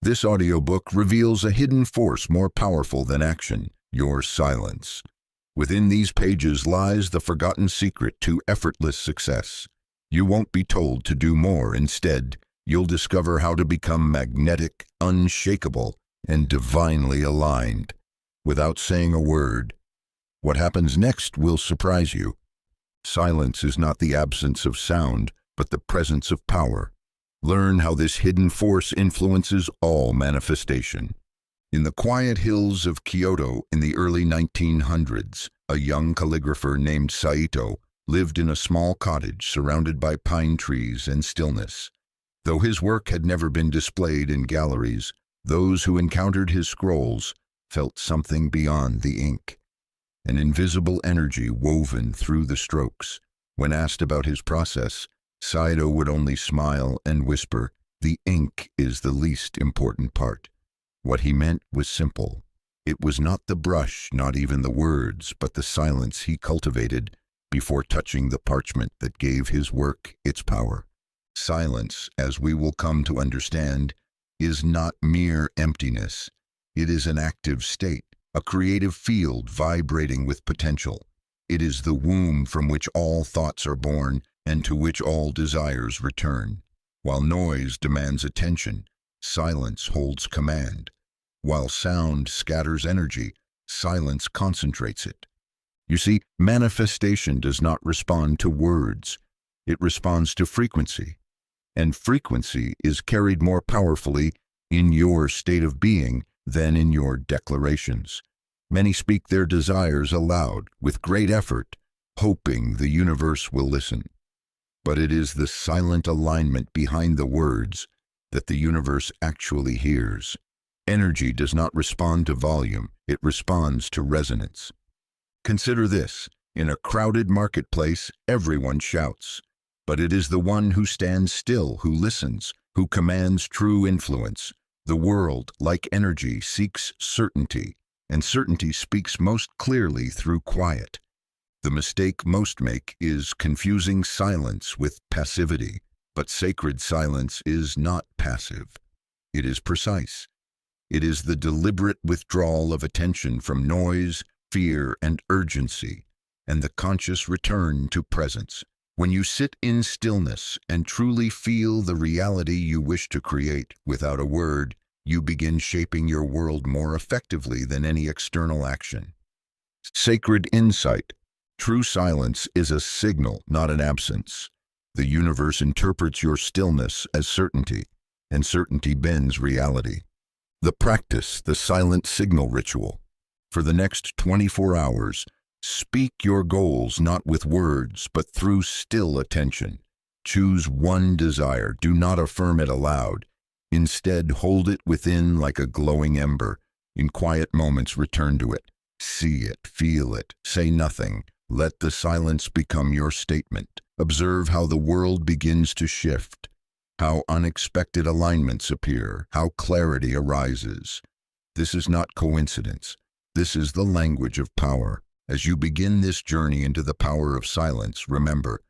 This audiobook reveals a hidden force more powerful than action, your silence. Within these pages lies the forgotten secret to effortless success. You won't be told to do more. Instead, you'll discover how to become magnetic, unshakable, and divinely aligned without saying a word. What happens next will surprise you. Silence is not the absence of sound, but the presence of power. Learn how this hidden force influences all manifestation. In the quiet hills of Kyoto in the early 1900s, a young calligrapher named Saito lived in a small cottage surrounded by pine trees and stillness. Though his work had never been displayed in galleries, those who encountered his scrolls felt something beyond the ink. An invisible energy woven through the strokes. When asked about his process, Saito would only smile and whisper, "The ink is the least important part." What he meant was simple. It was not the brush, not even the words, but the silence he cultivated before touching the parchment that gave his work its power. Silence, as we will come to understand, is not mere emptiness. It is an active state, a creative field vibrating with potential. It is the womb from which all thoughts are born and to which all desires return. While noise demands attention, silence holds command. While sound scatters energy, silence concentrates it. You see, manifestation does not respond to words. It responds to frequency. And frequency is carried more powerfully in your state of being than in your declarations. Many speak their desires aloud with great effort, hoping the universe will listen. But it is the silent alignment behind the words that the universe actually hears. Energy does not respond to volume, it responds to resonance. Consider this: in a crowded marketplace, everyone shouts. But it is the one who stands still, who listens, who commands true influence. The world, like energy, seeks certainty, and certainty speaks most clearly through quiet. The mistake most make is confusing silence with passivity, but sacred silence is not passive. It is precise. It is the deliberate withdrawal of attention from noise, fear, and urgency, and the conscious return to presence. When you sit in stillness and truly feel the reality you wish to create without a word, you begin shaping your world more effectively than any external action. Sacred insight. True silence is a signal, not an absence. The universe interprets your stillness as certainty, and certainty bends reality. The practice, the silent signal ritual. For the next 24 hours, speak your goals not with words, but through still attention. Choose one desire. Do not affirm it aloud. Instead, hold it within like a glowing ember. In quiet moments, return to it. See it, feel it, say nothing. Let the silence become your statement. Observe how the world begins to shift, how unexpected alignments appear, how clarity arises. This is not coincidence. This is the language of power. As you begin this journey into the power of silence, remember,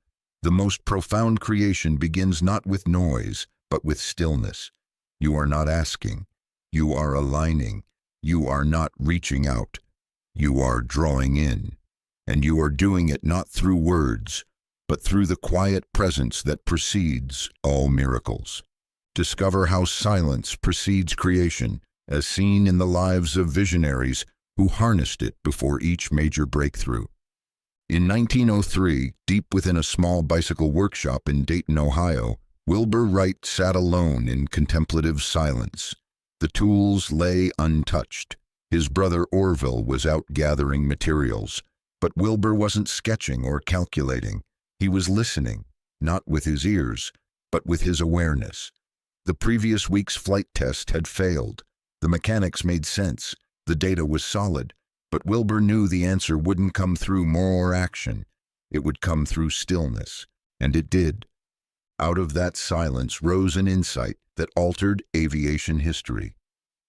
the most profound creation begins not with noise, but with stillness. You are not asking. You are aligning. You are not reaching out. You are drawing in. And you are doing it not through words, but through the quiet presence that precedes all miracles. Discover how silence precedes creation, as seen in the lives of visionaries who harnessed it before each major breakthrough. In 1903, deep within a small bicycle workshop in Dayton, Ohio, Wilbur Wright sat alone in contemplative silence. The tools lay untouched. His brother Orville was out gathering materials. But Wilbur wasn't sketching or calculating. He was listening, not with his ears, but with his awareness. The previous week's flight test had failed. The mechanics made sense. The data was solid. But Wilbur knew the answer wouldn't come through more action. It would come through stillness. And it did. Out of that silence rose an insight that altered aviation history.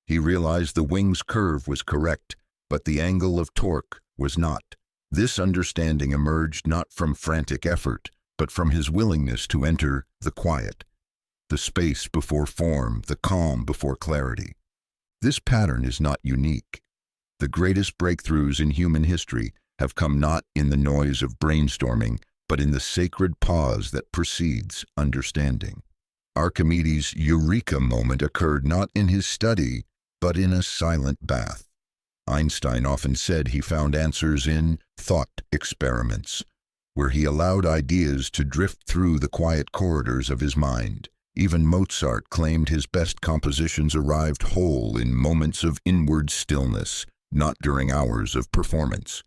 He realized the wing's curve was correct, but the angle of torque was not. This understanding emerged not from frantic effort, but from his willingness to enter the quiet. the space before form, the calm before clarity. This pattern is not unique. The greatest breakthroughs in human history have come not in the noise of brainstorming, but in the sacred pause that precedes understanding. Archimedes' eureka moment occurred not in his study, but in a silent bath. Einstein often said he found answers in thought experiments, where he allowed ideas to drift through the quiet corridors of his mind. Even Mozart claimed his best compositions arrived whole in moments of inward stillness, not during hours of performance.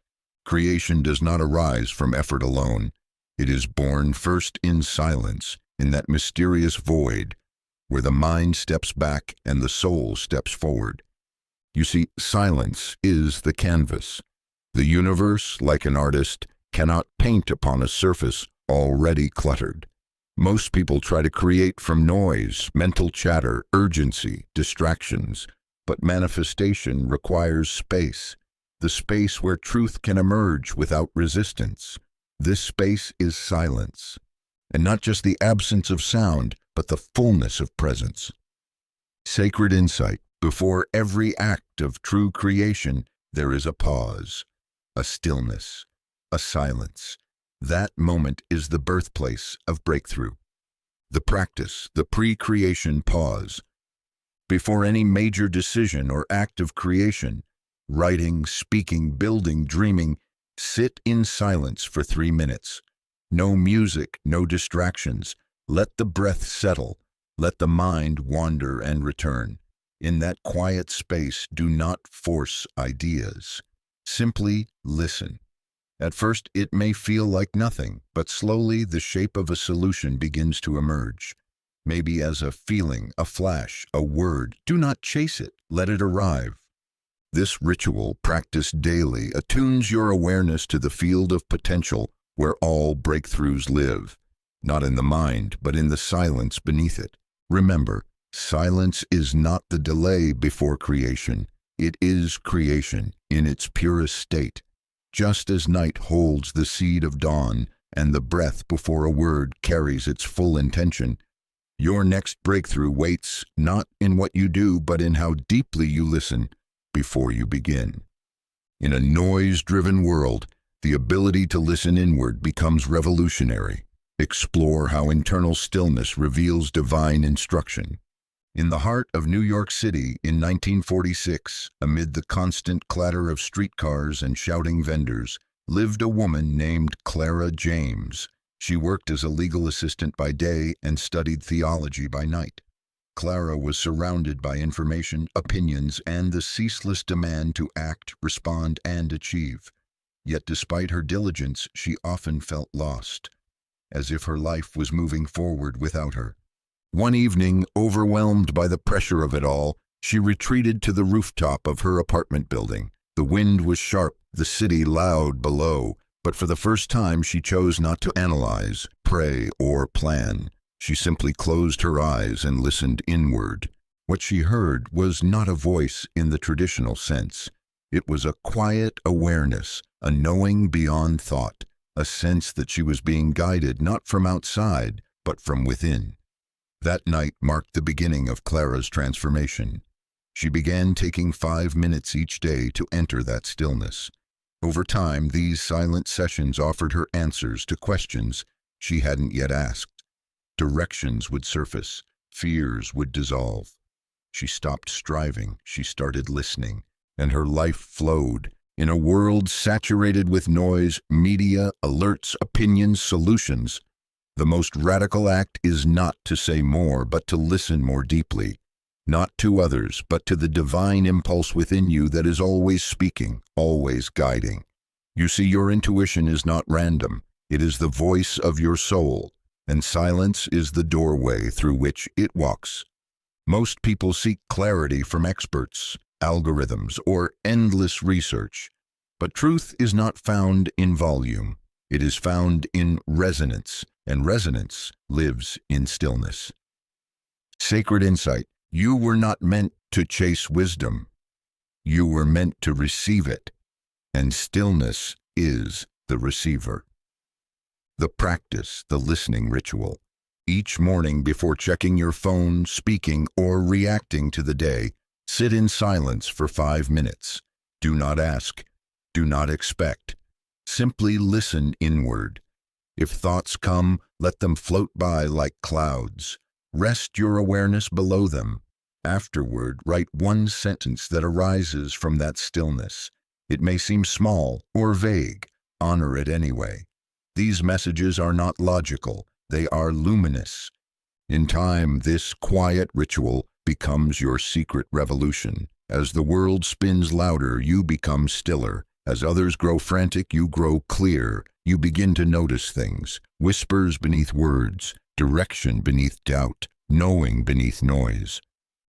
Creation does not arise from effort alone. It is born first in silence, in that mysterious void, where the mind steps back and the soul steps forward. You see, silence is the canvas. The universe, like an artist, cannot paint upon a surface already cluttered. Most people try to create from noise, mental chatter, urgency, distractions, but manifestation requires space, the space where truth can emerge without resistance. This space is silence, and not just the absence of sound, but the fullness of presence. Sacred insight. Before every act of true creation, there is a pause, a stillness, a silence. That moment is the birthplace of breakthrough. The practice, the pre-creation pause. Before any major decision or act of creation, writing, speaking, building, dreaming, sit in silence for 3 minutes. No music, no distractions. Let the breath settle. Let the mind wander and return. In that quiet space, do not force ideas. Simply listen. At first, it may feel like nothing, but slowly the shape of a solution begins to emerge. Maybe as a feeling, a flash, a word. Do not chase it. Let it arrive. This ritual, practiced daily, attunes your awareness to the field of potential where all breakthroughs live. Not in the mind, but in the silence beneath it. Remember, silence is not the delay before creation. It is creation in its purest state. Just as night holds the seed of dawn and the breath before a word carries its full intention, your next breakthrough waits not in what you do, but in how deeply you listen before you begin. In a noise-driven world, the ability to listen inward becomes revolutionary. Explore how internal stillness reveals divine instruction. In the heart of New York City in 1946, amid the constant clatter of streetcars and shouting vendors, lived a woman named Clara James. She worked as a legal assistant by day and studied theology by night. Clara was surrounded by information, opinions, and the ceaseless demand to act, respond, and achieve. Yet despite her diligence, she often felt lost, as if her life was moving forward without her. One evening, overwhelmed by the pressure of it all, she retreated to the rooftop of her apartment building. The wind was sharp, the city loud below, but for the first time she chose not to analyze, pray, or plan. She simply closed her eyes and listened inward. What she heard was not a voice in the traditional sense. It was a quiet awareness, a knowing beyond thought, a sense that she was being guided not from outside, but from within. That night marked the beginning of Clara's transformation. She began taking 5 minutes each day to enter that stillness. Over time, these silent sessions offered her answers to questions she hadn't yet asked. Directions would surface, fears would dissolve. She stopped striving, she started listening, and her life flowed. In a world saturated with noise, media, alerts, opinions, solutions, the most radical act is not to say more, but to listen more deeply. Not to others, but to the divine impulse within you that is always speaking, always guiding. You see, your intuition is not random. It is the voice of your soul, and silence is the doorway through which it walks. Most people seek clarity from experts, algorithms, or endless research. But truth is not found in volume. It is found in resonance, and resonance lives in stillness. Sacred insight. You were not meant to chase wisdom. You were meant to receive it, and stillness is the receiver. The practice, the listening ritual. Each morning before checking your phone, speaking, or reacting to the day, sit in silence for 5 minutes. Do not ask. Do not expect. Simply listen inward. If thoughts come, let them float by like clouds. Rest your awareness below them. Afterward, write one sentence that arises from that stillness. It may seem small or vague. Honor it anyway. These messages are not logical. They are luminous. In time, this quiet ritual becomes your secret revolution. As the world spins louder, you become stiller. As others grow frantic, you grow clear. You begin to notice things, whispers beneath words, direction beneath doubt, knowing beneath noise.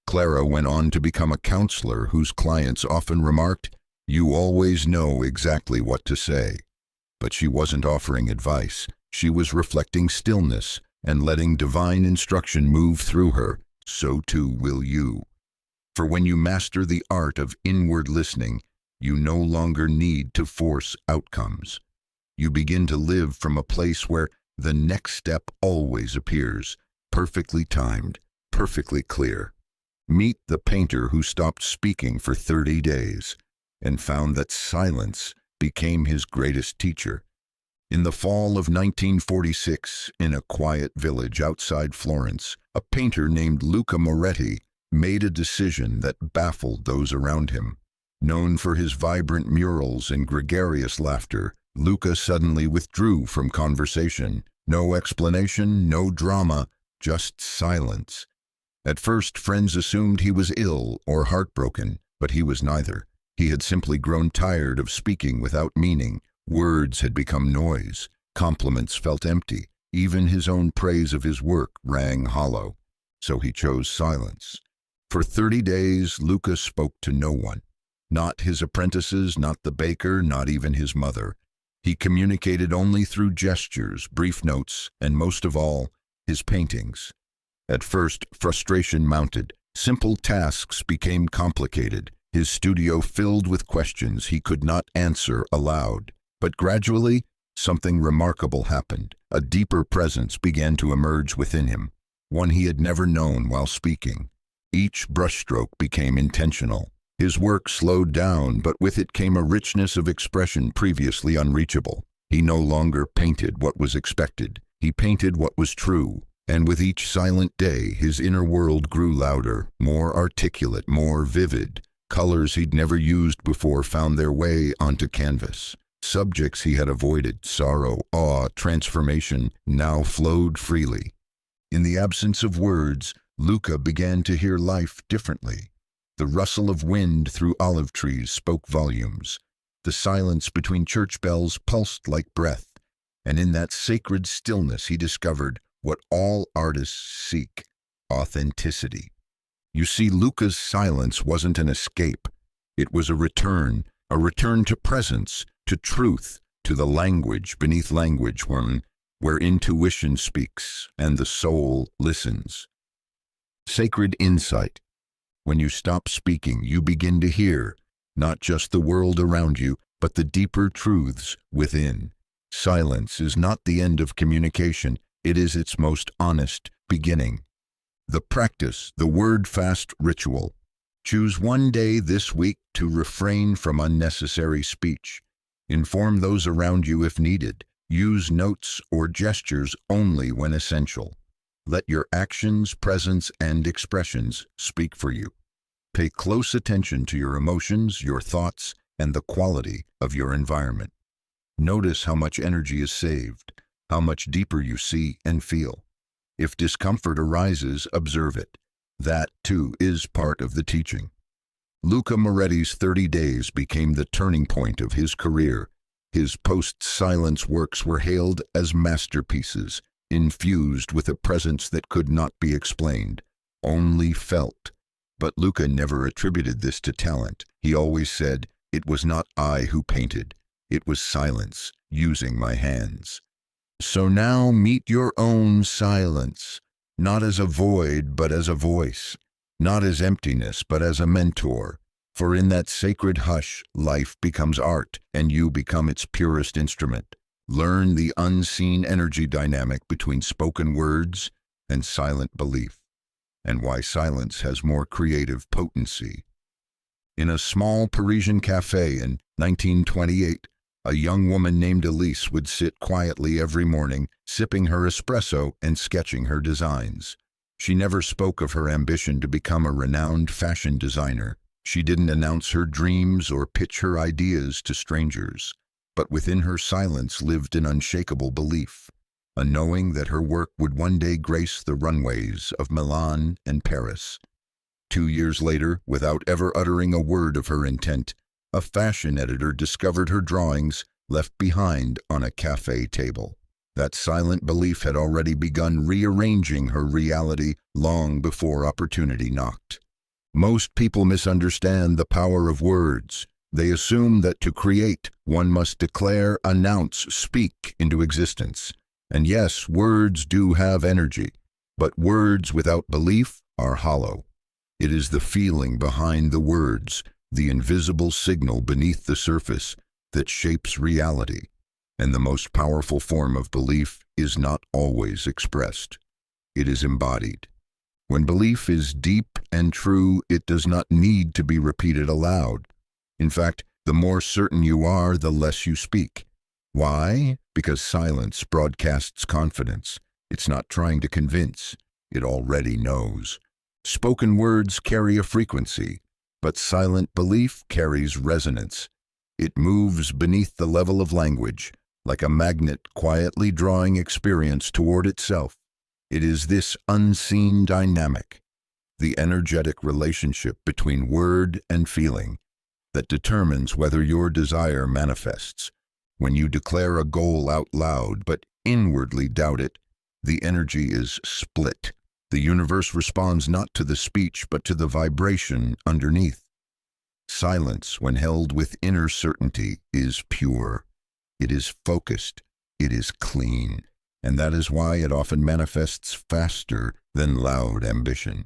Clara went on to become a counselor whose clients often remarked, "You always know exactly what to say." But she wasn't offering advice. She was reflecting stillness and letting divine instruction move through her. So too will you. For when you master the art of inward listening, you no longer need to force outcomes. You begin to live from a place where the next step always appears, perfectly timed, perfectly clear. Meet the painter who stopped speaking for 30 days and found that silence became his greatest teacher. In the fall of 1946, in a quiet village outside Florence, a painter named Luca Moretti made a decision that baffled those around him. Known for his vibrant murals and gregarious laughter, Luca suddenly withdrew from conversation. No explanation, no drama, just silence. At first, friends assumed he was ill or heartbroken, but he was neither. He had simply grown tired of speaking without meaning. Words had become noise. Compliments felt empty. Even his own praise of his work rang hollow. So he chose silence. For 30 days, Luca spoke to no one. Not his apprentices, not the baker, not even his mother. He communicated only through gestures, brief notes, and most of all, his paintings. At first, frustration mounted. Simple tasks became complicated. His studio filled with questions he could not answer aloud. But gradually, something remarkable happened. A deeper presence began to emerge within him, one he had never known while speaking. Each brushstroke became intentional. His work slowed down, but with it came a richness of expression previously unreachable. He no longer painted what was expected. He painted what was true. And with each silent day, his inner world grew louder, more articulate, more vivid. Colors he'd never used before found their way onto canvas. Subjects he had avoided, sorrow, awe, transformation, now flowed freely. In the absence of words, Luca began to hear life differently. The rustle of wind through olive trees spoke volumes. The silence between church bells pulsed like breath. And in that sacred stillness he discovered what all artists seek: authenticity. You see, Luca's silence wasn't an escape. It was a return to presence, to truth, to the language beneath language, where intuition speaks and the soul listens. Sacred insight. When you stop speaking, you begin to hear, not just the world around you, but the deeper truths within. Silence is not the end of communication. It is its most honest beginning. The practice, the word-fast ritual. Choose one day this week to refrain from unnecessary speech. Inform those around you if needed. Use notes or gestures only when essential. Let your actions, presence, and expressions speak for you. Pay close attention to your emotions, your thoughts, and the quality of your environment. Notice how much energy is saved, how much deeper you see and feel. If discomfort arises, observe it. That, too, is part of the teaching. Luca Moretti's 30 days became the turning point of his career. His post-silence works were hailed as masterpieces, infused with a presence that could not be explained, only felt. But Luca never attributed this to talent. He always said, "It was not I who painted. It was silence, using my hands." So now meet your own silence, not as a void, but as a voice, not as emptiness, but as a mentor. For in that sacred hush, life becomes art, and you become its purest instrument. Learn the unseen energy dynamic between spoken words, and silent belief, and why silence has more creative potency. In a small Parisian cafe in 1928, a young woman named Elise would sit quietly every morning, sipping her espresso and sketching her designs. She never spoke of her ambition to become a renowned fashion designer. She didn't announce her dreams or pitch her ideas to strangers. But within her silence lived an unshakable belief, a knowing that her work would one day grace the runways of Milan and Paris. 2 years later, without ever uttering a word of her intent, a fashion editor discovered her drawings left behind on a cafe table. That silent belief had already begun rearranging her reality long before opportunity knocked. Most people misunderstand the power of words. They assume that to create, one must declare, announce, speak into existence. And yes, words do have energy, but words without belief are hollow. It is the feeling behind the words, the invisible signal beneath the surface, that shapes reality. And the most powerful form of belief is not always expressed. It is embodied. When belief is deep and true, it does not need to be repeated aloud. In fact, the more certain you are, the less you speak. Why? Because silence broadcasts confidence. It's not trying to convince. It already knows. Spoken words carry a frequency, but silent belief carries resonance. It moves beneath the level of language, like a magnet quietly drawing experience toward itself. It is this unseen dynamic, the energetic relationship between word and feeling, that determines whether your desire manifests. When you declare a goal out loud but inwardly doubt it, the energy is split. The universe responds not to the speech but to the vibration underneath. Silence, when held with inner certainty, is pure. It is focused. It is clean. And that is why it often manifests faster than loud ambition.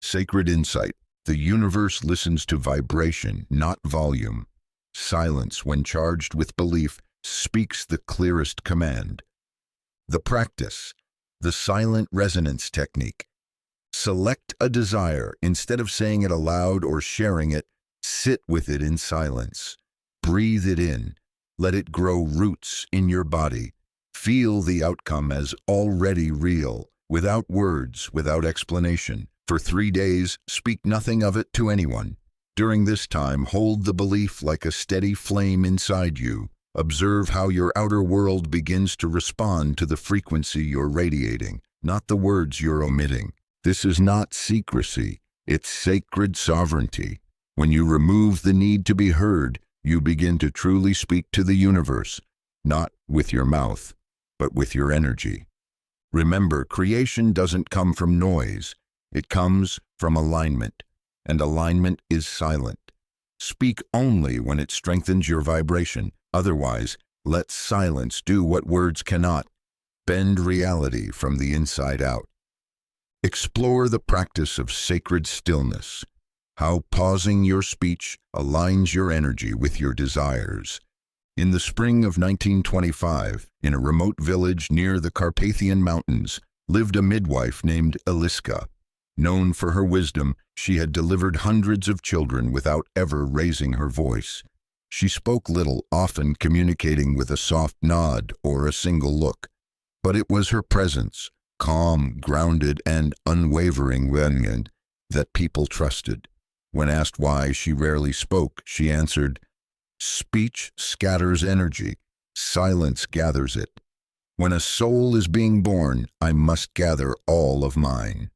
Sacred insight. The universe listens to vibration, not volume. Silence, when charged with belief, speaks the clearest command. The practice. The silent resonance technique. Select a desire. Instead of saying it aloud or sharing it, sit with it in silence. Breathe it in. Let it grow roots in your body. Feel the outcome as already real, without words, without explanation. For 3 days, speak nothing of it to anyone. During this time, hold the belief like a steady flame inside you. Observe how your outer world begins to respond to the frequency you're radiating, not the words you're omitting. This is not secrecy, it's sacred sovereignty. When you remove the need to be heard, you begin to truly speak to the universe, not with your mouth, but with your energy. Remember, creation doesn't come from noise. It comes from alignment, and alignment is silent. Speak only when it strengthens your vibration. Otherwise, let silence do what words cannot. Bend reality from the inside out. Explore the practice of sacred stillness, how pausing your speech aligns your energy with your desires. In the spring of 1925, in a remote village near the Carpathian Mountains, lived a midwife named Eliska. Known for her wisdom, she had delivered hundreds of children without ever raising her voice. She spoke little, often communicating with a soft nod or a single look. But it was her presence, calm, grounded, and unwavering, that people trusted. When asked why she rarely spoke, she answered, "Speech scatters energy. Silence gathers it. When a soul is being born, I must gather all of mine."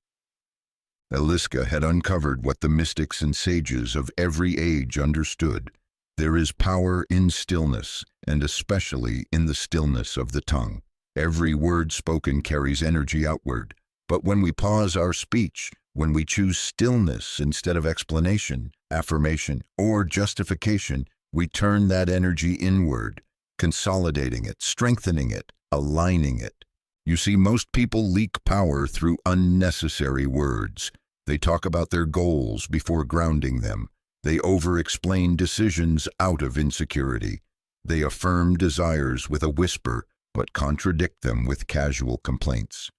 Eliska had uncovered what the mystics and sages of every age understood. There is power in stillness, and especially in the stillness of the tongue. Every word spoken carries energy outward. But when we pause our speech, when we choose stillness instead of explanation, affirmation, or justification, we turn that energy inward, consolidating it, strengthening it, aligning it. You see, most people leak power through unnecessary words. They talk about their goals before grounding them. They over-explain decisions out of insecurity. They affirm desires with a whisper, but contradict them with casual complaints.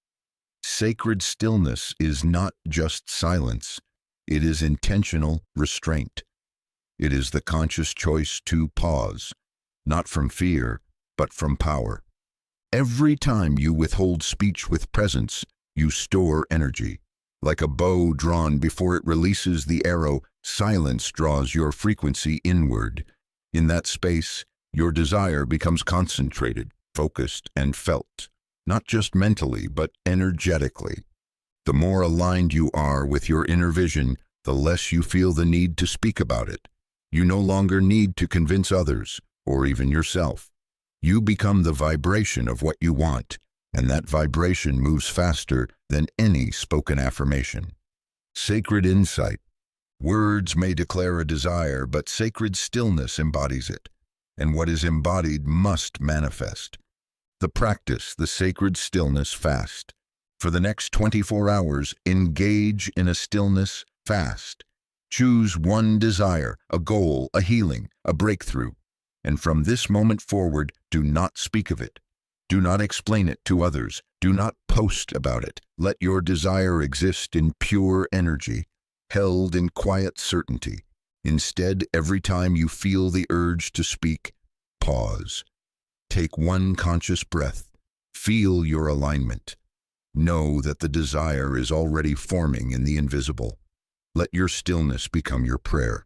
Sacred stillness is not just silence. It is intentional restraint. It is the conscious choice to pause, not from fear, but from power. Every time you withhold speech with presence, you store energy. Like a bow drawn before it releases the arrow, silence draws your frequency inward. In that space, your desire becomes concentrated, focused, and felt, not just mentally, but energetically. The more aligned you are with your inner vision, the less you feel the need to speak about it. You no longer need to convince others, or even yourself. You become the vibration of what you want, and that vibration moves faster than any spoken affirmation. Sacred insight. Words may declare a desire, but sacred stillness embodies it, and what is embodied must manifest. The practice, the sacred stillness fast. For the next 24 hours, engage in a stillness fast. Choose one desire, a goal, a healing, a breakthrough. And from this moment forward, do not speak of it. Do not explain it to others. Do not post about it. Let your desire exist in pure energy, held in quiet certainty. Instead, every time you feel the urge to speak, pause. Take one conscious breath. Feel your alignment. Know that the desire is already forming in the invisible. Let your stillness become your prayer.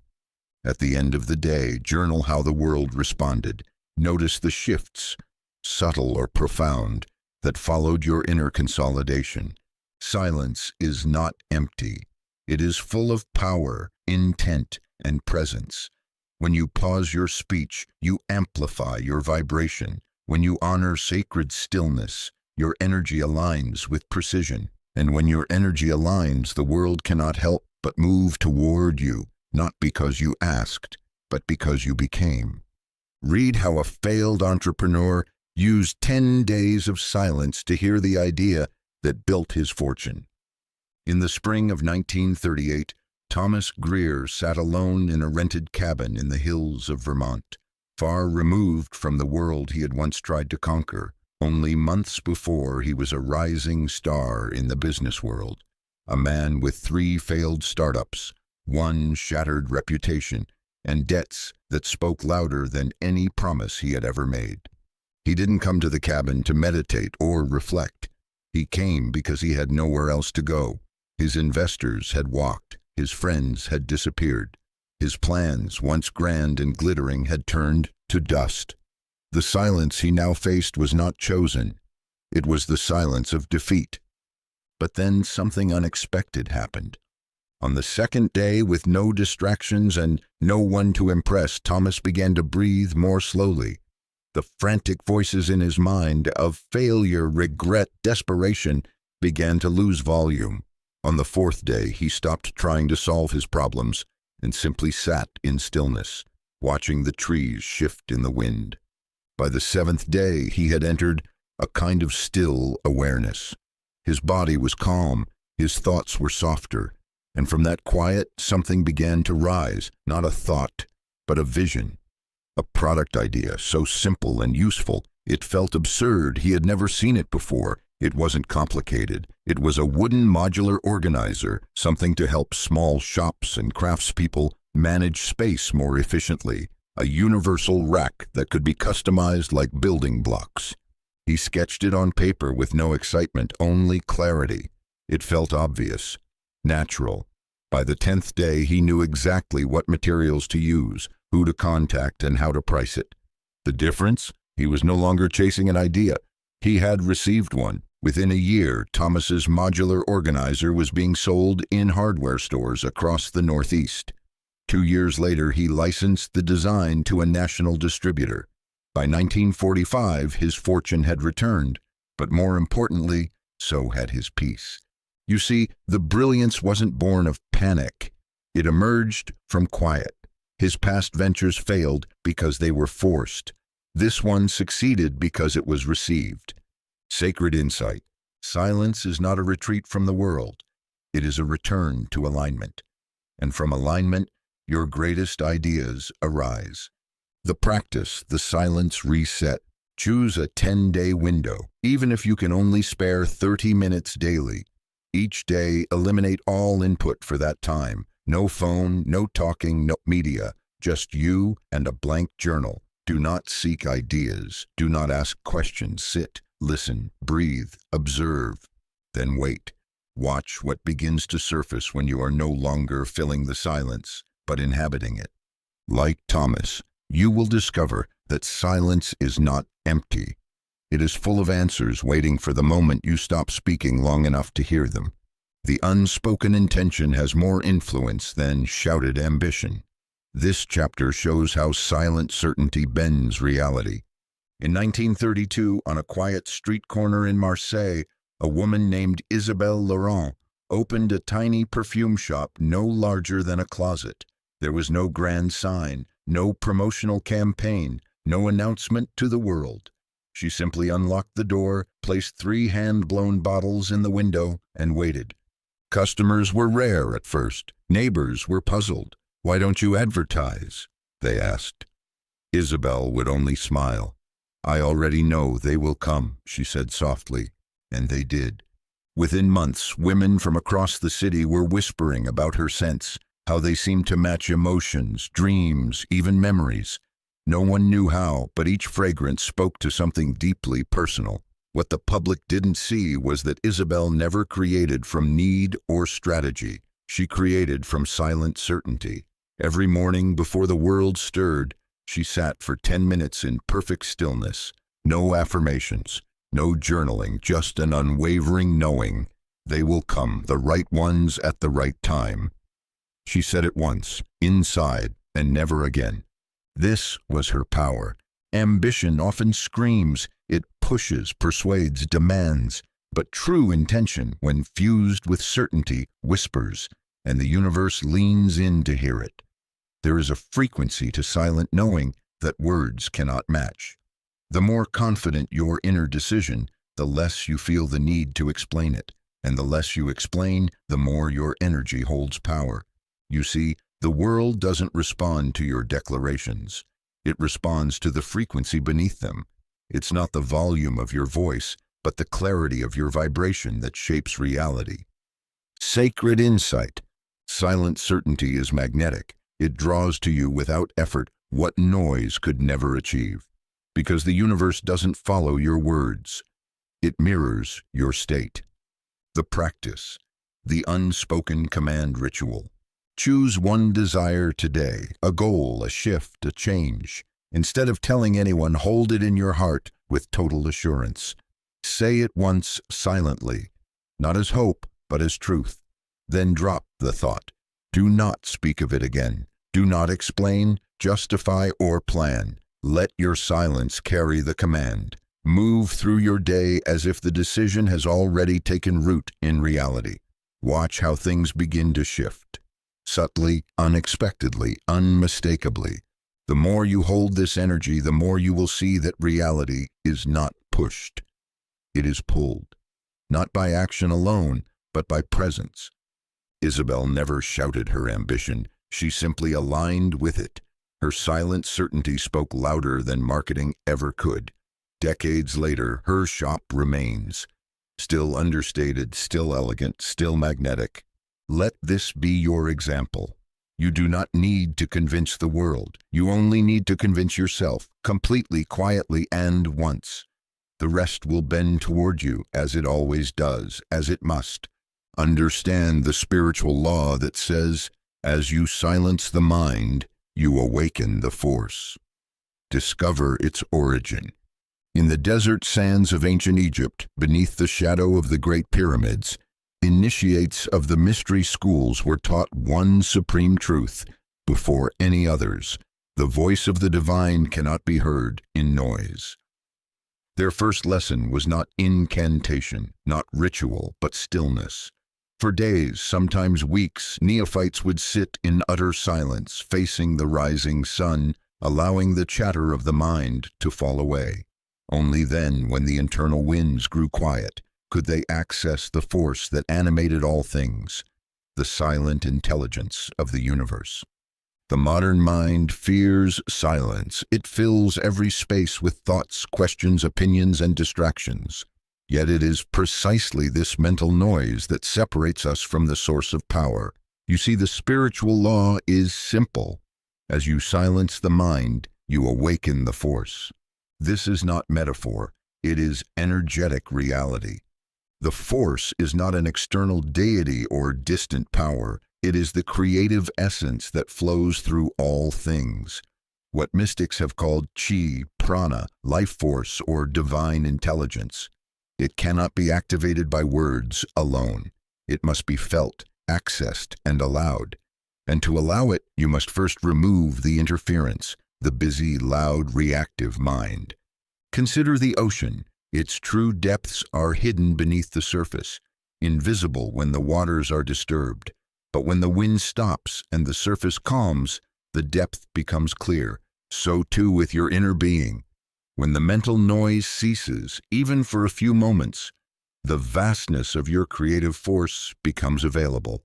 At the end of the day, journal how the world responded. Notice the shifts, subtle or profound, that followed your inner consolidation. Silence is not empty. It is full of power, intent, and presence. When you pause your speech, you amplify your vibration. When you honor sacred stillness, your energy aligns with precision. And when your energy aligns, the world cannot help but move toward you, not because you asked, but because you became. Read how a failed entrepreneur used 10 days of silence to hear the idea that built his fortune. In the spring of 1938, Thomas Greer sat alone in a rented cabin in the hills of Vermont, far removed from the world he had once tried to conquer. Only months before, he was a rising star in the business world, a man with 3 failed startups, 1 shattered reputation, and debts that spoke louder than any promise he had ever made. He didn't come to the cabin to meditate or reflect. He came because he had nowhere else to go. His investors had walked. His friends had disappeared. His plans, once grand and glittering, had turned to dust. The silence he now faced was not chosen. It was the silence of defeat. But then something unexpected happened. On the second day, with no distractions and no one to impress, Thomas began to breathe more slowly. The frantic voices in his mind of failure, regret, desperation began to lose volume. On the 4th day, he stopped trying to solve his problems and simply sat in stillness, watching the trees shift in the wind. By the 7th day, he had entered a kind of still awareness. His body was calm, his thoughts were softer, and from that quiet, something began to rise, not a thought, but a vision. A product idea so simple and useful, it felt absurd. He had never seen it before. It wasn't complicated. It was a wooden modular organizer, something to help small shops and craftspeople manage space more efficiently. A universal rack that could be customized like building blocks. He sketched it on paper with no excitement, only clarity. It felt obvious, natural. By the 10th day, he knew exactly what materials to use, who to contact, and how to price it. The difference? He was no longer chasing an idea. He had received one. Within a year, Thomas's modular organizer was being sold in hardware stores across the Northeast. 2 years later, he licensed the design to a national distributor. By 1945, his fortune had returned, but more importantly, so had his peace. You see, the brilliance wasn't born of panic. It emerged from quiet. His past ventures failed because they were forced. This one succeeded because it was received. Sacred insight. Silence is not a retreat from the world. It is a return to alignment. And from alignment, your greatest ideas arise. The practice, the silence reset, Choose a 10-day window, even if you can only spare 30 minutes daily. Each day, eliminate all input for that time. No phone, no talking, no media, just you and a blank journal. Do not seek ideas. Do not ask questions. Sit, listen, breathe, observe, then wait. Watch what begins to surface when you are no longer filling the silence, but inhabiting it. Like Thomas, you will discover that silence is not empty. It is full of answers waiting for the moment you stop speaking long enough to hear them. The unspoken intention has more influence than shouted ambition. This chapter shows how silent certainty bends reality. In 1932, on a quiet street corner in Marseille, a woman named Isabelle Laurent opened a tiny perfume shop no larger than a closet. There was no grand sign, no promotional campaign, no announcement to the world. She simply unlocked the door, placed 3 hand-blown bottles in the window, and waited. Customers were rare at first. Neighbors were puzzled. "Why don't you advertise?" they asked. Isabelle would only smile. "I already know they will come," she said softly, and they did. Within months, women from across the city were whispering about her scents, how they seemed to match emotions, dreams, even memories. No one knew how, but each fragrance spoke to something deeply personal. What the public didn't see was that Isabelle never created from need or strategy. She created from silent certainty. Every morning before the world stirred, she sat for 10 minutes in perfect stillness. No affirmations, no journaling, just an unwavering knowing. They will come, the right ones at the right time. She said it once, inside, and never again. This was her power. Ambition often screams. It pushes, persuades, demands. But true intention, when fused with certainty, whispers, and the universe leans in to hear it. There is a frequency to silent knowing that words cannot match. The more confident your inner decision, the less you feel the need to explain it. And the less you explain, the more your energy holds power. You see, the world doesn't respond to your declarations. It responds to the frequency beneath them. It's not the volume of your voice, but the clarity of your vibration that shapes reality. Sacred insight. Silent certainty is magnetic. It draws to you without effort what noise could never achieve. Because the universe doesn't follow your words. It mirrors your state. The practice. The unspoken command ritual. Choose one desire today, a goal, a shift, a change. Instead of telling anyone, hold it in your heart with total assurance. Say it once silently, not as hope, but as truth. Then drop the thought. Do not speak of it again. Do not explain, justify, or plan. Let your silence carry the command. Move through your day as if the decision has already taken root in reality. Watch how things begin to shift. Subtly, unexpectedly, unmistakably. The more you hold this energy, the more you will see that reality is not pushed. It is pulled. Not by action alone, but by presence. Isabelle never shouted her ambition. She simply aligned with it. Her silent certainty spoke louder than marketing ever could. Decades later, her shop remains. Still understated, still elegant, still magnetic. Let this be your example. You do not need to convince the world. You only need to convince yourself, completely, quietly, and once. The rest will bend toward you, as it always does, as it must. Understand the spiritual law that says, as you silence the mind, you awaken the force. Discover its origin. In the desert sands of ancient Egypt, beneath the shadow of the Great Pyramids, initiates of the mystery schools were taught one supreme truth before any others. The voice of the divine cannot be heard in noise. Their first lesson was not incantation, not ritual, but stillness. For days, sometimes weeks, neophytes would sit in utter silence, facing the rising sun, allowing the chatter of the mind to fall away. Only then, when the internal winds grew quiet, could they access the force that animated all things, the silent intelligence of the universe. The modern mind fears silence. It fills every space with thoughts, questions, opinions, and distractions. Yet it is precisely this mental noise that separates us from the source of power. You see, the spiritual law is simple. As you silence the mind, you awaken the force. This is not metaphor. It is energetic reality. The force is not an external deity or distant power. It is the creative essence that flows through all things. What mystics have called chi, prana, life force, or divine intelligence. It cannot be activated by words alone. It must be felt, accessed, and allowed. And to allow it, you must first remove the interference, the busy, loud, reactive mind. Consider the ocean. Its true depths are hidden beneath the surface, invisible when the waters are disturbed. But when the wind stops and the surface calms, the depth becomes clear. So too with your inner being. When the mental noise ceases, even for a few moments, the vastness of your creative force becomes available.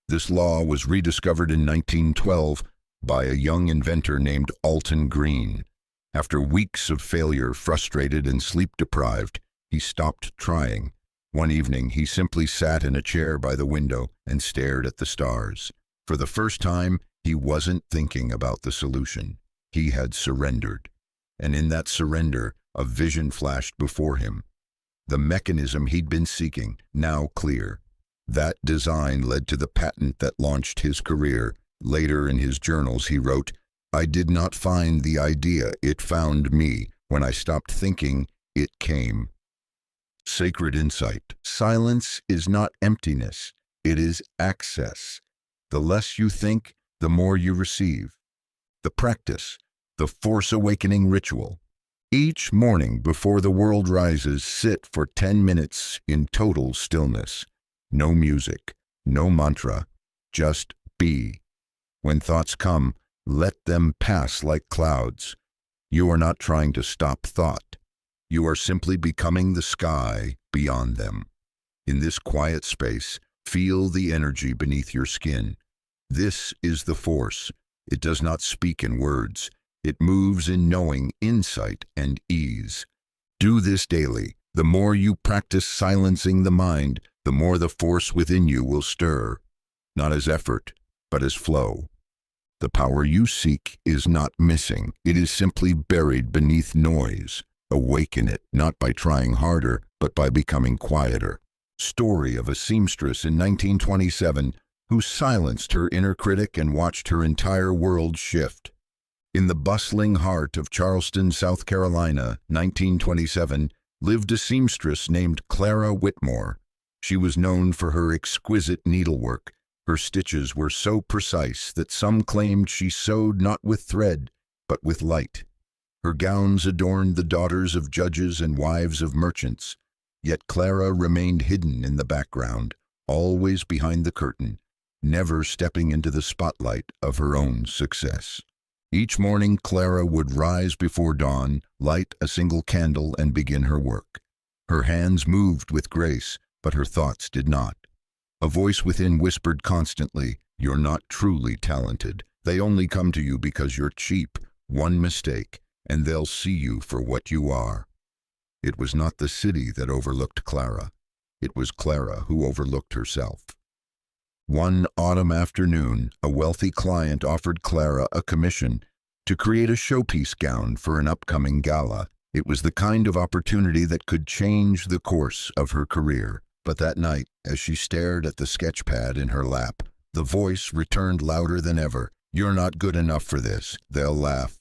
This law was rediscovered in 1912 by a young inventor named Alton Green. After weeks of failure, frustrated and sleep-deprived, he stopped trying. One evening, he simply sat in a chair by the window and stared at the stars. For the first time, he wasn't thinking about the solution. He had surrendered. And in that surrender, a vision flashed before him. The mechanism he'd been seeking, now clear. That design led to the patent that launched his career. Later in his journals, he wrote, "I did not find the idea, it found me. When I stopped thinking, it came." Sacred insight. Silence is not emptiness, it is access. The less you think, the more you receive. The practice, the force awakening ritual. Each morning before the world rises, sit for 10 minutes in total stillness. No music, no mantra, just be. When thoughts come, let them pass like clouds. You are not trying to stop thought. You are simply becoming the sky beyond them. In this quiet space, feel the energy beneath your skin. This is the force. It does not speak in words. It moves in knowing, insight, and ease. Do this daily. The more you practice silencing the mind, the more the force within you will stir, not as effort, but as flow. The power you seek is not missing. It is simply buried beneath noise. Awaken it, not by trying harder, but by becoming quieter. Story of a seamstress in 1927 who silenced her inner critic and watched her entire world shift. In the bustling heart of Charleston, South Carolina, 1927, lived a seamstress named Clara Whitmore. She was known for her exquisite needlework. Her stitches were so precise that some claimed she sewed not with thread, but with light. Her gowns adorned the daughters of judges and wives of merchants. Yet Clara remained hidden in the background, always behind the curtain, never stepping into the spotlight of her own success. Each morning, Clara would rise before dawn, light a single candle, and begin her work. Her hands moved with grace, but her thoughts did not. A voice within whispered constantly, "You're not truly talented. They only come to you because you're cheap. One mistake, and they'll see you for what you are." It was not the city that overlooked Clara. It was Clara who overlooked herself. One autumn afternoon, a wealthy client offered Clara a commission to create a showpiece gown for an upcoming gala. It was the kind of opportunity that could change the course of her career. But that night, as she stared at the sketch pad in her lap, the voice returned louder than ever. "You're not good enough for this. They'll laugh.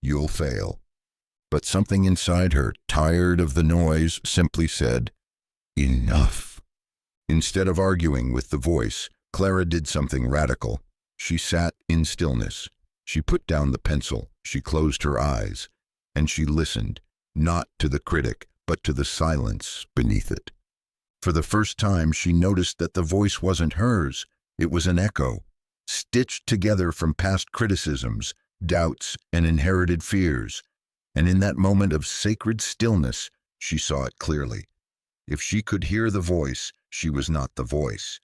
You'll fail." But something inside her, tired of the noise, simply said, "Enough." Instead of arguing with the voice, Clara did something radical. She sat in stillness. She put down the pencil. She closed her eyes. And she listened, not to the critic, but to the silence beneath it. For the first time, she noticed that the voice wasn't hers. It was an echo, stitched together from past criticisms, doubts, and inherited fears. And in that moment of sacred stillness, she saw it clearly. If she could hear the voice, she was not the voice.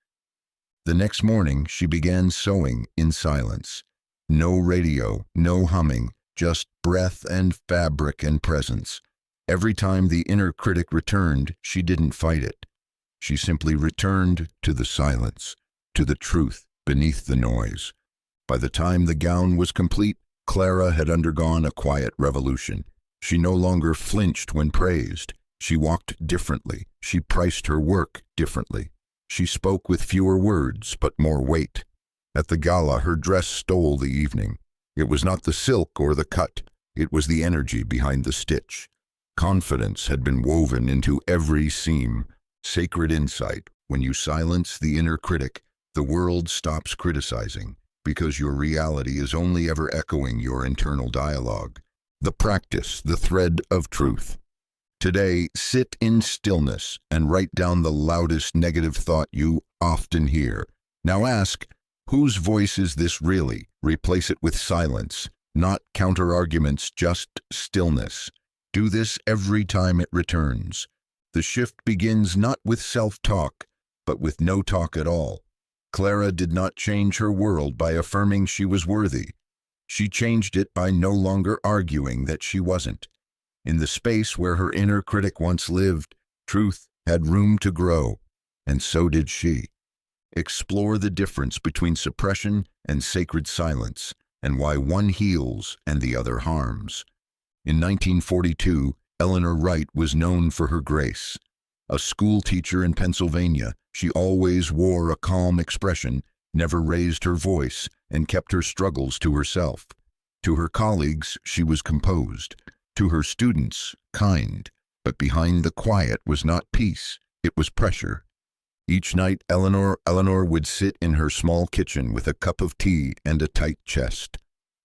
The next morning, she began sewing in silence. No radio, no humming, just breath and fabric and presence. Every time the inner critic returned, she didn't fight it. She simply returned to the silence, to the truth beneath the noise. By the time the gown was complete, Clara had undergone a quiet revolution. She no longer flinched when praised. She walked differently. She priced her work differently. She spoke with fewer words, but more weight. At the gala, her dress stole the evening. It was not the silk or the cut. It was the energy behind the stitch. Confidence had been woven into every seam. Sacred insight. When you silence the inner critic, the world stops criticizing, because your reality is only ever echoing your internal dialogue. The practice, the thread of truth. Today, sit in stillness and write down the loudest negative thought you often hear. Now ask, whose voice is this really? Replace it with silence, not counter-arguments, just stillness. Do this every time it returns. The shift begins not with self-talk, but with no talk at all. Clara did not change her world by affirming she was worthy. She changed it by no longer arguing that she wasn't. In the space where her inner critic once lived, truth had room to grow, and so did she. Explore the difference between suppression and sacred silence, and why one heals and the other harms. In 1942, Eleanor Wright was known for her grace. A school teacher in Pennsylvania, she always wore a calm expression, never raised her voice, and kept her struggles to herself. To her colleagues, she was composed. To her students, kind. But behind the quiet was not peace, it was pressure. Each night, Eleanor would sit in her small kitchen with a cup of tea and a tight chest.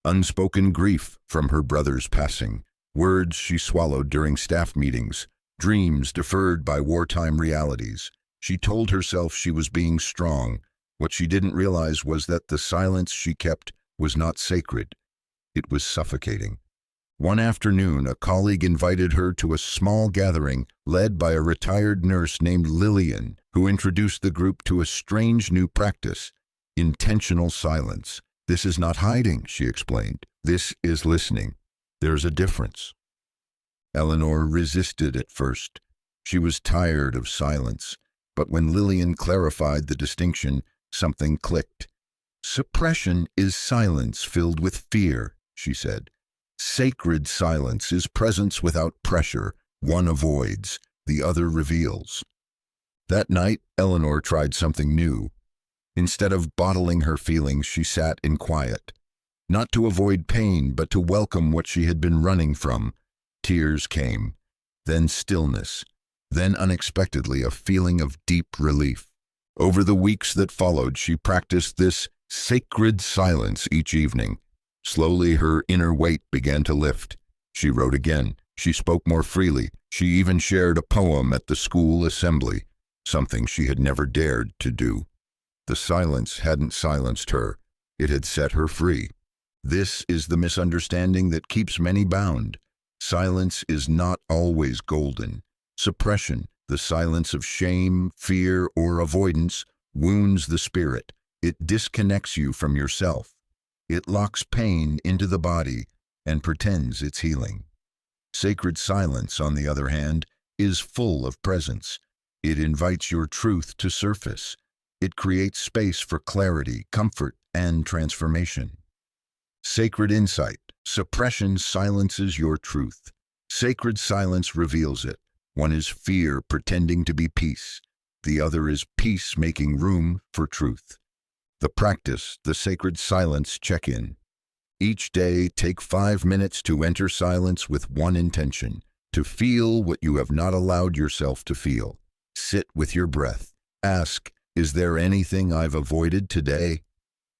Unspoken grief from her brother's passing, words she swallowed during staff meetings, dreams deferred by wartime realities. She told herself she was being strong. What she didn't realize was that the silence she kept was not sacred. It was suffocating. One afternoon, a colleague invited her to a small gathering led by a retired nurse named Lillian, who introduced the group to a strange new practice, intentional silence. This is not hiding, she explained. This is listening. There's a difference. Eleanor resisted at first. She was tired of silence. But when Lillian clarified the distinction, something clicked. Suppression is silence filled with fear, she said. Sacred silence is presence without pressure. One avoids, the other reveals. That night, Eleanor tried something new. Instead of bottling her feelings, she sat in quiet. Not to avoid pain, but to welcome what she had been running from. Tears came, then stillness, then unexpectedly a feeling of deep relief. Over the weeks that followed, she practiced this sacred silence each evening. Slowly, her inner weight began to lift. She wrote again. She spoke more freely. She even shared a poem at the school assembly, something she had never dared to do. The silence hadn't silenced her. It had set her free. This is the misunderstanding that keeps many bound. Silence is not always golden. Suppression, the silence of shame, fear, or avoidance, wounds the spirit. It disconnects you from yourself. It locks pain into the body and pretends it's healing. Sacred silence, on the other hand, is full of presence. It invites your truth to surface. It creates space for clarity, comfort, and transformation. Sacred insight. Suppression silences your truth. Sacred silence reveals it. One is fear pretending to be peace. The other is peace making room for truth. The practice, the sacred silence check-in. Each day, take 5 minutes to enter silence with one intention, to feel what you have not allowed yourself to feel. Sit with your breath. Ask, is there anything I've avoided today?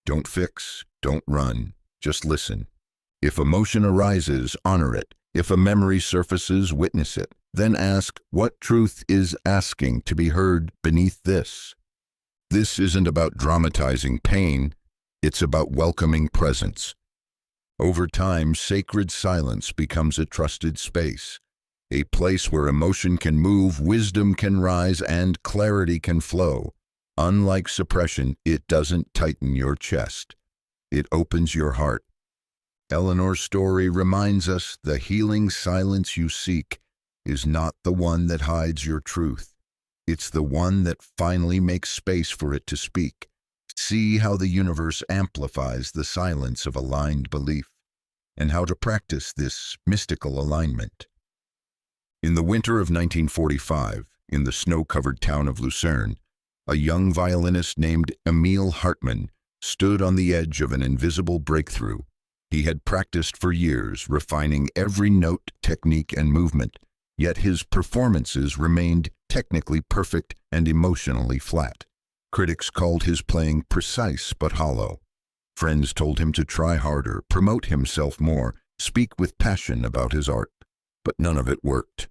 Don't fix, don't run, just listen. If emotion arises, honor it. If a memory surfaces, witness it. Then ask, what truth is asking to be heard beneath this? This isn't about dramatizing pain, it's about welcoming presence. Over time, sacred silence becomes a trusted space, a place where emotion can move, wisdom can rise, and clarity can flow. Unlike suppression, it doesn't tighten your chest. It opens your heart. Eleanor's story reminds us the healing silence you seek is not the one that hides your truth. It's the one that finally makes space for it to speak. See how the universe amplifies the silence of aligned belief, and how to practice this mystical alignment. In the winter of 1945, in the snow-covered town of Lucerne, a young violinist named Emil Hartmann stood on the edge of an invisible breakthrough. He had practiced for years, refining every note, technique, and movement, yet his performances remained technically perfect and emotionally flat. Critics called his playing precise but hollow. Friends told him to try harder, promote himself more, speak with passion about his art. But none of it worked.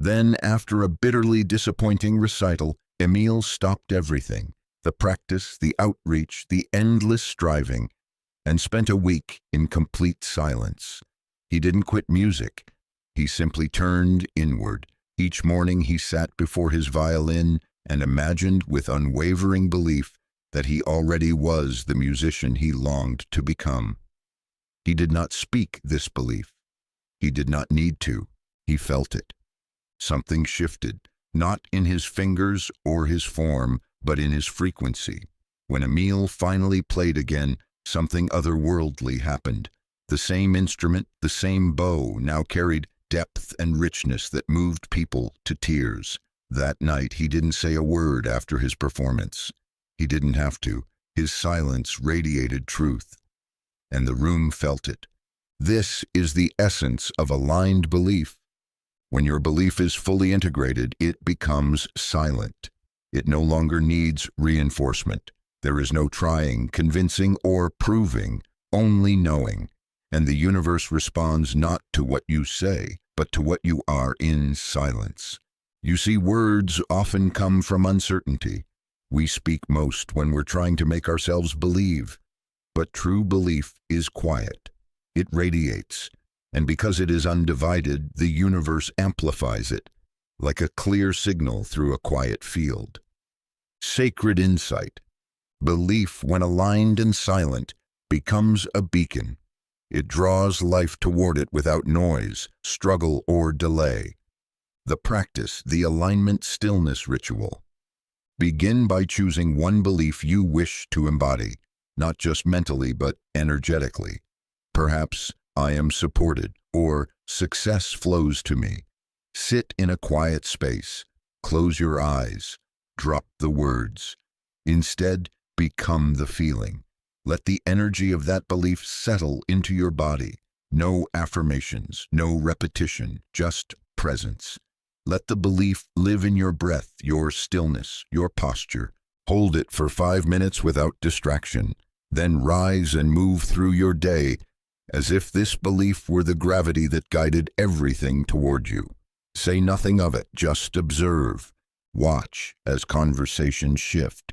Then, after a bitterly disappointing recital, Emil stopped everything, the practice, the outreach, the endless striving, and spent a week in complete silence. He didn't quit music. He simply turned inward. Each morning he sat before his violin and imagined with unwavering belief that he already was the musician he longed to become. He did not speak this belief. He did not need to. He felt it. Something shifted, not in his fingers or his form, but in his frequency. When Emil finally played again, something otherworldly happened. The same instrument, the same bow, now carried depth and richness that moved people to tears. That night he didn't say a word after his performance. He didn't have to. His silence radiated truth, and the room felt it. This is the essence of aligned belief. When your belief is fully integrated, it becomes silent. It no longer needs reinforcement. There is no trying, convincing, or proving, only knowing. And the universe responds not to what you say, but to what you are in silence. You see, words often come from uncertainty. We speak most when we're trying to make ourselves believe. But true belief is quiet. It radiates. And because it is undivided, the universe amplifies it, like a clear signal through a quiet field. Sacred insight. Belief, when aligned and silent, becomes a beacon. It draws life toward it without noise, struggle, or delay. The practice, the alignment stillness ritual. Begin by choosing one belief you wish to embody, not just mentally but energetically. Perhaps, I am supported, or success flows to me. Sit in a quiet space. Close your eyes. Drop the words. Instead, become the feeling. Let the energy of that belief settle into your body. No affirmations, no repetition, just presence. Let the belief live in your breath, your stillness, your posture. Hold it for 5 minutes without distraction. Then rise and move through your day as if this belief were the gravity that guided everything toward you. Say nothing of it, just observe. Watch as conversations shift,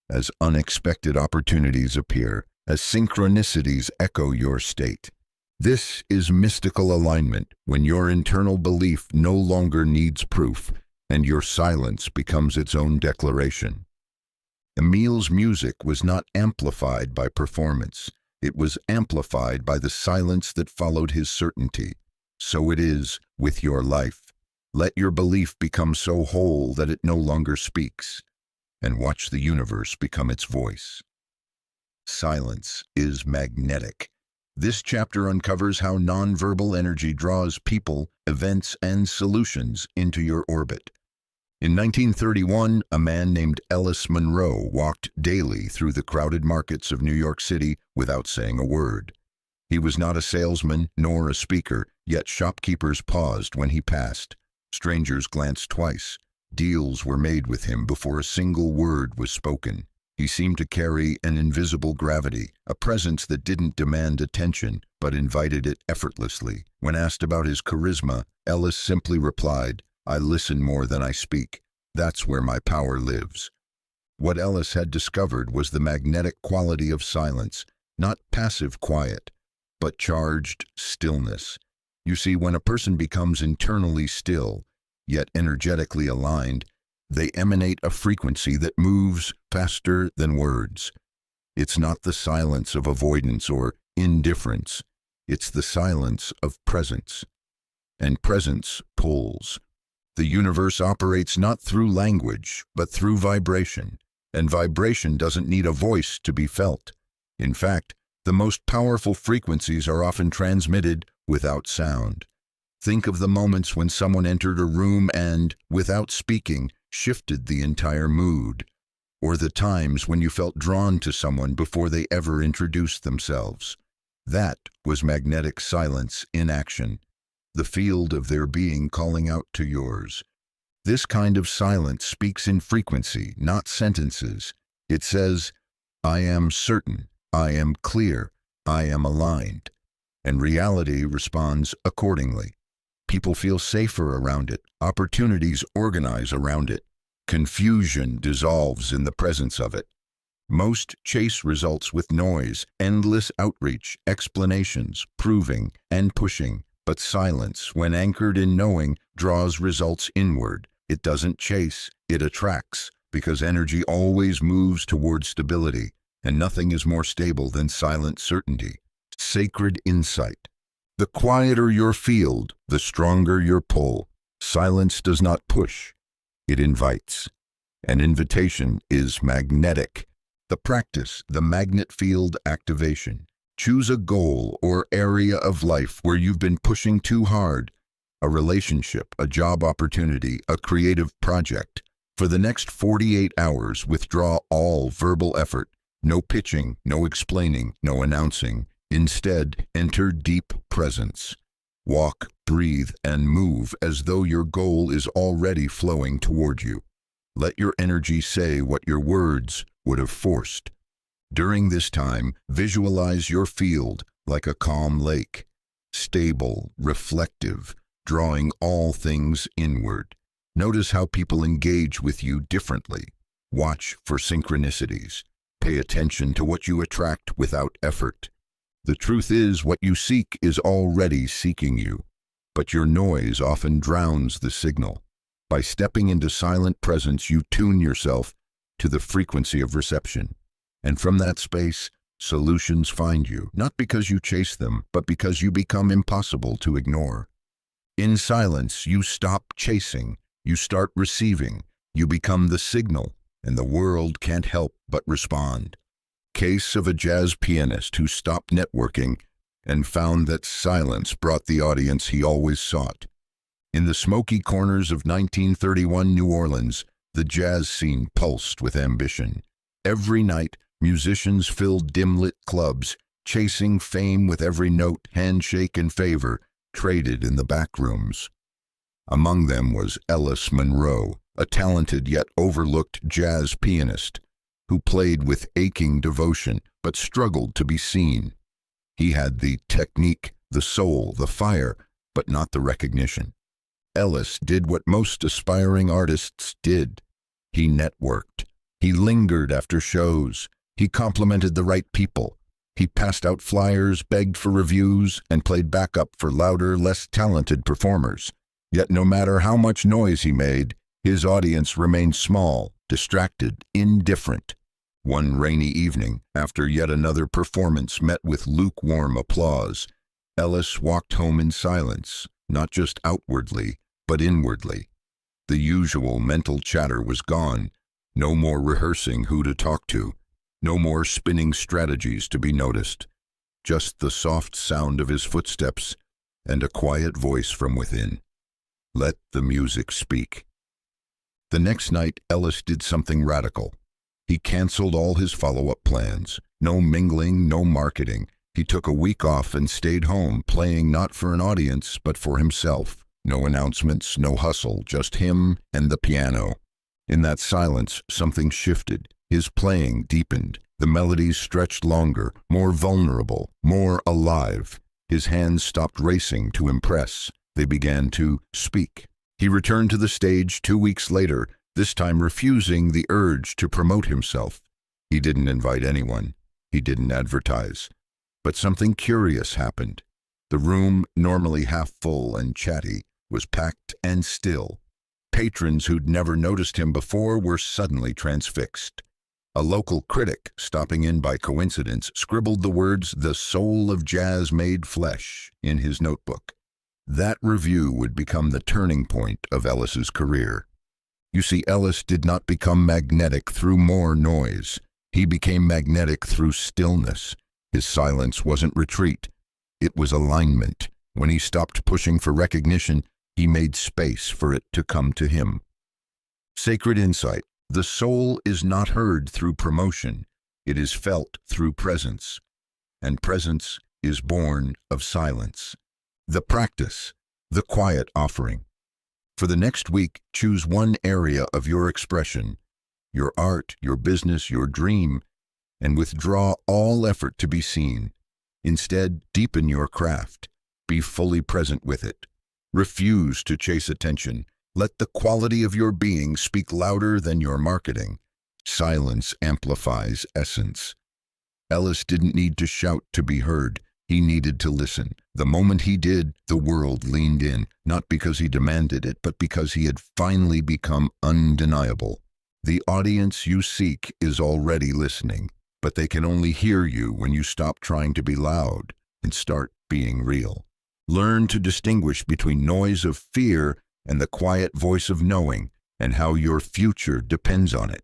as unexpected opportunities appear, as synchronicities echo your state. This is mystical alignment, when your internal belief no longer needs proof, and your silence becomes its own declaration. Emil's music was not amplified by performance. It was amplified by the silence that followed his certainty. So it is with your life. Let your belief become so whole that it no longer speaks, and watch the universe become its voice. Silence is magnetic. This chapter uncovers how nonverbal energy draws people, events, and solutions into your orbit. In 1931, a man named Ellis Monroe walked daily through the crowded markets of New York City without saying a word. He was not a salesman nor a speaker, yet shopkeepers paused when he passed. Strangers glanced twice. Deals were made with him before a single word was spoken. He seemed to carry an invisible gravity, a presence that didn't demand attention, but invited it effortlessly. When asked about his charisma, Ellis simply replied, "I listen more than I speak. That's where my power lives." What Ellis had discovered was the magnetic quality of silence, not passive quiet, but charged stillness. You see, when a person becomes internally still, yet energetically aligned, they emanate a frequency that moves faster than words. It's not the silence of avoidance or indifference. It's the silence of presence. And presence pulls. The universe operates not through language, but through vibration. And vibration doesn't need a voice to be felt. In fact, the most powerful frequencies are often transmitted without sound. Think of the moments when someone entered a room and, without speaking, shifted the entire mood. Or the times when you felt drawn to someone before they ever introduced themselves. That was magnetic silence in action, the field of their being calling out to yours. This kind of silence speaks in frequency, not sentences. It says, I am certain, I am clear, I am aligned. And reality responds accordingly. People feel safer around it. Opportunities organize around it. Confusion dissolves in the presence of it. Most chase results with noise, endless outreach, explanations, proving, and pushing. But silence, when anchored in knowing, draws results inward. It doesn't chase, it attracts, because energy always moves toward stability, and nothing is more stable than silent certainty. Sacred insight. The quieter your field, the stronger your pull. Silence does not push, it invites. An invitation is magnetic. The practice, the magnet field activation. Choose a goal or area of life where you've been pushing too hard. A relationship, a job opportunity, a creative project. For the next 48 hours, withdraw all verbal effort. No pitching, no explaining, no announcing. Instead, enter deep presence. Walk, breathe, and move as though your goal is already flowing toward you. Let your energy say what your words would have forced. During this time, visualize your field like a calm lake, stable, reflective, drawing all things inward. Notice how people engage with you differently. Watch for synchronicities. Pay attention to what you attract without effort. The truth is, what you seek is already seeking you, but your noise often drowns the signal. By stepping into silent presence, you tune yourself to the frequency of reception. And from that space, solutions find you, not because you chase them, but because you become impossible to ignore. In silence, you stop chasing, you start receiving, you become the signal, and the world can't help but respond. Case of a jazz pianist who stopped networking and found that silence brought the audience he always sought. In the smoky corners of 1931 New Orleans, the jazz scene pulsed with ambition. Every night, musicians filled dim-lit clubs, chasing fame with every note, handshake, and favor traded in the back rooms. Among them was Ellis Monroe, a talented yet overlooked jazz pianist who played with aching devotion but struggled to be seen. He had the technique, the soul, the fire, but not the recognition. Ellis did what most aspiring artists did. He networked. He lingered after shows. He complimented the right people. He passed out flyers, begged for reviews, and played backup for louder, less talented performers. Yet no matter how much noise he made, his audience remained small, distracted, indifferent. One rainy evening, after yet another performance met with lukewarm applause, Ellis walked home in silence, not just outwardly, but inwardly. The usual mental chatter was gone. No more rehearsing who to talk to. No more spinning strategies to be noticed. Just the soft sound of his footsteps and a quiet voice from within. Let the music speak. The next night, Ellis did something radical. He canceled all his follow-up plans. No mingling, no marketing. He took a week off and stayed home, playing not for an audience, but for himself. No announcements, no hustle, just him and the piano. In that silence, something shifted. His playing deepened. The melodies stretched longer, more vulnerable, more alive. His hands stopped racing to impress. They began to speak. He returned to the stage 2 weeks later, this time refusing the urge to promote himself. He didn't invite anyone. He didn't advertise. But something curious happened. The room, normally half full and chatty, was packed and still. Patrons who'd never noticed him before were suddenly transfixed. A local critic, stopping in by coincidence, scribbled the words, "The soul of jazz made flesh," in his notebook. That review would become the turning point of Ellis's career. You see, Ellis did not become magnetic through more noise. He became magnetic through stillness. His silence wasn't retreat. It was alignment. When he stopped pushing for recognition, he made space for it to come to him. Sacred insight. The soul is not heard through promotion. It is felt through presence. And presence is born of silence. The practice. The quiet offering. For the next week, choose one area of your expression, your art, your business, your dream, and withdraw all effort to be seen. Instead, deepen your craft. Be fully present with it. Refuse to chase attention. Let the quality of your being speak louder than your marketing. Silence amplifies essence. Ellis didn't need to shout to be heard. He needed to listen. The moment he did, the world leaned in, not because he demanded it, but because he had finally become undeniable. The audience you seek is already listening, but they can only hear you when you stop trying to be loud and start being real. Learn to distinguish between noise of fear and the quiet voice of knowing, and how your future depends on it.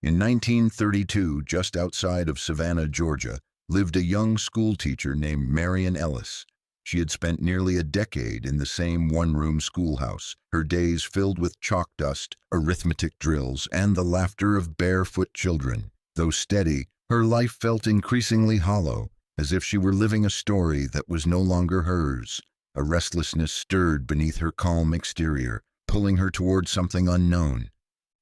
In 1932, just outside of Savannah, Georgia, lived a young schoolteacher named Marian Ellis. She had spent nearly a decade in the same one-room schoolhouse, her days filled with chalk dust, arithmetic drills, and the laughter of barefoot children. Though steady, her life felt increasingly hollow, as if she were living a story that was no longer hers. A restlessness stirred beneath her calm exterior, pulling her toward something unknown.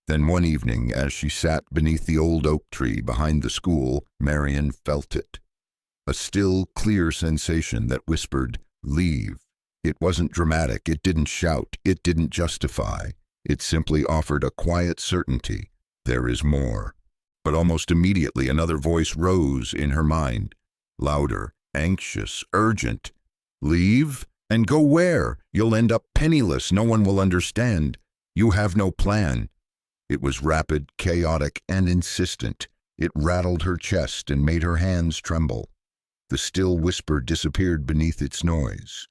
Then one evening, as she sat beneath the old oak tree behind the school, Marian felt it. A still, clear sensation that whispered, "Leave." It wasn't dramatic, it didn't shout, it didn't justify. It simply offered a quiet certainty. There is more. But almost immediately another voice rose in her mind. Louder, anxious, urgent. "Leave? And go where? You'll end up penniless, no one will understand. You have no plan." It was rapid, chaotic, and insistent. It rattled her chest and made her hands tremble. The still whisper disappeared beneath its noise.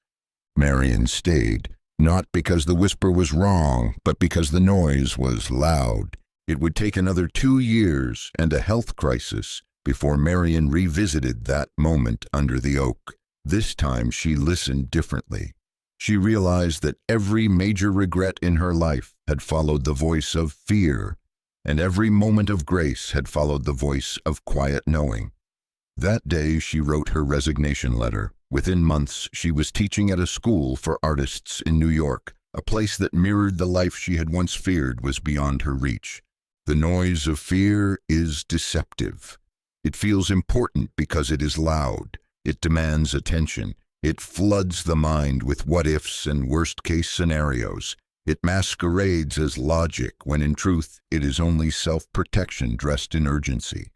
Marian stayed, not because the whisper was wrong, but because the noise was loud. It would take another 2 years and a health crisis before Marian revisited that moment under the oak. This time she listened differently. She realized that every major regret in her life had followed the voice of fear, and every moment of grace had followed the voice of quiet knowing. That day she wrote her resignation letter. Within months, she was teaching at a school for artists in New York, a place that mirrored the life she had once feared was beyond her reach. The noise of fear is deceptive. It feels important because it is loud. It demands attention. It floods the mind with what-ifs and worst-case scenarios. It masquerades as logic when in truth it is only self-protection dressed in urgency.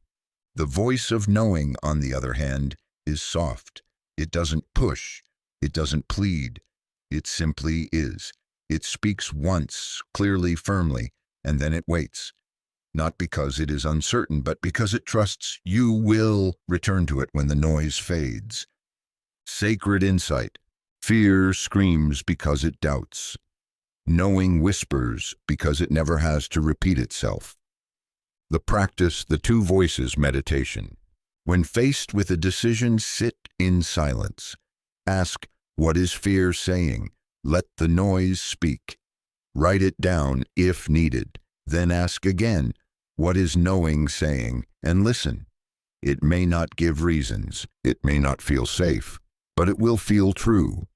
The voice of knowing, on the other hand, is soft. It doesn't push. It doesn't plead. It simply is. It speaks once, clearly, firmly, and then it waits. Not because it is uncertain, but because it trusts you will return to it when the noise fades. Sacred insight. Fear screams because it doubts. Knowing whispers because it never has to repeat itself. The practice, the two voices meditation. When faced with a decision, sit in silence. Ask, what is fear saying? Let the noise speak. Write it down if needed. Then ask again, what is knowing saying? And listen. It may not give reasons. It may not feel safe, but it will feel true.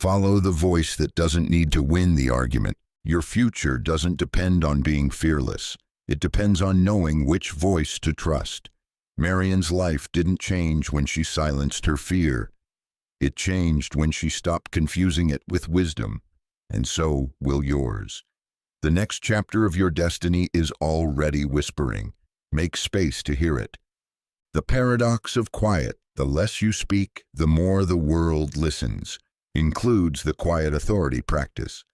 Follow the voice that doesn't need to win the argument. Your future doesn't depend on being fearless. It depends on knowing which voice to trust. Marian's life didn't change when she silenced her fear. It changed when she stopped confusing it with wisdom, and so will yours. The next chapter of your destiny is already whispering. Make space to hear it. The paradox of quiet, the less you speak, the more the world listens, includes the quiet authority practice.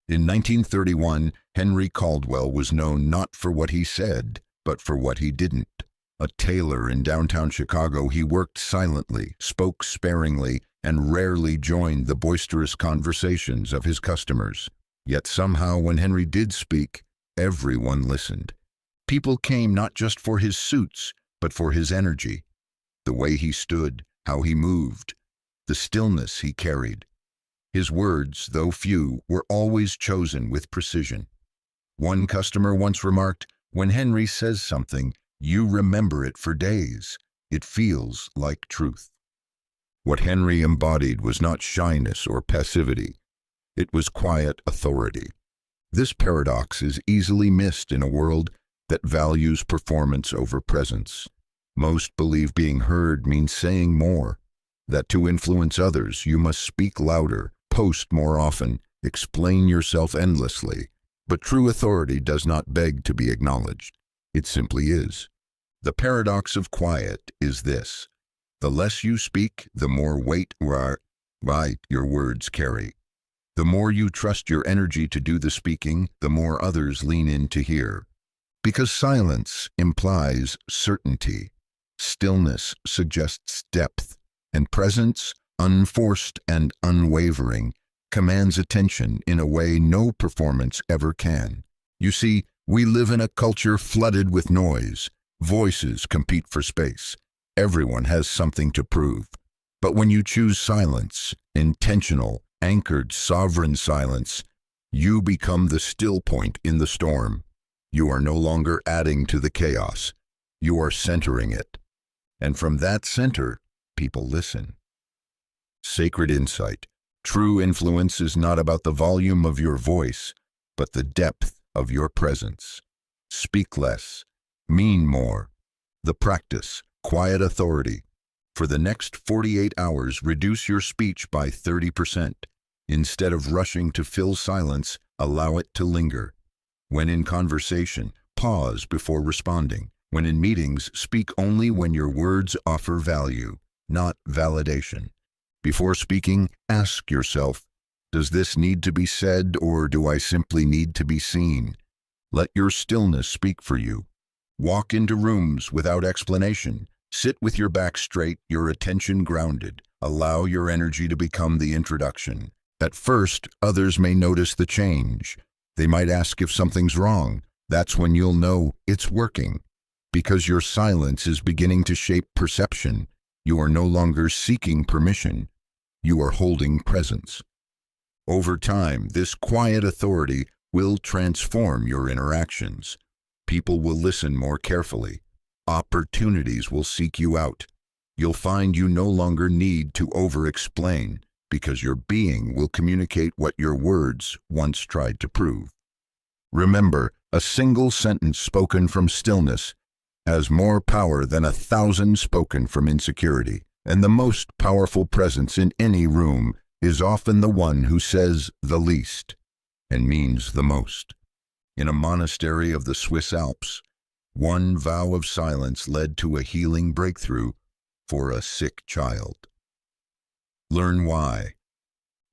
In 1931, Henry Caldwell was known not for what he said, but for what he didn't. A tailor in downtown Chicago, he worked silently, spoke sparingly, and rarely joined the boisterous conversations of his customers. Yet somehow, when Henry did speak, everyone listened. People came not just for his suits, but for his energy, the way he stood, how he moved, the stillness he carried. His words, though few, were always chosen with precision. One customer once remarked, "When Henry says something, you remember it for days. It feels like truth." What Henry embodied was not shyness or passivity. It was quiet authority. This paradox is easily missed in a world that values performance over presence. Most believe being heard means saying more, that to influence others you must speak louder, post more often, explain yourself endlessly. But true authority does not beg to be acknowledged. It simply is. The paradox of quiet is this: the less you speak, the more weight your words carry. The more you trust your energy to do the speaking, the more others lean in to hear. Because silence implies certainty, stillness suggests depth, and presence, unforced and unwavering, commands attention in a way no performance ever can. You see, we live in a culture flooded with noise. Voices compete for space. Everyone has something to prove. But when you choose silence, intentional, anchored, sovereign silence, you become the still point in the storm. You are no longer adding to the chaos. You are centering it. And from that center, people listen. Sacred insight. True influence is not about the volume of your voice, but the depth of your presence. Speak less. Mean more. The practice, quiet authority. For the next 48 hours, reduce your speech by 30%. Instead of rushing to fill silence, allow it to linger. When in conversation, pause before responding. When in meetings, speak only when your words offer value, not validation. Before speaking, ask yourself, does this need to be said, or do I simply need to be seen? Let your stillness speak for you. Walk into rooms without explanation. Sit with your back straight, your attention grounded. Allow your energy to become the introduction. At first, others may notice the change. They might ask if something's wrong. That's when you'll know it's working. Because your silence is beginning to shape perception. You are no longer seeking permission. You are holding presence. Over time, this quiet authority will transform your interactions. People will listen more carefully. Opportunities will seek you out. You'll find you no longer need to over-explain, because your being will communicate what your words once tried to prove. Remember, a single sentence spoken from stillness has more power than 1,000 spoken from insecurity. And the most powerful presence in any room is often the one who says the least and means the most. In a monastery of the Swiss Alps, one vow of silence led to a healing breakthrough for a sick child. Learn why.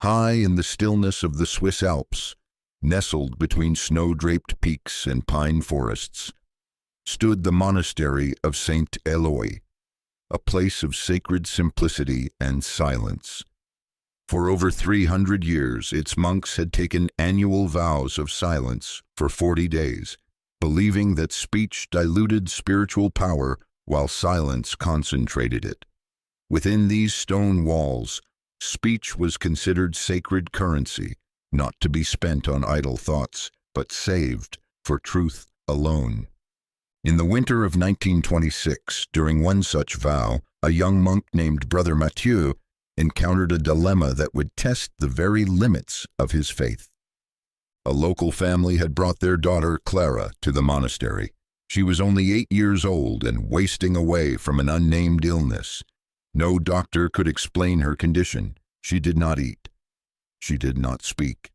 High in the stillness of the Swiss Alps, nestled between snow-draped peaks and pine forests, stood the monastery of Saint Eloi, a place of sacred simplicity and silence. For over 300 years, its monks had taken annual vows of silence for 40 days, believing that speech diluted spiritual power while silence concentrated it. Within these stone walls, speech was considered sacred currency, not to be spent on idle thoughts, but saved for truth alone. In the winter of 1926, during one such vow, a young monk named Brother Mathieu encountered a dilemma that would test the very limits of his faith. A local family had brought their daughter Clara to the monastery. She was only 8 years old and wasting away from an unnamed illness. No doctor could explain her condition. She did not eat. She did not speak.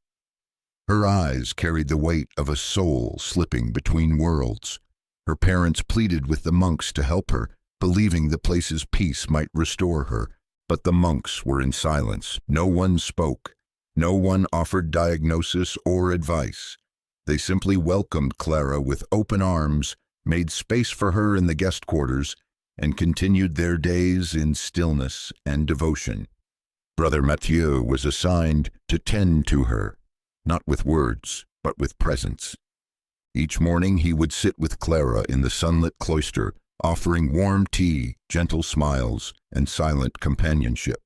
Her eyes carried the weight of a soul slipping between worlds. Her parents pleaded with the monks to help her, believing the place's peace might restore her. But the monks were in silence. No one spoke. No one offered diagnosis or advice. They simply welcomed Clara with open arms made space for her in the guest quarters, and continued their days in stillness and devotion. Brother Mathieu was assigned to tend to her, not with words, but with presence. Each morning he would sit with Clara in the sunlit cloister, offering warm tea, gentle smiles, and silent companionship.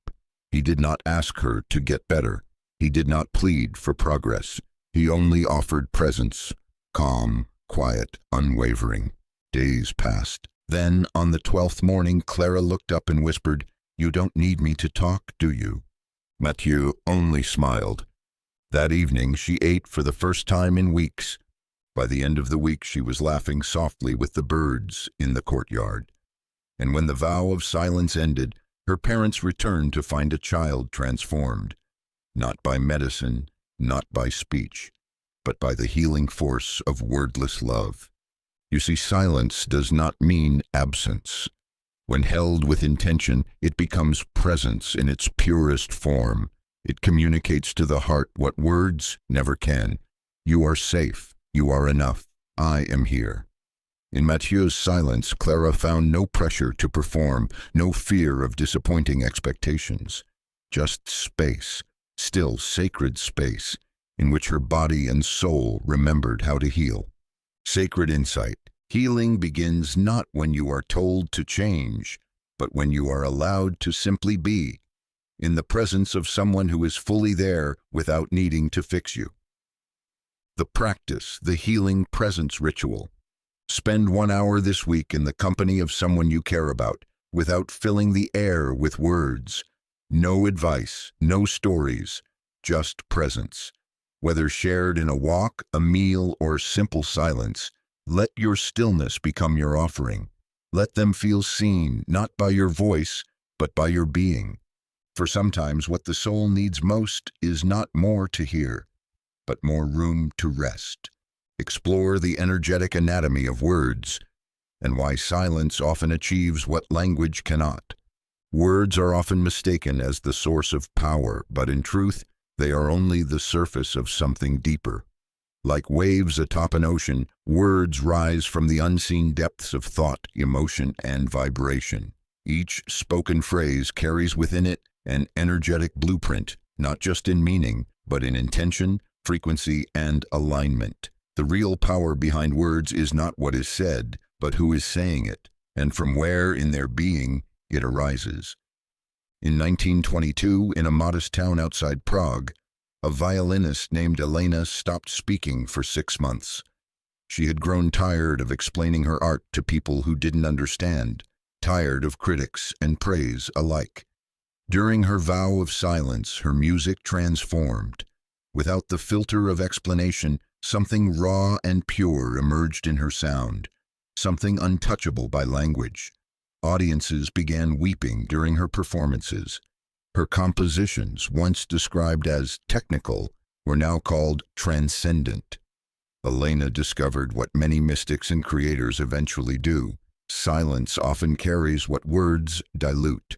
He did not ask her to get better. He did not plead for progress. He only offered presence, calm, quiet, unwavering. Days passed. Then, on the 12th morning, Clara looked up and whispered, "You don't need me to talk, do you?" Mathieu only smiled. That evening she ate for the first time in weeks. By the end of the week she was laughing softly with the birds in the courtyard. And when the vow of silence ended, her parents returned to find a child transformed, not by medicine, not by speech, but by the healing force of wordless love. You see, silence does not mean absence. When held with intention, it becomes presence in its purest form. It communicates to the heart what words never can. You are safe. You are enough. I am here. In Mathieu's silence, Clara found no pressure to perform, no fear of disappointing expectations. Just space, still sacred space, in which her body and soul remembered how to heal. Sacred insight. Healing begins not when you are told to change, but when you are allowed to simply be, in the presence of someone who is fully there without needing to fix you. The practice, the healing presence ritual. Spend 1 hour this week in the company of someone you care about, without filling the air with words. No advice, no stories, just presence. Whether shared in a walk, a meal, or simple silence, let your stillness become your offering. Let them feel seen, not by your voice, but by your being. For sometimes what the soul needs most is not more to hear, but more room to rest. Explore the energetic anatomy of words, and why silence often achieves what language cannot. Words are often mistaken as the source of power, but in truth, they are only the surface of something deeper. Like waves atop an ocean, words rise from the unseen depths of thought, emotion, and vibration. Each spoken phrase carries within it an energetic blueprint, not just in meaning, but in intention, frequency, and alignment. The real power behind words is not what is said, but who is saying it, and from where in their being it arises. In 1922, in a modest town outside Prague, a violinist named Elena stopped speaking for 6 months. She had grown tired of explaining her art to people who didn't understand, tired of critics and praise alike. During her vow of silence, her music transformed. Without the filter of explanation, something raw and pure emerged in her sound, something untouchable by language. Audiences began weeping during her performances. Her compositions, once described as technical, were now called transcendent. Elena discovered what many mystics and creators eventually do. Silence often carries what words dilute.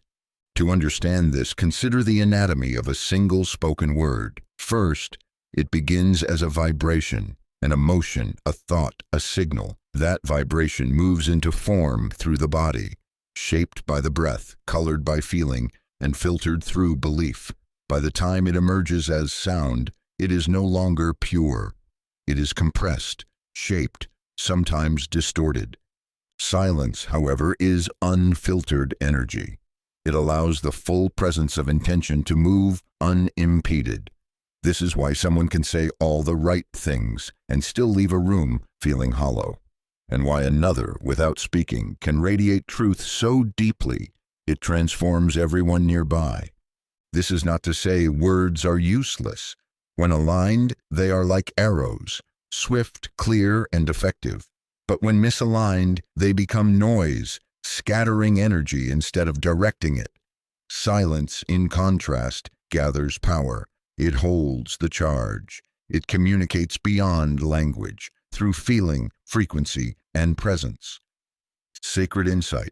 To understand this, consider the anatomy of a single spoken word. First, it begins as a vibration, an emotion, a thought, a signal. That vibration moves into form through the body, shaped by the breath, colored by feeling, and filtered through belief. By the time it emerges as sound, it is no longer pure. It is compressed, shaped, sometimes distorted. Silence, however, is unfiltered energy. It allows the full presence of intention to move unimpeded. This is why someone can say all the right things and still leave a room feeling hollow, and why another, without speaking, can radiate truth so deeply it transforms everyone nearby. This is not to say words are useless. When aligned, they are like arrows, swift, clear, and effective. But when misaligned, they become noise, scattering energy instead of directing it. Silence, in contrast, gathers power. It holds the charge. It communicates beyond language, through feeling, frequency, and presence. Sacred insight.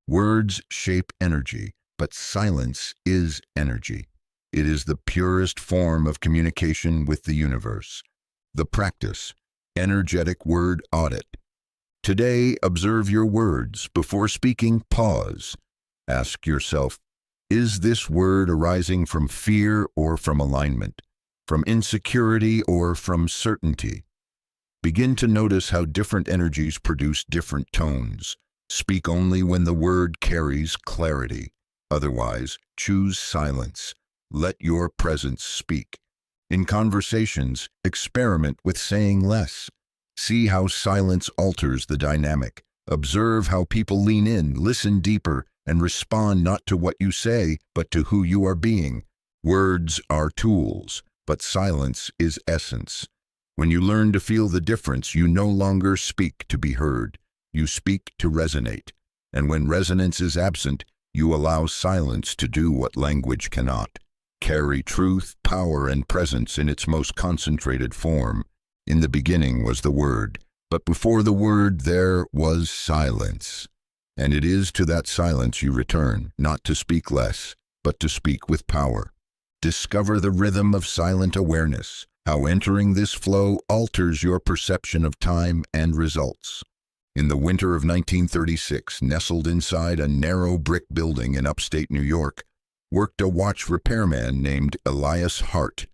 Words shape energy, but silence is energy. It is the purest form of communication with the universe. The practice, energetic word audit. Today, observe your words. Before speaking, pause. Ask yourself, is this word arising from fear or from alignment, from insecurity or from certainty? Begin to notice how different energies produce different tones. Speak only when the word carries clarity. Otherwise, choose silence. Let your presence speak. In conversations, experiment with saying less. See how silence alters the dynamic. Observe how people lean in, listen deeper, and respond not to what you say, but to who you are being. Words are tools, but silence is essence. When you learn to feel the difference, you no longer speak to be heard. You speak to resonate. And when resonance is absent, you allow silence to do what language cannot. Carry truth, power, and presence in its most concentrated form. In the beginning was the Word, but before the Word there was silence. And it is to that silence you return, not to speak less, but to speak with power. Discover the rhythm of silent awareness, how entering this flow alters your perception of time and results. In the winter of 1936, nestled inside a narrow brick building in upstate New York, worked a watch repairman named Elias Hart.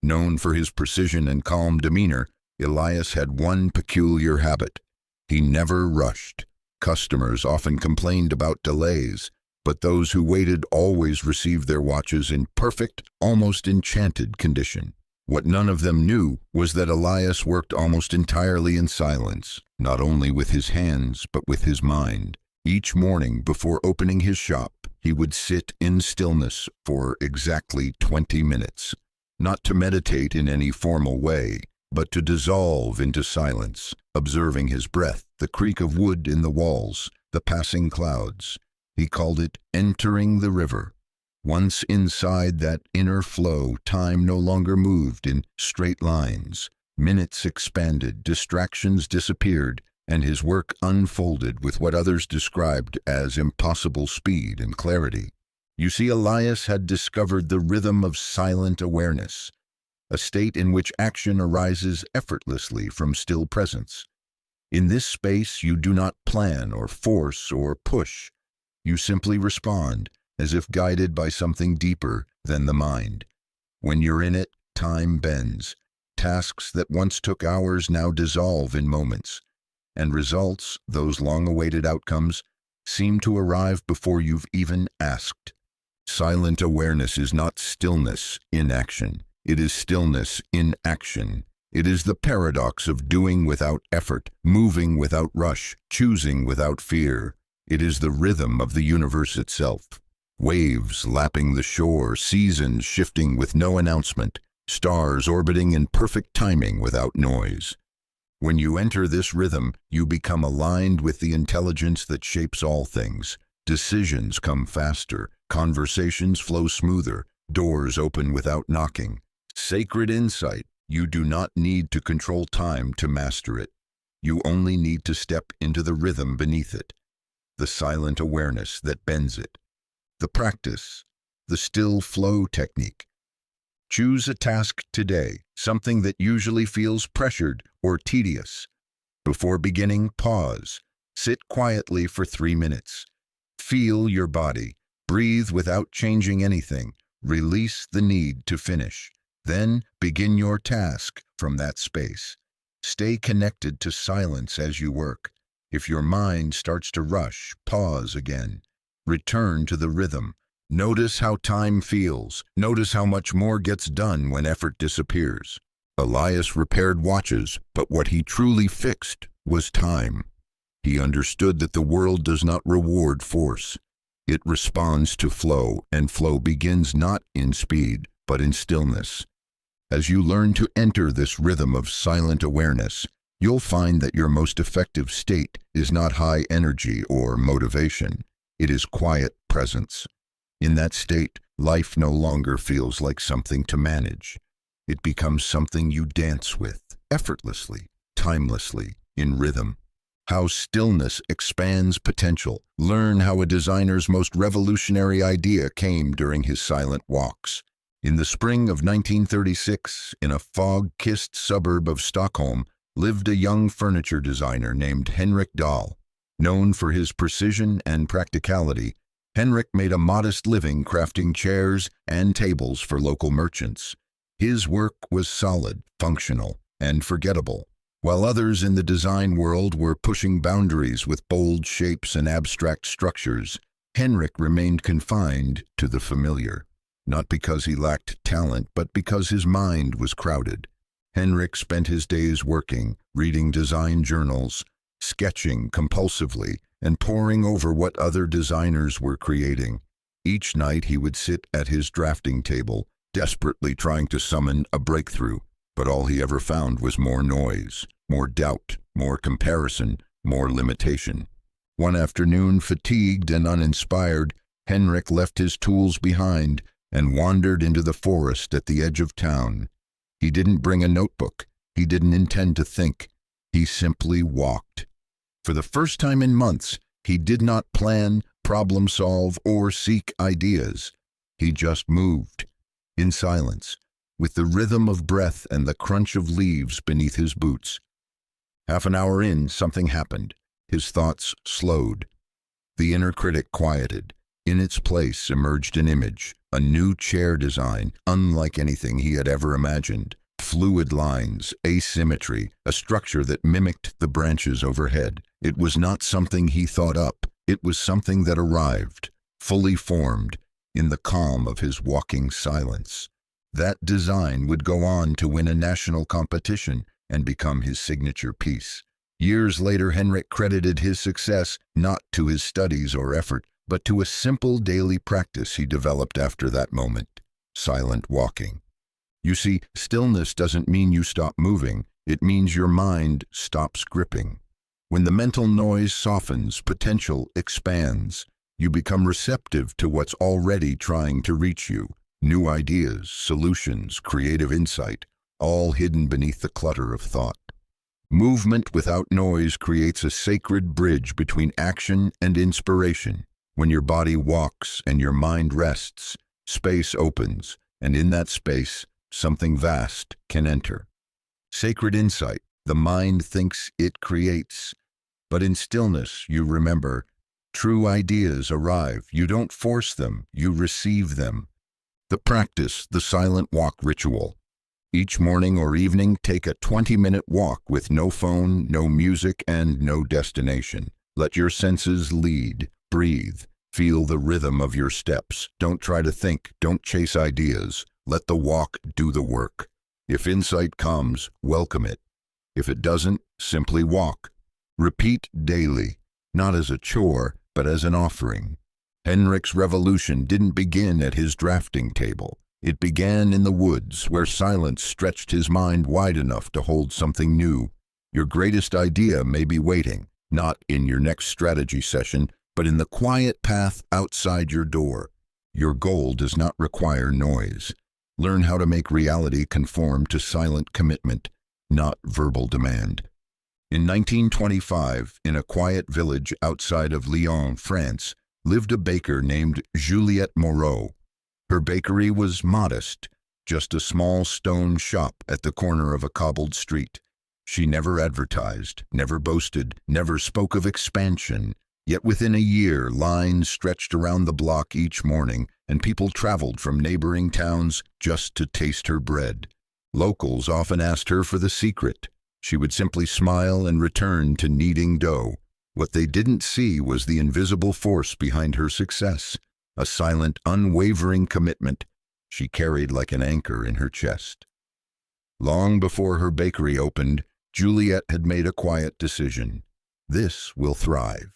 Known for his precision and calm demeanor, Elias had one peculiar habit. He never rushed. Customers often complained about delays, but those who waited always received their watches in perfect, almost enchanted condition. What none of them knew was that Elias worked almost entirely in silence, not only with his hands, but with his mind. Each morning before opening his shop, he would sit in stillness for exactly 20 minutes, not to meditate in any formal way, but to dissolve into silence, observing his breath, the creak of wood in the walls, the passing clouds. He called it entering the river. Once inside that inner flow, time no longer moved in straight lines. Minutes expanded, distractions disappeared, and his work unfolded with what others described as impossible speed and clarity. You see, Elias had discovered the rhythm of silent awareness, a state in which action arises effortlessly from still presence. In this space, you do not plan or force or push. You simply respond, as if guided by something deeper than the mind. When you're in it, time bends. Tasks that once took hours now dissolve in moments. And results, those long-awaited outcomes, seem to arrive before you've even asked. Silent awareness is not stillness in action. It is stillness in action. It is the paradox of doing without effort, moving without rush, choosing without fear. It is the rhythm of the universe itself. Waves lapping the shore, seasons shifting with no announcement, stars orbiting in perfect timing without noise. When you enter this rhythm, you become aligned with the intelligence that shapes all things. Decisions come faster, conversations flow smoother, doors open without knocking. Sacred insight, you do not need to control time to master it. You only need to step into the rhythm beneath it, the silent awareness that bends it. The practice, the still flow technique. Choose a task today, something that usually feels pressured or tedious. Before beginning, pause. Sit quietly for 3 minutes. Feel your body. Breathe without changing anything. Release the need to finish. Then begin your task from that space. Stay connected to silence as you work. If your mind starts to rush, pause again. Return to the rhythm. Notice how time feels. Notice how much more gets done when effort disappears. Elias repaired watches, but what he truly fixed was time. He understood that the world does not reward force. It responds to flow, and flow begins not in speed, but in stillness. As you learn to enter this rhythm of silent awareness, you'll find that your most effective state is not high energy or motivation. It is quiet presence. In that state, life no longer feels like something to manage. It becomes something you dance with, effortlessly, timelessly, in rhythm. How stillness expands potential. Learn how a designer's most revolutionary idea came during his silent walks. In the spring of 1936, in a fog-kissed suburb of Stockholm, lived a young furniture designer named Henrik Dahl. Known for his precision and practicality, Henrik made a modest living crafting chairs and tables for local merchants. His work was solid, functional, and forgettable. While others in the design world were pushing boundaries with bold shapes and abstract structures, Henrik remained confined to the familiar. Not because he lacked talent, but because his mind was crowded. Henrik spent his days working, reading design journals, sketching compulsively, and poring over what other designers were creating. Each night he would sit at his drafting table, desperately trying to summon a breakthrough, but all he ever found was more noise, more doubt, more comparison, more limitation. One afternoon, fatigued and uninspired, Henrik left his tools behind and wandered into the forest at the edge of town. He didn't bring a notebook. He didn't intend to think. He simply walked. For the first time in months, he did not plan, problem solve, or seek ideas. He just moved, in silence, with the rhythm of breath and the crunch of leaves beneath his boots. Half an hour in, something happened. His thoughts slowed. The inner critic quieted. In its place emerged an image, a new chair design, unlike anything he had ever imagined. Fluid lines, asymmetry, a structure that mimicked the branches overhead. It was not something he thought up. It was something that arrived, fully formed, in the calm of his walking silence. That design would go on to win a national competition and become his signature piece. Years later, Henrik credited his success not to his studies or effort, but to a simple daily practice he developed after that moment: silent walking. You see, stillness doesn't mean you stop moving. It means your mind stops gripping. When the mental noise softens, potential expands. You become receptive to what's already trying to reach you. New ideas, solutions, creative insight, all hidden beneath the clutter of thought. Movement without noise creates a sacred bridge between action and inspiration. When your body walks and your mind rests, space opens, and in that space, something vast can enter. Sacred insight, the mind thinks it creates. But in stillness, you remember, true ideas arrive. You don't force them, you receive them. The practice, the silent walk ritual. Each morning or evening, take a 20-minute walk with no phone, no music, and no destination. Let your senses lead. Breathe. Feel the rhythm of your steps. Don't try to think. Don't chase ideas. Let the walk do the work. If insight comes, welcome it. If it doesn't, simply walk. Repeat daily, not as a chore, but as an offering. Henrik's revolution didn't begin at his drafting table. It began in the woods, where silence stretched his mind wide enough to hold something new. Your greatest idea may be waiting, not in your next strategy session, but in the quiet path outside your door. Your goal does not require noise. Learn how to make reality conform to silent commitment, not verbal demand. In 1925, in a quiet village outside of Lyon, France, lived a baker named Juliette Moreau. Her bakery was modest, just a small stone shop at the corner of a cobbled street. She never advertised, never boasted, never spoke of expansion. Yet within a year, lines stretched around the block each morning, and people traveled from neighboring towns just to taste her bread. Locals often asked her for the secret. She would simply smile and return to kneading dough. What they didn't see was the invisible force behind her success, a silent, unwavering commitment she carried like an anchor in her chest. Long before her bakery opened, Juliette had made a quiet decision. This will thrive.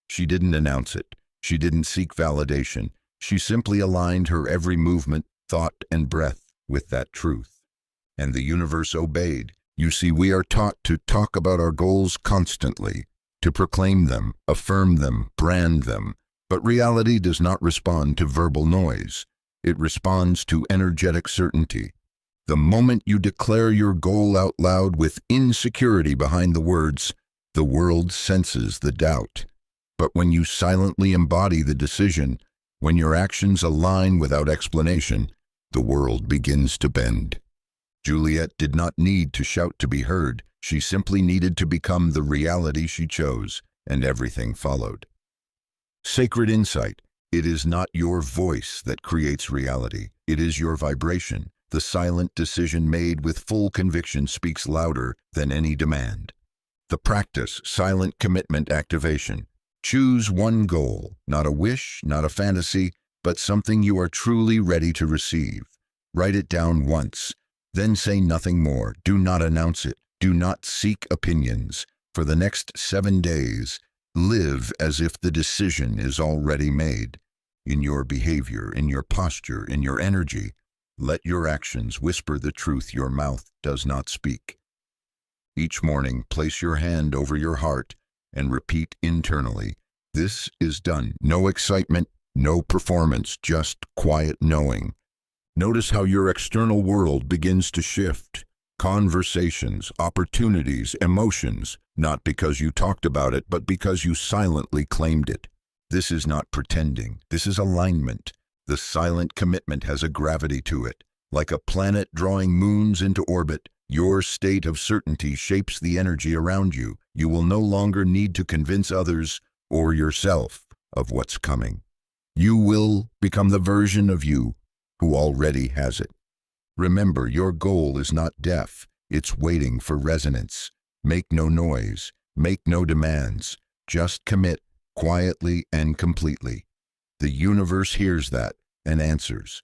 She didn't announce it. She didn't seek validation. She simply aligned her every movement, thought, and breath with that truth. And the universe obeyed. You see, we are taught to talk about our goals constantly, to proclaim them, affirm them, brand them. But reality does not respond to verbal noise. It responds to energetic certainty. The moment you declare your goal out loud with insecurity behind the words, the world senses the doubt. But when you silently embody the decision, when your actions align without explanation, the world begins to bend. Juliette did not need to shout to be heard. She simply needed to become the reality she chose, and everything followed. Sacred insight. It is not your voice that creates reality. It is your vibration. The silent decision made with full conviction speaks louder than any demand. The practice, silent commitment activation. Choose one goal, not a wish, not a fantasy, but something you are truly ready to receive. Write it down once, then say nothing more. Do not announce it. Do not seek opinions. For the next 7 days, live as if the decision is already made. In your behavior, in your posture, in your energy, let your actions whisper the truth your mouth does not speak. Each morning, place your hand over your heart and repeat internally, "This is done." No excitement, no performance, just quiet knowing. Notice how your external world begins to shift. Conversations, opportunities, emotions, not because you talked about it, but because you silently claimed it. This is not pretending. This is alignment. The silent commitment has a gravity to it. Like a planet drawing moons into orbit, your state of certainty shapes the energy around you. You will no longer need to convince others or yourself of what's coming. You will become the version of you who already has it. Remember, your goal is not deaf. It's waiting for resonance. Make no noise. Make no demands. Just commit quietly and completely. The universe hears that and answers.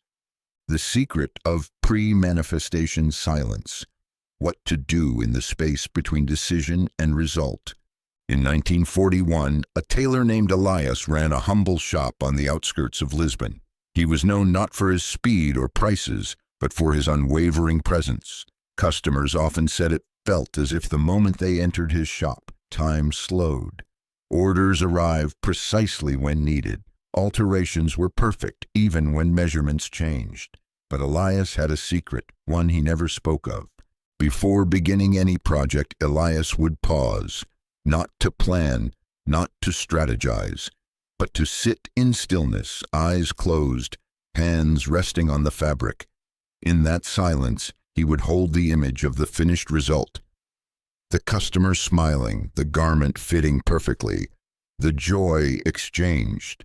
The secret of pre-manifestation silence. What to do in the space between decision and result. In 1941, a tailor named Elias ran a humble shop on the outskirts of Lisbon. He was known not for his speed or prices, but for his unwavering presence. Customers often said it felt as if the moment they entered his shop, time slowed. Orders arrived precisely when needed. Alterations were perfect, even when measurements changed. But Elias had a secret, one he never spoke of. Before beginning any project, Elias would pause, not to plan, not to strategize, but to sit in stillness, eyes closed, hands resting on the fabric. In that silence, he would hold the image of the finished result. The customer smiling, the garment fitting perfectly, the joy exchanged.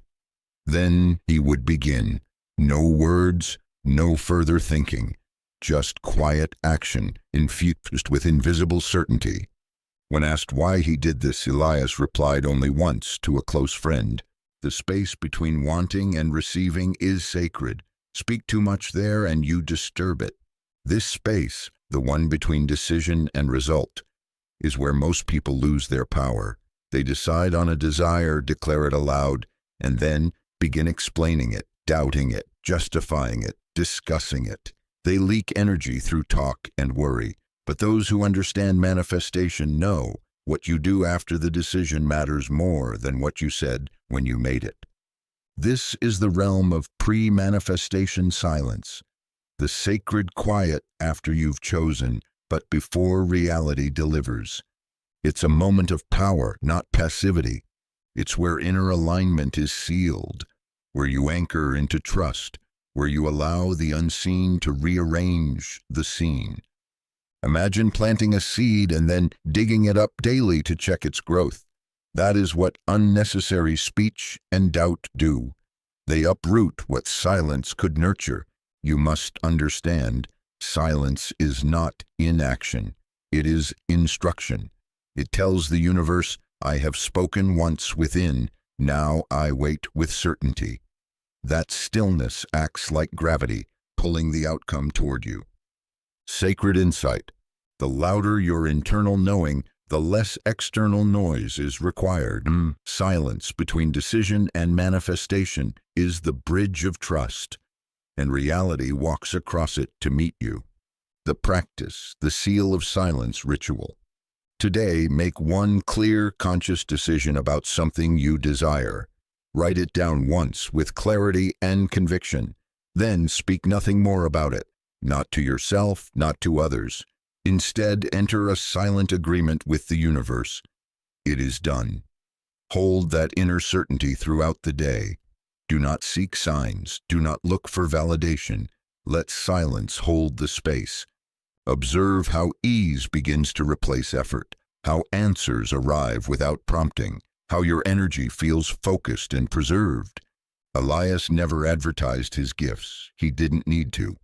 Then he would begin. No words, no further thinking, just quiet action infused with invisible certainty. When asked why he did this, Elias replied only once to a close friend, "The space between wanting and receiving is sacred. Speak too much there and you disturb it." This space, the one between decision and result, is where most people lose their power. They decide on a desire, declare it aloud, and then begin explaining it, doubting it, justifying it, discussing it. They leak energy through talk and worry. But those who understand manifestation know what you do after the decision matters more than what you said when you made it. This is the realm of pre-manifestation silence, the sacred quiet after you've chosen, but before reality delivers. It's a moment of power, not passivity. It's where inner alignment is sealed, where you anchor into trust, where you allow the unseen to rearrange the seen. Imagine planting a seed and then digging it up daily to check its growth. That is what unnecessary speech and doubt do. They uproot what silence could nurture. You must understand, silence is not inaction. It is instruction. It tells the universe, "I have spoken once within, now I wait with certainty." That stillness acts like gravity, pulling the outcome toward you. Sacred insight. The louder your internal knowing, the less external noise is required. Silence between decision and manifestation is the bridge of trust, and reality walks across it to meet you. The practice, the seal of silence ritual. Today, make one clear, conscious decision about something you desire. Write it down once with clarity and conviction. Then speak nothing more about it, not to yourself, not to others. Instead, enter a silent agreement with the universe. It is done. Hold that inner certainty throughout the day. Do not seek signs. Do not look for validation. Let silence hold the space. Observe how ease begins to replace effort, how answers arrive without prompting, how your energy feels focused and preserved. Elias never advertised his gifts. He didn't need to.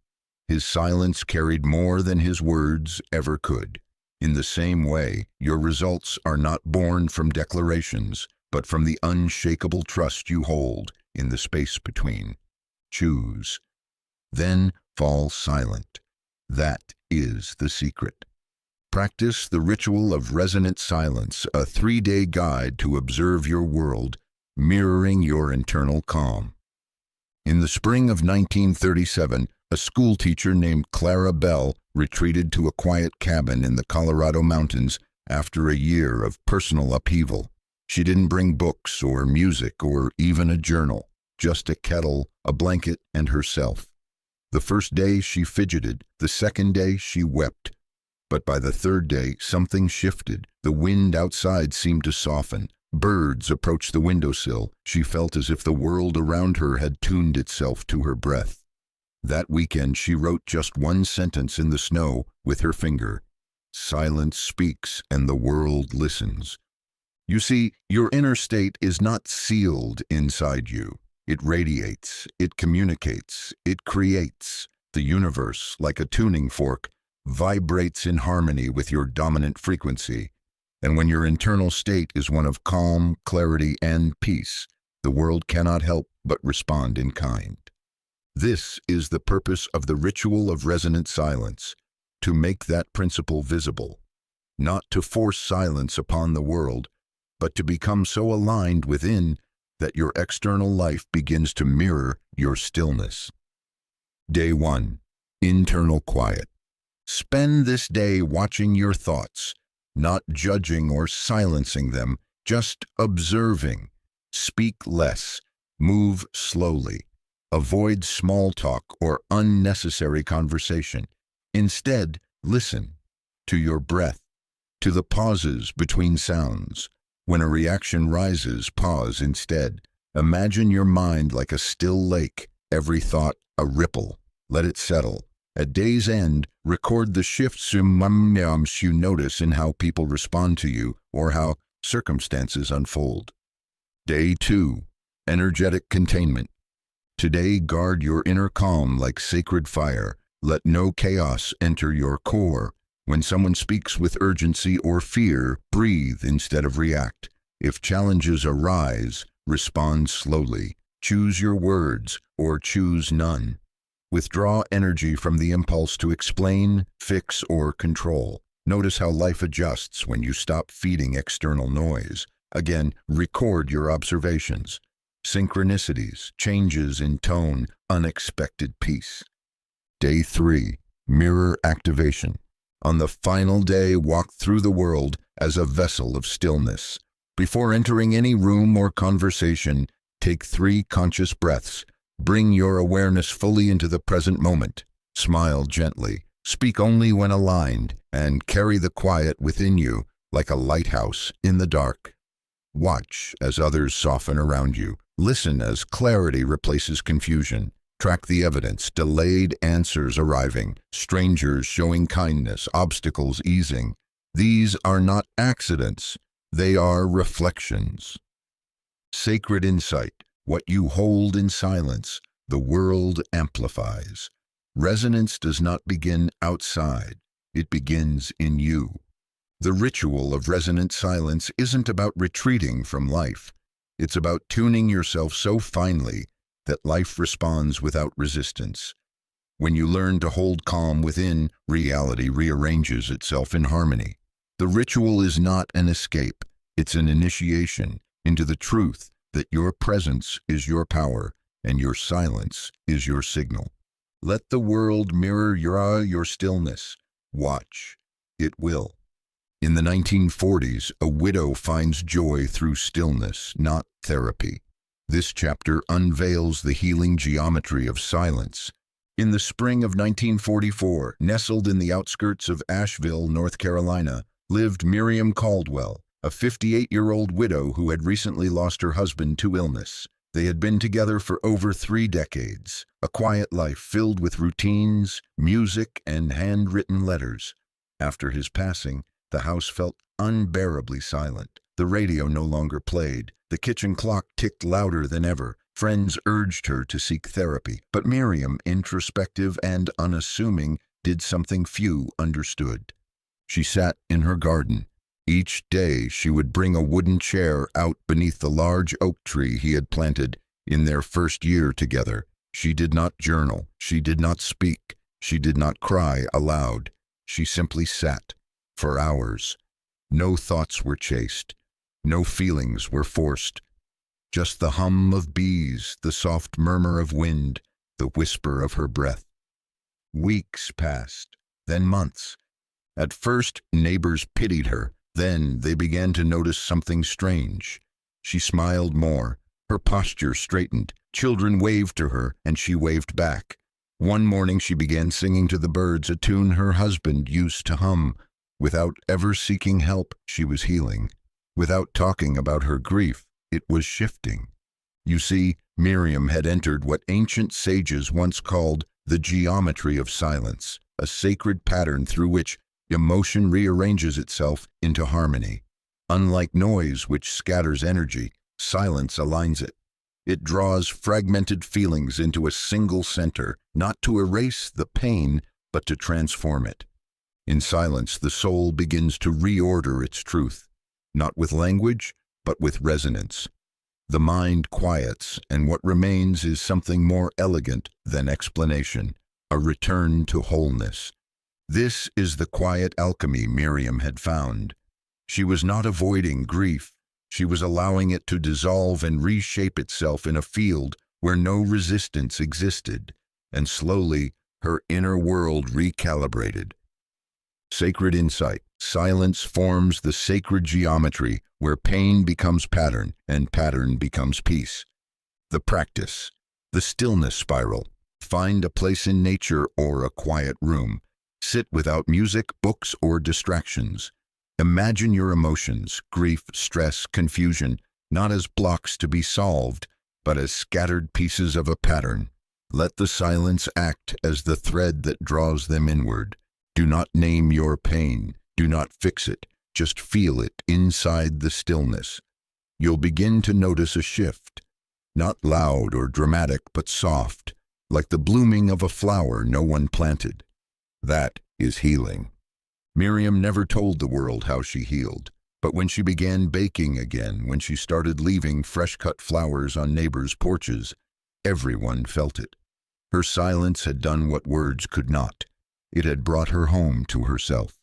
His silence carried more than his words ever could. In the same way, your results are not born from declarations, but from the unshakable trust you hold in the space between. Choose. Then fall silent. That is the secret. Practice the ritual of resonant silence, a 3-day guide to observe your world, mirroring your internal calm. In the spring of 1937, a schoolteacher named Clara Bell retreated to a quiet cabin in the Colorado mountains after a year of personal upheaval. She didn't bring books or music or even a journal, just a kettle, a blanket, and herself. The first day she fidgeted, the second day she wept. But by the third day, something shifted. The wind outside seemed to soften. Birds approached the windowsill. She felt as if the world around her had tuned itself to her breath. That weekend, she wrote just one sentence in the snow with her finger. Silence speaks and the world listens. You see, your inner state is not sealed inside you. It radiates, it communicates, it creates. The universe, like a tuning fork, vibrates in harmony with your dominant frequency. And when your internal state is one of calm, clarity, and peace, the world cannot help but respond in kind. This is the purpose of the ritual of resonant silence, to make that principle visible. Not to force silence upon the world, but to become so aligned within that your external life begins to mirror your stillness. Day 1. Internal quiet. Spend this day watching your thoughts, not judging or silencing them, just observing. Speak less, move slowly. Avoid small talk or unnecessary conversation. Instead, listen to your breath, to the pauses between sounds. When a reaction rises, pause instead. Imagine your mind like a still lake, every thought a ripple. Let it settle. At day's end, record the shifts you notice in how people respond to you or how circumstances unfold. Day 2. Energetic containment. Today, guard your inner calm like sacred fire. Let no chaos enter your core. When someone speaks with urgency or fear, breathe instead of react. If challenges arise, respond slowly. Choose your words or choose none. Withdraw energy from the impulse to explain, fix, or control. Notice how life adjusts when you stop feeding external noise. Again, record your observations. Synchronicities, changes in tone, unexpected peace. Day 3. Mirror activation. On the final day, walk through the world as a vessel of stillness. Before entering any room or conversation, take 3 conscious breaths. Bring your awareness fully into the present moment. Smile gently. Speak only when aligned, and carry the quiet within you like a lighthouse in the dark. Watch as others soften around you. Listen as clarity replaces confusion. Track the evidence, delayed answers arriving, strangers showing kindness, obstacles easing. These are not accidents, they are reflections. Sacred insight, what you hold in silence, the world amplifies. Resonance does not begin outside, it begins in you. The ritual of resonant silence isn't about retreating from life. It's about tuning yourself so finely that life responds without resistance. When you learn to hold calm within, reality rearranges itself in harmony. The ritual is not an escape, it's an initiation into the truth that your presence is your power and your silence is your signal. Let the world mirror your stillness. Watch, it will. In the 1940s, a widow finds joy through stillness, not therapy. This chapter unveils the healing geometry of silence. In the spring of 1944, nestled in the outskirts of Asheville, North Carolina, lived Miriam Caldwell, a 58-year-old widow who had recently lost her husband to illness. They had been together for over 3 decades, a quiet life filled with routines, music, and handwritten letters. After his passing, the house felt unbearably silent. The radio no longer played. The kitchen clock ticked louder than ever. Friends urged her to seek therapy, but Miriam, introspective and unassuming, did something few understood. She sat in her garden. Each day she would bring a wooden chair out beneath the large oak tree he had planted in their first year together. She did not journal. She did not speak. She did not cry aloud. She simply sat for hours. No thoughts were chased. No feelings were forced. Just the hum of bees, the soft murmur of wind, the whisper of her breath. Weeks passed, then months. At first, neighbors pitied her. Then they began to notice something strange. She smiled more. Her posture straightened. Children waved to her, and she waved back. One morning she began singing to the birds a tune her husband used to hum. Without ever seeking help, she was healing. Without talking about her grief, it was shifting. You see, Miriam had entered what ancient sages once called the geometry of silence, a sacred pattern through which emotion rearranges itself into harmony. Unlike noise, which scatters energy, silence aligns it. It draws fragmented feelings into a single center, not to erase the pain, but to transform it. In silence, the soul begins to reorder its truth, not with language, but with resonance. The mind quiets, and what remains is something more elegant than explanation, a return to wholeness. This is the quiet alchemy Miriam had found. She was not avoiding grief. She was allowing it to dissolve and reshape itself in a field where no resistance existed, and slowly her inner world recalibrated. Sacred insight. Silence forms the sacred geometry where pain becomes pattern and pattern becomes peace. The practice. The stillness spiral. Find a place in nature or a quiet room. Sit without music, books, or distractions. Imagine your emotions, grief, stress, confusion, not as blocks to be solved, but as scattered pieces of a pattern. Let the silence act as the thread that draws them inward. Do not name your pain. Do not fix it. Just feel it inside the stillness. You'll begin to notice a shift. Not loud or dramatic, but soft, like the blooming of a flower no one planted. That is healing. Miriam never told the world how she healed, but when she began baking again, when she started leaving fresh-cut flowers on neighbors' porches, everyone felt it. Her silence had done what words could not. It had brought her home to herself.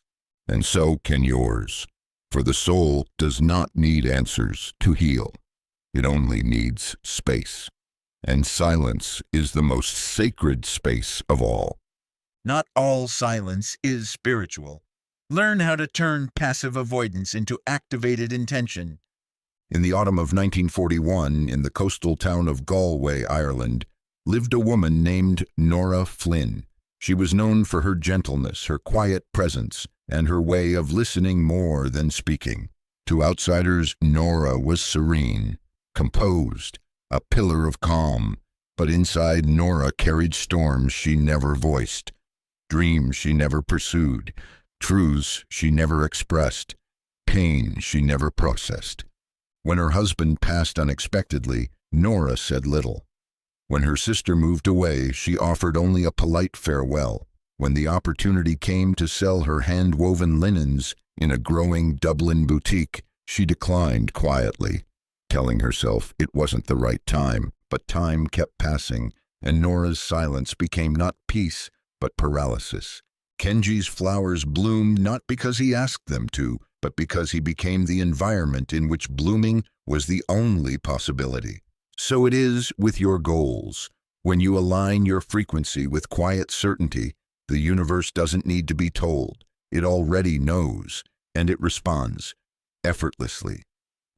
And so can yours. For the soul does not need answers to heal. It only needs space. And silence is the most sacred space of all. Not all silence is spiritual. Learn how to turn passive avoidance into activated intention. In the autumn of 1941, in the coastal town of Galway, Ireland, lived a woman named Nora Flynn. She was known for her gentleness, her quiet presence, and her way of listening more than speaking. To outsiders, Nora was serene, composed, a pillar of calm. But inside, Nora carried storms she never voiced, dreams she never pursued, truths she never expressed, pain she never processed. When her husband passed unexpectedly, Nora said little. When her sister moved away, she offered only a polite farewell. When the opportunity came to sell her hand-woven linens in a growing Dublin boutique, she declined quietly, telling herself it wasn't the right time. But time kept passing, and Nora's silence became not peace, but paralysis. Kenji's flowers bloomed not because he asked them to, but because he became the environment in which blooming was the only possibility. So it is with your goals. When you align your frequency with quiet certainty, the universe doesn't need to be told. It already knows, and it responds effortlessly.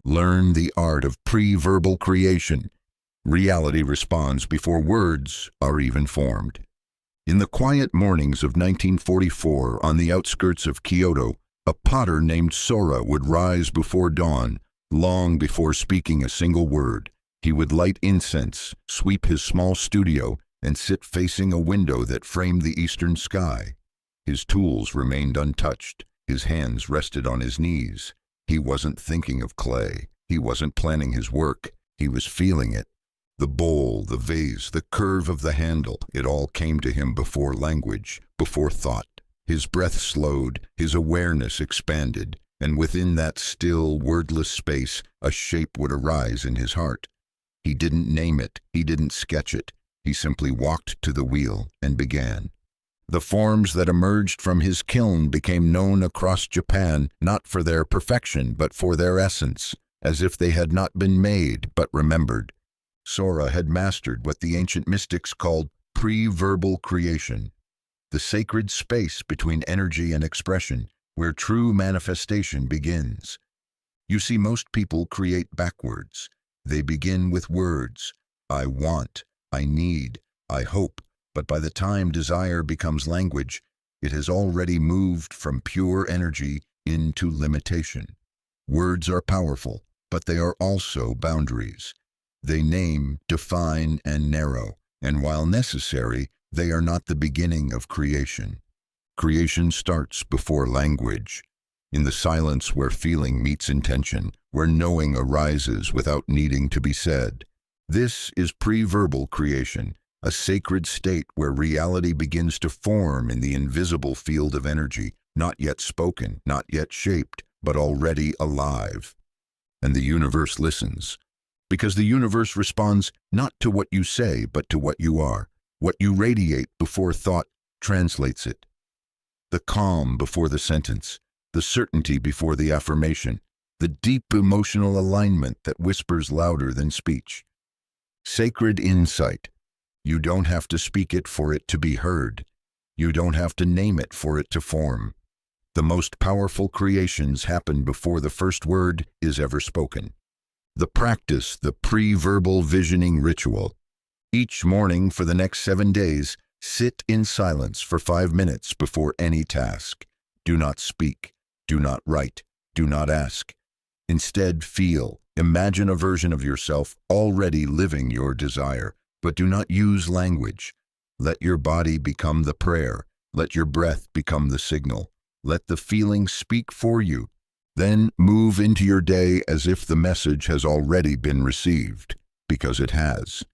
Learn the art of pre-verbal creation. Reality responds before words are even formed. In the quiet mornings of 1944, on the outskirts of Kyoto, a potter named Sora would rise before dawn, long before speaking a single word. He would light incense, sweep his small studio, and sit facing a window that framed the eastern sky. His tools remained untouched. His hands rested on his knees. He wasn't thinking of clay. He wasn't planning his work. He was feeling it. The bowl, the vase, the curve of the handle, it all came to him before language, before thought. His breath slowed, his awareness expanded, and within that still, wordless space, a shape would arise in his heart. He didn't name it, he didn't sketch it. He simply walked to the wheel and began. The forms that emerged from his kiln became known across Japan, not for their perfection, but for their essence, as if they had not been made, but remembered. Sora had mastered what the ancient mystics called pre-verbal creation, the sacred space between energy and expression, where true manifestation begins. You see, most people create backwards. They begin with words. I want, I need, I hope, but by the time desire becomes language, it has already moved from pure energy into limitation. Words are powerful, but they are also boundaries. They name, define, and narrow, and while necessary, they are not the beginning of creation. Creation starts before language, in the silence where feeling meets intention, where knowing arises without needing to be said. This is pre-verbal creation, a sacred state where reality begins to form in the invisible field of energy, not yet spoken, not yet shaped, but already alive. And the universe listens. Because the universe responds not to what you say, but to what you are. What you radiate before thought translates it. The calm before the sentence, the certainty before the affirmation, the deep emotional alignment that whispers louder than speech. Sacred insight. You don't have to speak it for it to be heard. You don't have to name it for it to form. The most powerful creations happen before the first word is ever spoken. The practice, the pre-verbal visioning ritual. Each morning for the next 7 days, sit in silence for 5 minutes before any task. Do not speak. Do not write. Do not ask. Instead, feel. Imagine a version of yourself already living your desire, but do not use language. Let your body become the prayer. Let your breath become the signal. Let the feeling speak for you. Then move into your day as if the message has already been received, because it has.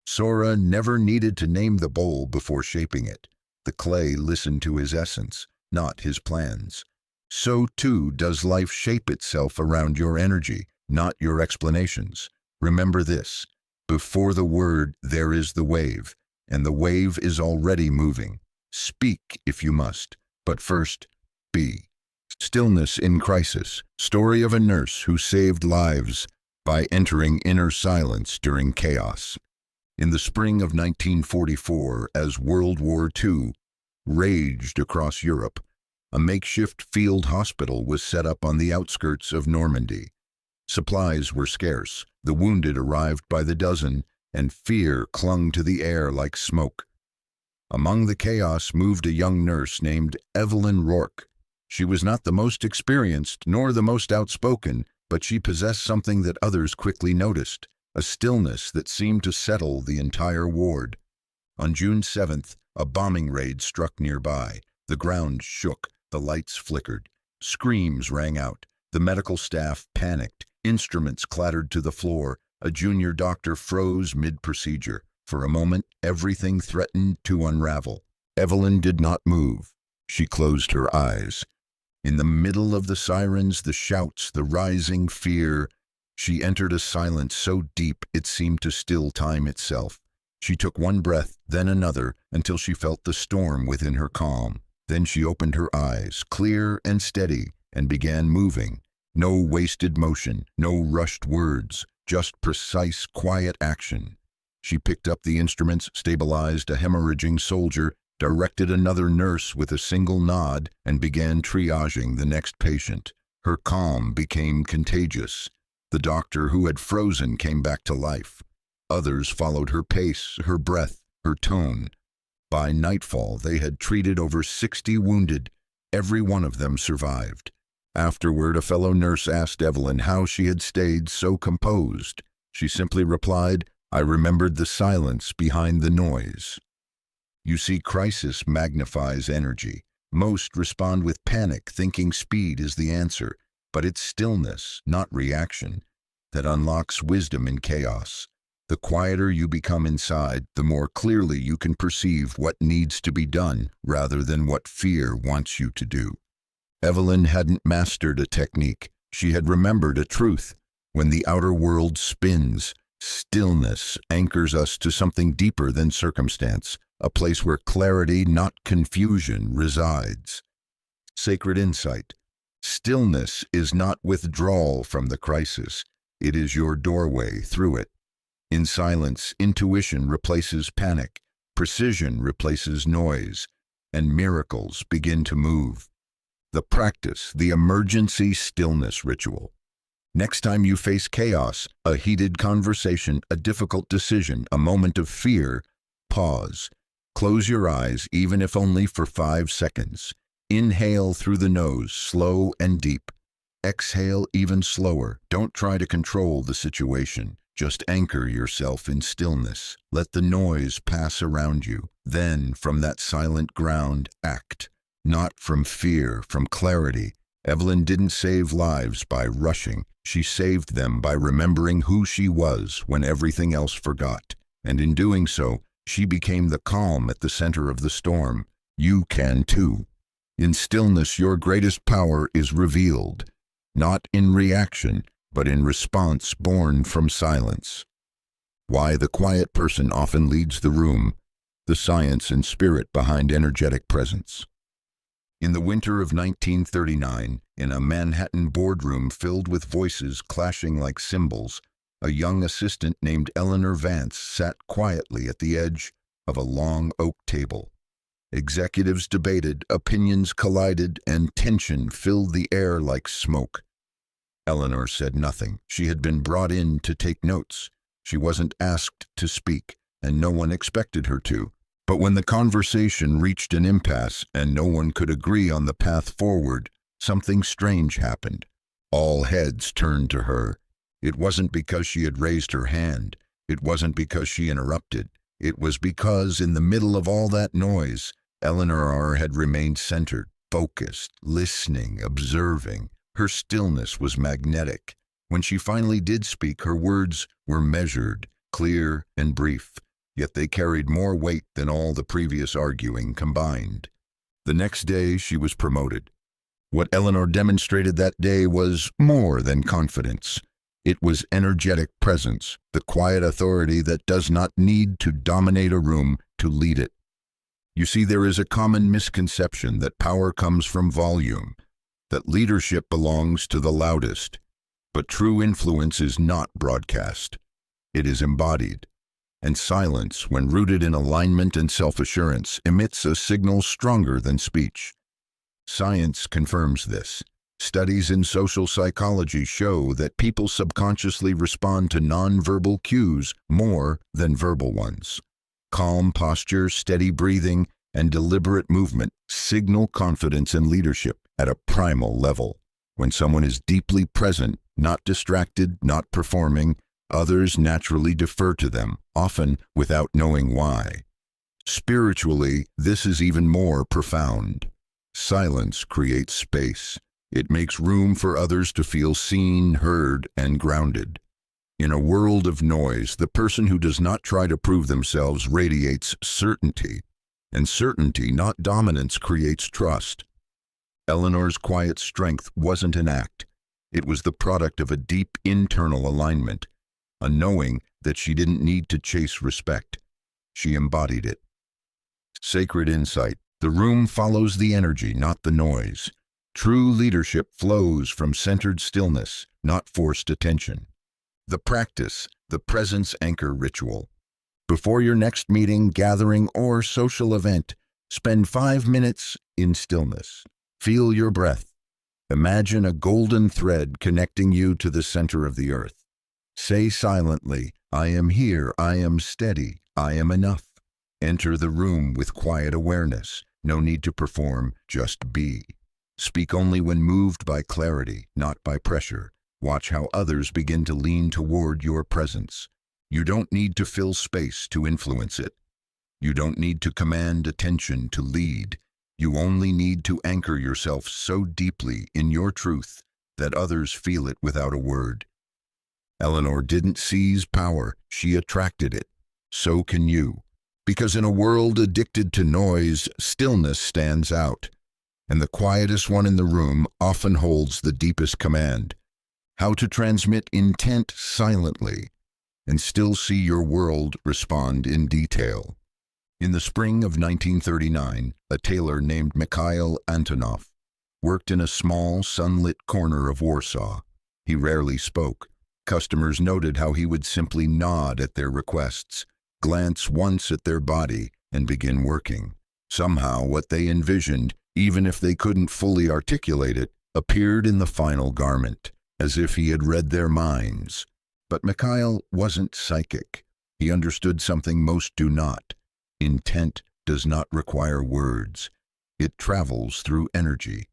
Sora never needed to name the bowl before shaping it. The clay listened to his essence, not his plans. So too does life shape itself around your energy, not your explanations. Remember this: before the word, there is the wave, and the wave is already moving. Speak if you must, but first, be. Stillness in Crisis, story of a nurse who saved lives by entering inner silence during chaos. In the spring of 1944, as World War II raged across Europe, a makeshift field hospital was set up on the outskirts of Normandy. Supplies were scarce, the wounded arrived by the dozen, and fear clung to the air like smoke. Among the chaos moved a young nurse named Evelyn Rourke. She was not the most experienced nor the most outspoken, but she possessed something that others quickly noticed, a stillness that seemed to settle the entire ward. On June 7th, a bombing raid struck nearby. The ground shook, the lights flickered. Screams rang out. The medical staff panicked. Instruments clattered to the floor. A junior doctor froze mid-procedure. For a moment, everything threatened to unravel. Evelyn did not move. She closed her eyes. In the middle of the sirens, the shouts, the rising fear, she entered a silence so deep it seemed to still time itself. She took one breath, then another, until she felt the storm within her calm. Then she opened her eyes, clear and steady, and began moving. No wasted motion, no rushed words, just precise, quiet action. She picked up the instruments, stabilized a hemorrhaging soldier, directed another nurse with a single nod, and began triaging the next patient. Her calm became contagious. The doctor who had frozen came back to life. Others followed her pace, her breath, her tone. By nightfall, they had treated over 60 wounded. Every one of them survived. Afterward, a fellow nurse asked Evelyn how she had stayed so composed. She simply replied, "I remembered the silence behind the noise." You see, crisis magnifies energy. Most respond with panic, thinking speed is the answer, but it's stillness, not reaction, that unlocks wisdom in chaos. The quieter you become inside, the more clearly you can perceive what needs to be done rather than what fear wants you to do. Evelyn hadn't mastered a technique. She had remembered a truth. When the outer world spins, stillness anchors us to something deeper than circumstance, a place where clarity, not confusion, resides. Sacred insight. Stillness is not withdrawal from the crisis. It is your doorway through it. In silence, intuition replaces panic, precision replaces noise, and miracles begin to move. The practice, the emergency stillness ritual. Next time you face chaos, a heated conversation, a difficult decision, a moment of fear, pause. Close your eyes, even if only for 5 seconds. Inhale through the nose, slow and deep. Exhale even slower. Don't try to control the situation. Just anchor yourself in stillness. Let the noise pass around you. Then, from that silent ground, act. Not from fear, from clarity. Evelyn didn't save lives by rushing. She saved them by remembering who she was when everything else forgot. And in doing so, she became the calm at the center of the storm. You can too. In stillness, your greatest power is revealed. Not in reaction, but in response born from silence. Why the quiet person often leads the room. The science and spirit behind energetic presence. In the winter of 1939, in a Manhattan boardroom filled with voices clashing like cymbals, a young assistant named Eleanor Vance sat quietly at the edge of a long oak table. Executives debated, opinions collided, and tension filled the air like smoke. Eleanor said nothing. She had been brought in to take notes. She wasn't asked to speak, and no one expected her to. But when the conversation reached an impasse and no one could agree on the path forward, something strange happened. All heads turned to her. It wasn't because she had raised her hand. It wasn't because she interrupted. It was because, in the middle of all that noise, Eleanor had remained centered, focused, listening, observing. Her stillness was magnetic. When she finally did speak, her words were measured, clear, and brief. Yet they carried more weight than all the previous arguing combined. The next day, she was promoted. What Eleanor demonstrated that day was more than confidence. It was energetic presence, the quiet authority that does not need to dominate a room to lead it. You see, there is a common misconception that power comes from volume, that leadership belongs to the loudest. But true influence is not broadcast. It is embodied. And silence, when rooted in alignment and self-assurance, emits a signal stronger than speech. Science confirms this. Studies in social psychology show that people subconsciously respond to nonverbal cues more than verbal ones. Calm posture, steady breathing, and deliberate movement signal confidence and leadership at a primal level. When someone is deeply present, not distracted, not performing, others naturally defer to them, often without knowing why. Spiritually, this is even more profound. Silence creates space. It makes room for others to feel seen, heard, and grounded. In a world of noise, the person who does not try to prove themselves radiates certainty. And certainty, not dominance, creates trust. Eleanor's quiet strength wasn't an act. It was the product of a deep internal alignment, a knowing that she didn't need to chase respect. She embodied it. Sacred insight. The room follows the energy, not the noise. True leadership flows from centered stillness, not forced attention. The practice, the presence anchor ritual. Before your next meeting, gathering, or social event, spend 5 minutes in stillness. Feel your breath. Imagine a golden thread connecting you to the center of the earth. Say silently, "I am here, I am steady, I am enough." Enter the room with quiet awareness. No need to perform, just be. Speak only when moved by clarity, not by pressure. Watch how others begin to lean toward your presence. You don't need to fill space to influence it. You don't need to command attention to lead. You only need to anchor yourself so deeply in your truth that others feel it without a word. Eleanor didn't seize power, she attracted it. So can you. Because in a world addicted to noise, stillness stands out. And the quietest one in the room often holds the deepest command. How to transmit intent silently and still see your world respond in detail. In the spring of 1939, a tailor named Mikhail Antonov worked in a small, sunlit corner of Warsaw. He rarely spoke. Customers noted how he would simply nod at their requests, glance once at their body, and begin working. Somehow, what they envisioned, even if they couldn't fully articulate it, appeared in the final garment, as if he had read their minds. But Mikhail wasn't psychic. He understood something most do not. Intent does not require words. It travels through energy.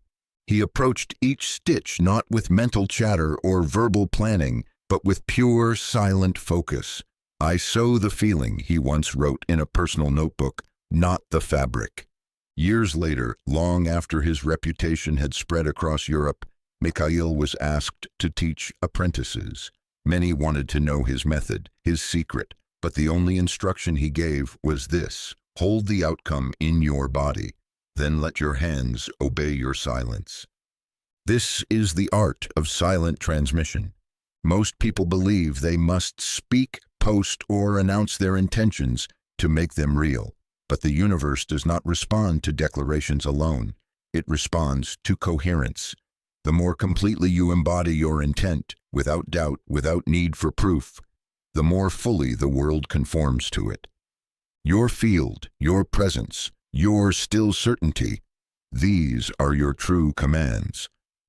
He approached each stitch not with mental chatter or verbal planning, but with pure, silent focus. "I sew the feeling," he once wrote in a personal notebook, "not the fabric." Years later, long after his reputation had spread across Europe, Mikhail was asked to teach apprentices. Many wanted to know his method, his secret, but the only instruction he gave was this: hold the outcome in your body, then let your hands obey your silence. This is the art of silent transmission. Most people believe they must speak, post, or announce their intentions to make them real. But the universe does not respond to declarations alone. It responds to coherence. The more completely you embody your intent, without doubt, without need for proof, the more fully the world conforms to it. Your field, your presence, your still certainty, these are your true commands.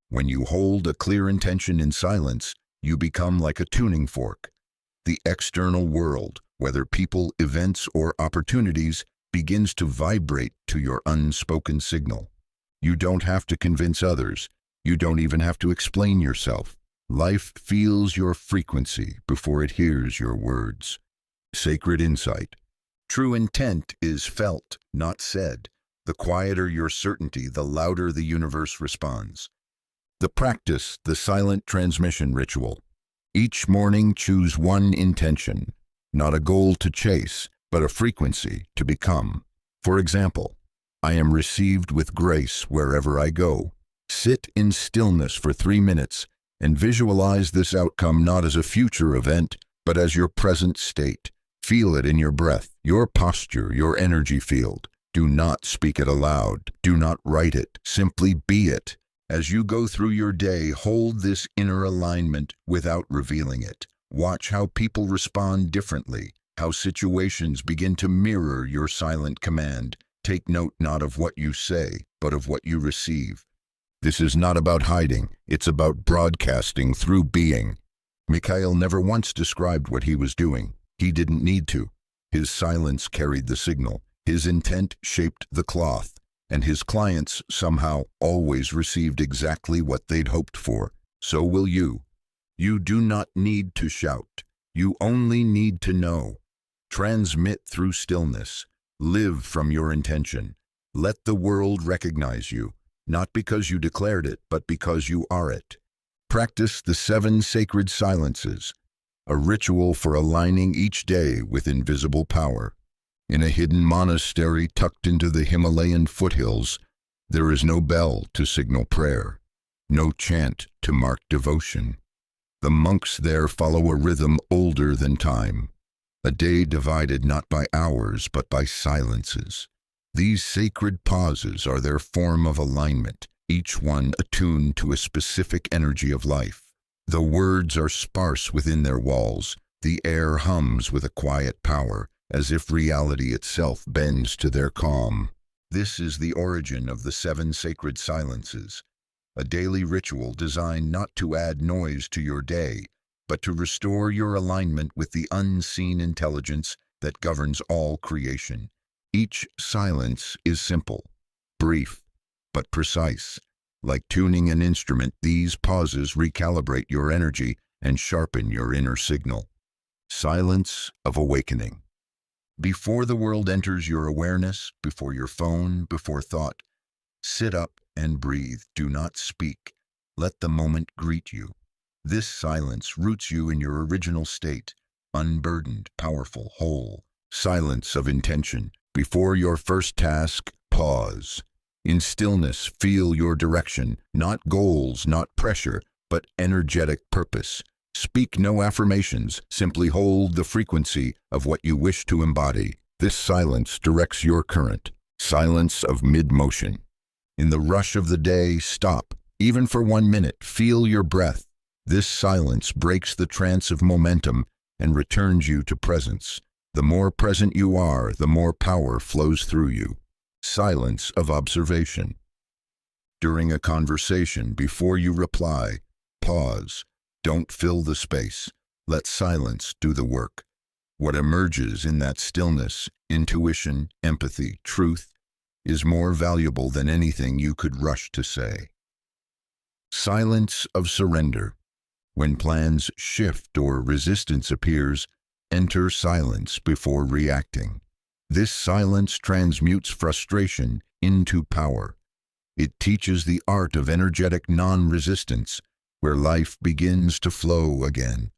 When you hold a clear intention in silence, you become like a tuning fork. The external world, whether people, events, or opportunities, begins to vibrate to your unspoken signal. You don't have to convince others. You don't even have to explain yourself. Life feels your frequency before it hears your words. Sacred insight. True intent is felt, not said. The quieter your certainty, the louder the universe responds. The practice, the silent transmission ritual. Each morning choose one intention, not a goal to chase, but a frequency to become. For example, I am received with grace wherever I go. Sit in stillness for 3 minutes and visualize this outcome not as a future event, but as your present state. Feel it in your breath, your posture, your energy field. Do not speak it aloud. Do not write it. Simply be it. As you go through your day, hold this inner alignment without revealing it. Watch how people respond differently, how situations begin to mirror your silent command. Take note not of what you say, but of what you receive. This is not about hiding, it's about broadcasting through being. Mikhail never once described what he was doing. He didn't need to. His silence carried the signal. His intent shaped the cloth. And his clients somehow always received exactly what they'd hoped for. So will you. You do not need to shout. You only need to know. Transmit through stillness. Live from your intention. Let the world recognize you, not because you declared it, but because you are it. Practice the 7 sacred silences, a ritual for aligning each day with invisible power. In a hidden monastery tucked into the Himalayan foothills, there is no bell to signal prayer, no chant to mark devotion. The monks there follow a rhythm older than time, a day divided not by hours but by silences. These sacred pauses are their form of alignment, each one attuned to a specific energy of life. The words are sparse within their walls, the air hums with a quiet power, as if reality itself bends to their calm. This is the origin of the 7 sacred silences, a daily ritual designed not to add noise to your day, but to restore your alignment with the unseen intelligence that governs all creation. Each silence is simple, brief, but precise. Like tuning an instrument, these pauses recalibrate your energy and sharpen your inner signal. Silence of awakening. Before the world enters your awareness, before your phone, before thought, sit up and breathe. Do not speak. Let the moment greet you. This silence roots you in your original state, unburdened, powerful, whole. Silence of intention. Before your first task, pause. In stillness, feel your direction, not goals, not pressure, but energetic purpose. Speak no affirmations, simply hold the frequency of what you wish to embody. This silence directs your current. Silence of mid-motion. In the rush of the day, stop. Even for 1 minute, feel your breath. This silence breaks the trance of momentum and returns you to presence. The more present you are, the more power flows through you. Silence of observation. During a conversation, before you reply, pause. Don't fill the space. Let silence do the work. What emerges in that stillness, intuition, empathy, truth, is more valuable than anything you could rush to say. Silence of surrender. When plans shift or resistance appears, enter silence before reacting. This silence transmutes frustration into power. It teaches the art of energetic non-resistance, where life begins to flow again.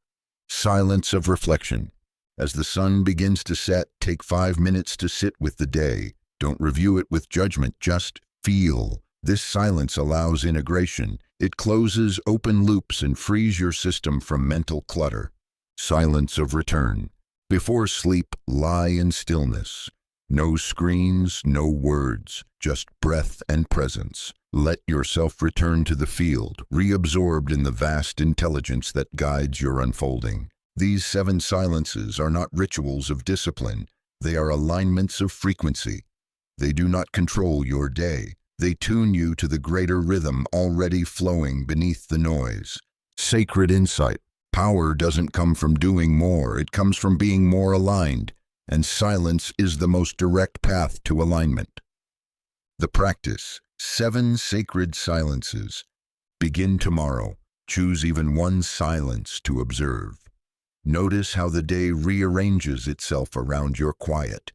Silence of reflection. As the sun begins to set, take 5 minutes to sit with the day. Don't review it with judgment, just feel. This silence allows integration. It closes open loops and frees your system from mental clutter. Silence of return. Before sleep, lie in stillness. No screens, no words, just breath and presence. Let yourself return to the field, reabsorbed in the vast intelligence that guides your unfolding. These 7 silences are not rituals of discipline. They are alignments of frequency. They do not control your day. They tune you to the greater rhythm already flowing beneath the noise. Sacred insight. Power doesn't come from doing more. It comes from being more aligned. And silence is the most direct path to alignment. The practice. 7 sacred silences. Begin tomorrow. Choose even one silence to observe. Notice how the day rearranges itself around your quiet.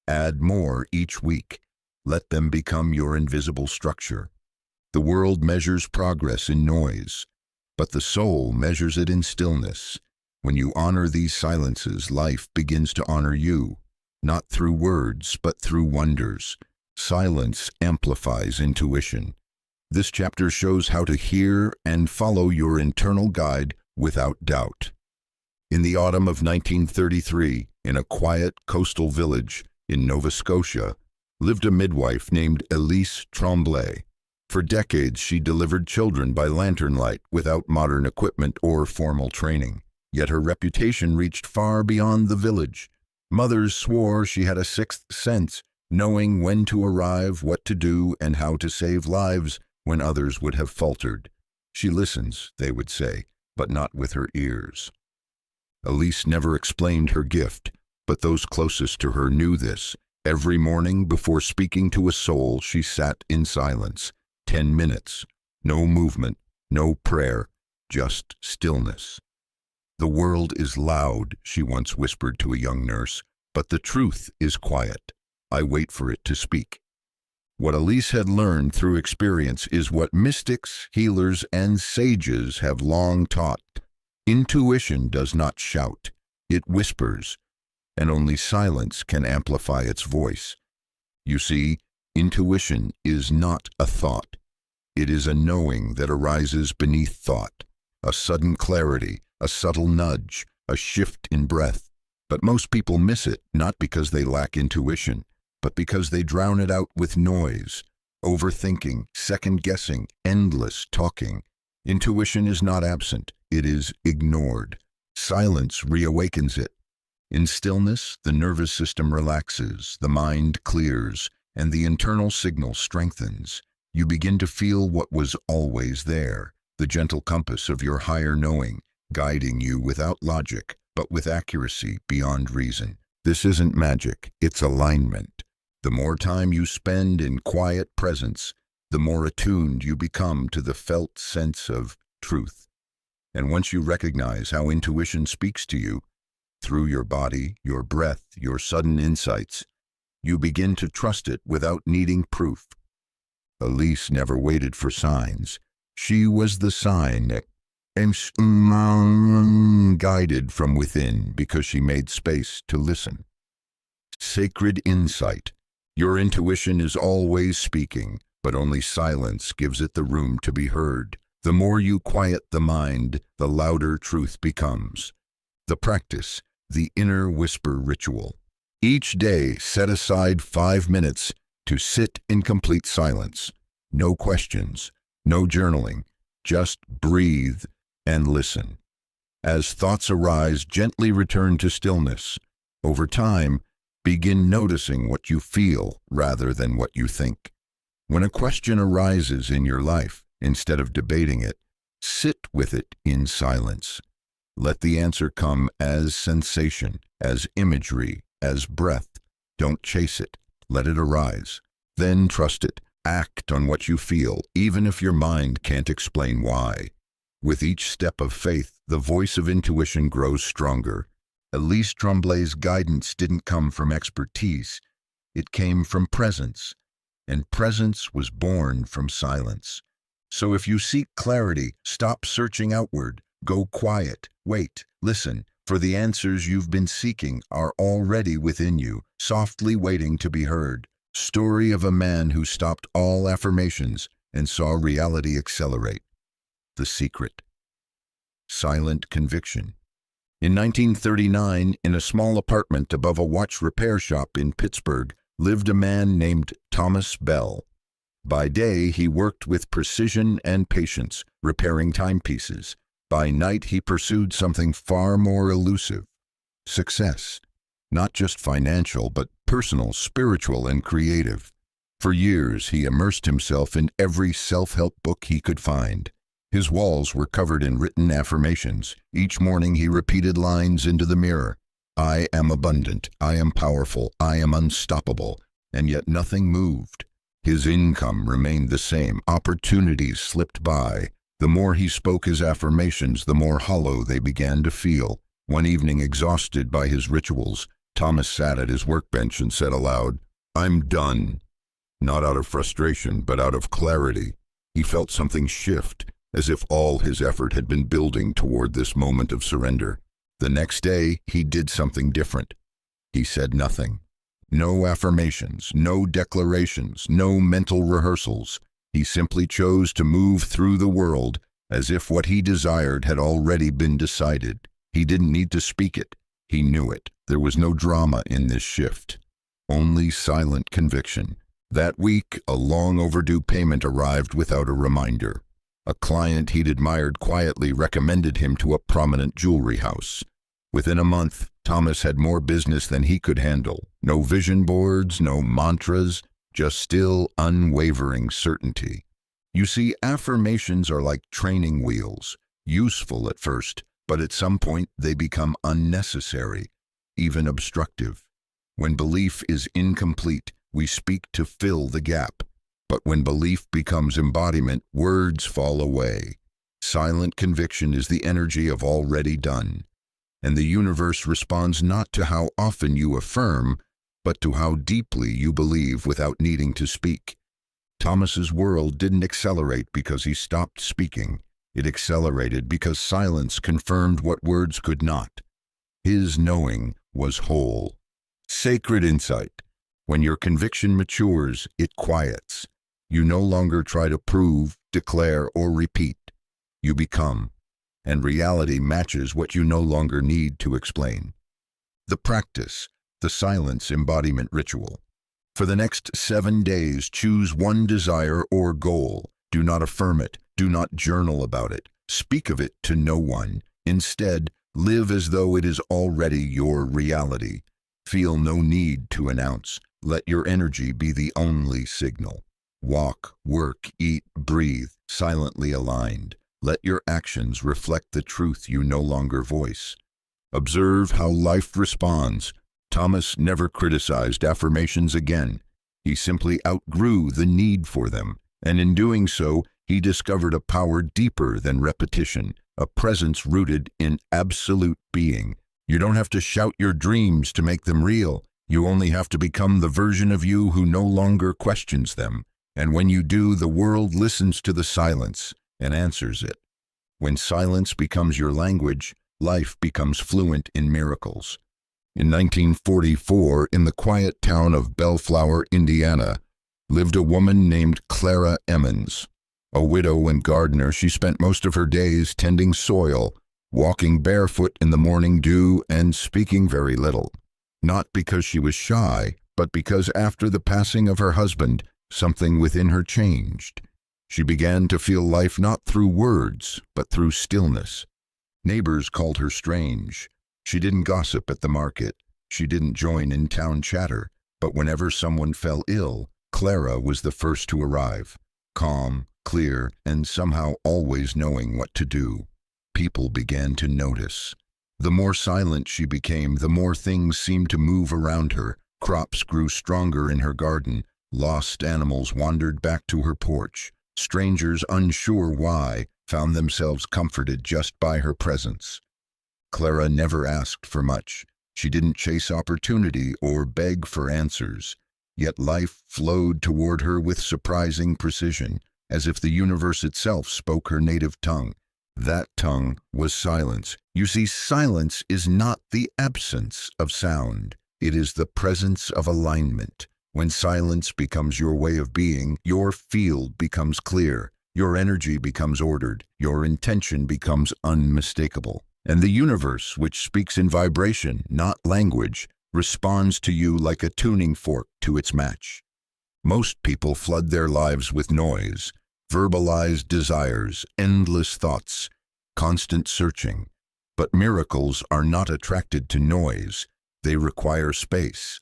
Add more each week. Let them become your invisible structure. The world measures progress in noise, but the soul measures it in stillness. When you honor these silences, life begins to honor you, not through words, but through wonders. Silence amplifies intuition. This chapter shows how to hear and follow your internal guide without doubt. In the autumn of 1933, in a quiet coastal village in Nova Scotia, lived a midwife named Elise Tremblay. For decades, she delivered children by lantern light without modern equipment or formal training. Yet her reputation reached far beyond the village. Mothers swore she had a 6th sense, knowing when to arrive, what to do, and how to save lives when others would have faltered. She listens, they would say, but not with her ears. Elise never explained her gift, but those closest to her knew this. Every morning before speaking to a soul, she sat in silence. 10 minutes. No movement, no prayer, just stillness. The world is loud, she once whispered to a young nurse, but the truth is quiet. I wait for it to speak. What Elise had learned through experience is what mystics, healers, and sages have long taught. Intuition does not shout, it whispers, and only silence can amplify its voice. You see, intuition is not a thought. It is a knowing that arises beneath thought, a sudden clarity, a subtle nudge, a shift in breath. But most people miss it, not because they lack intuition, but because they drown it out with noise, overthinking, second-guessing, endless talking. Intuition is not absent, it is ignored. Silence reawakens it. In stillness, the nervous system relaxes, the mind clears, and the internal signal strengthens. You begin to feel what was always there, the gentle compass of your higher knowing, guiding you without logic, but with accuracy beyond reason. This isn't magic, it's alignment. The more time you spend in quiet presence, the more attuned you become to the felt sense of truth. And once you recognize how intuition speaks to you, through your body, your breath, your sudden insights, you begin to trust it without needing proof. Elise never waited for signs. She was the sign that guided from within because she made space to listen. Sacred insight. Your intuition is always speaking, but only silence gives it the room to be heard. The more you quiet the mind, the louder truth becomes. The practice, the inner whisper ritual. Each day, set aside 5 minutes to sit in complete silence. No questions, no journaling, just breathe and listen. As thoughts arise, gently return to stillness. Over time, begin noticing what you feel rather than what you think. When a question arises in your life, instead of debating it, sit with it in silence. Let the answer come as sensation, as imagery, as breath. Don't chase it. Let it arise. Then trust it. Act on what you feel, even if your mind can't explain why. With each step of faith, the voice of intuition grows stronger. Elise Tremblay's guidance didn't come from expertise. It came from presence, and presence was born from silence. So if you seek clarity, stop searching outward. Go quiet, wait, listen, for the answers you've been seeking are already within you, softly waiting to be heard. Story of a man who stopped all affirmations and saw reality accelerate. The secret. Silent conviction. In 1939, in a small apartment above a watch repair shop in Pittsburgh, lived a man named Thomas Bell. By day, he worked with precision and patience, repairing timepieces. By night, he pursued something far more elusive: success. Not just financial, but personal, spiritual, and creative. For years, he immersed himself in every self-help book he could find. His walls were covered in written affirmations. Each morning, he repeated lines into the mirror. I am abundant, I am powerful, I am unstoppable. And yet nothing moved. His income remained the same. Opportunities slipped by. The more he spoke his affirmations, the more hollow they began to feel. One evening, exhausted by his rituals, Thomas sat at his workbench and said aloud, I'm done. Not out of frustration, but out of clarity. He felt something shift, as if all his effort had been building toward this moment of surrender. The next day, he did something different. He said nothing. No affirmations, no declarations, no mental rehearsals. He simply chose to move through the world as if what he desired had already been decided. He didn't need to speak it. He knew it. There was no drama in this shift. Only silent conviction. That week, a long overdue payment arrived without a reminder. A client he'd admired quietly recommended him to a prominent jewelry house. Within a month, Thomas had more business than he could handle. No vision boards, no mantras, just still, unwavering certainty. You see, affirmations are like training wheels, useful at first, but at some point they become unnecessary, even obstructive. When belief is incomplete, we speak to fill the gap. But when belief becomes embodiment, words fall away. Silent conviction is the energy of already done. And the universe responds not to how often you affirm, but to how deeply you believe without needing to speak. Thomas's world didn't accelerate because he stopped speaking. It accelerated because silence confirmed what words could not. His knowing was whole. Sacred insight. When your conviction matures, it quiets. You no longer try to prove, declare, or repeat. You become. And reality matches what you no longer need to explain. The practice, the silence embodiment ritual. For the next 7 days, choose one desire or goal. Do not affirm it. Do not journal about it. Speak of it to no one. Instead, live as though it is already your reality. Feel no need to announce. Let your energy be the only signal. Walk, work, eat, breathe, silently aligned. Let your actions reflect the truth you no longer voice. Observe how life responds. Thomas never criticized affirmations again. He simply outgrew the need for them, And in doing so, he discovered a power deeper than repetition, a presence rooted in absolute being. You don't have to shout your dreams to make them real. You only have to become the version of you who no longer questions them. And when you do, the world listens to the silence and answers it. When silence becomes your language, life becomes fluent in miracles. In 1944, in the quiet town of Bellflower, Indiana, lived a woman named Clara Emmons. A widow and gardener, she spent most of her days tending soil, walking barefoot in the morning dew, and speaking very little. Not because she was shy, but because after the passing of her husband, something within her changed. She began to feel life not through words, but through stillness. Neighbors called her strange. She didn't gossip at the market. She didn't join in town chatter. But whenever someone fell ill, Clara was the first to arrive, calm, clear, and somehow always knowing what to do. People began to notice. The more silent she became, the more things seemed to move around her. Crops grew stronger in her garden. Lost animals wandered back to her porch. Strangers, unsure why, found themselves comforted just by her presence. Clara never asked for much. She didn't chase opportunity or beg for answers. Yet life flowed toward her with surprising precision, as if the universe itself spoke her native tongue. That tongue was silence. You see, silence is not the absence of sound. It is the presence of alignment. When silence becomes your way of being, your field becomes clear, your energy becomes ordered, your intention becomes unmistakable. And the universe, which speaks in vibration, not language, responds to you like a tuning fork to its match. Most people flood their lives with noise, verbalized desires, endless thoughts, constant searching. But miracles are not attracted to noise. They require space.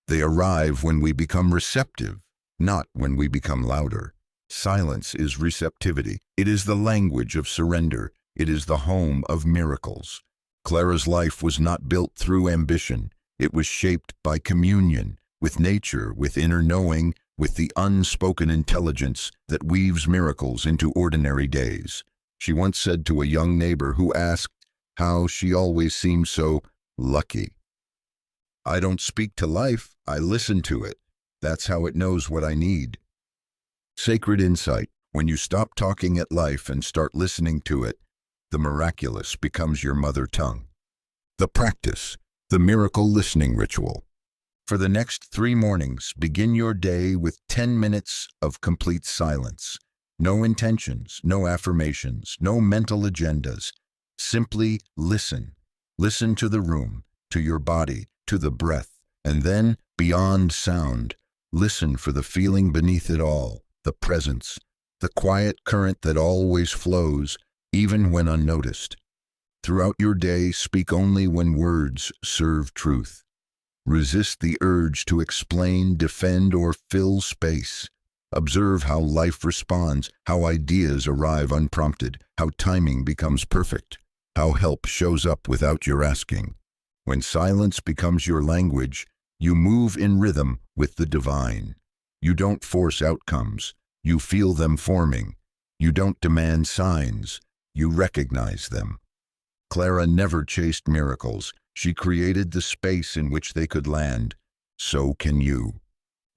They arrive when we become receptive, not when we become louder. Silence is receptivity. It is the language of surrender. It is the home of miracles. Clara's life was not built through ambition. It was shaped by communion with nature, with inner knowing, with the unspoken intelligence that weaves miracles into ordinary days. She once said to a young neighbor who asked how she always seemed so lucky, "I don't speak to life, I listen to it. That's how it knows what I need." Sacred insight. When you stop talking at life and start listening to it, the miraculous becomes your mother tongue. The practice, the miracle listening ritual. For the next 3 mornings, begin your day with 10 minutes of complete silence. No intentions, no affirmations, no mental agendas. Simply listen. Listen to the room, to your body, to the breath, and then, beyond sound, listen for the feeling beneath it all, the presence, the quiet current that always flows, even when unnoticed. Throughout your day, speak only when words serve truth. Resist the urge to explain, defend, or fill space. Observe how life responds, how ideas arrive unprompted, how timing becomes perfect, how help shows up without your asking. When silence becomes your language, you move in rhythm with the divine. You don't force outcomes. You feel them forming. You don't demand signs. You recognize them. Clara never chased miracles. She created the space in which they could land. So can you.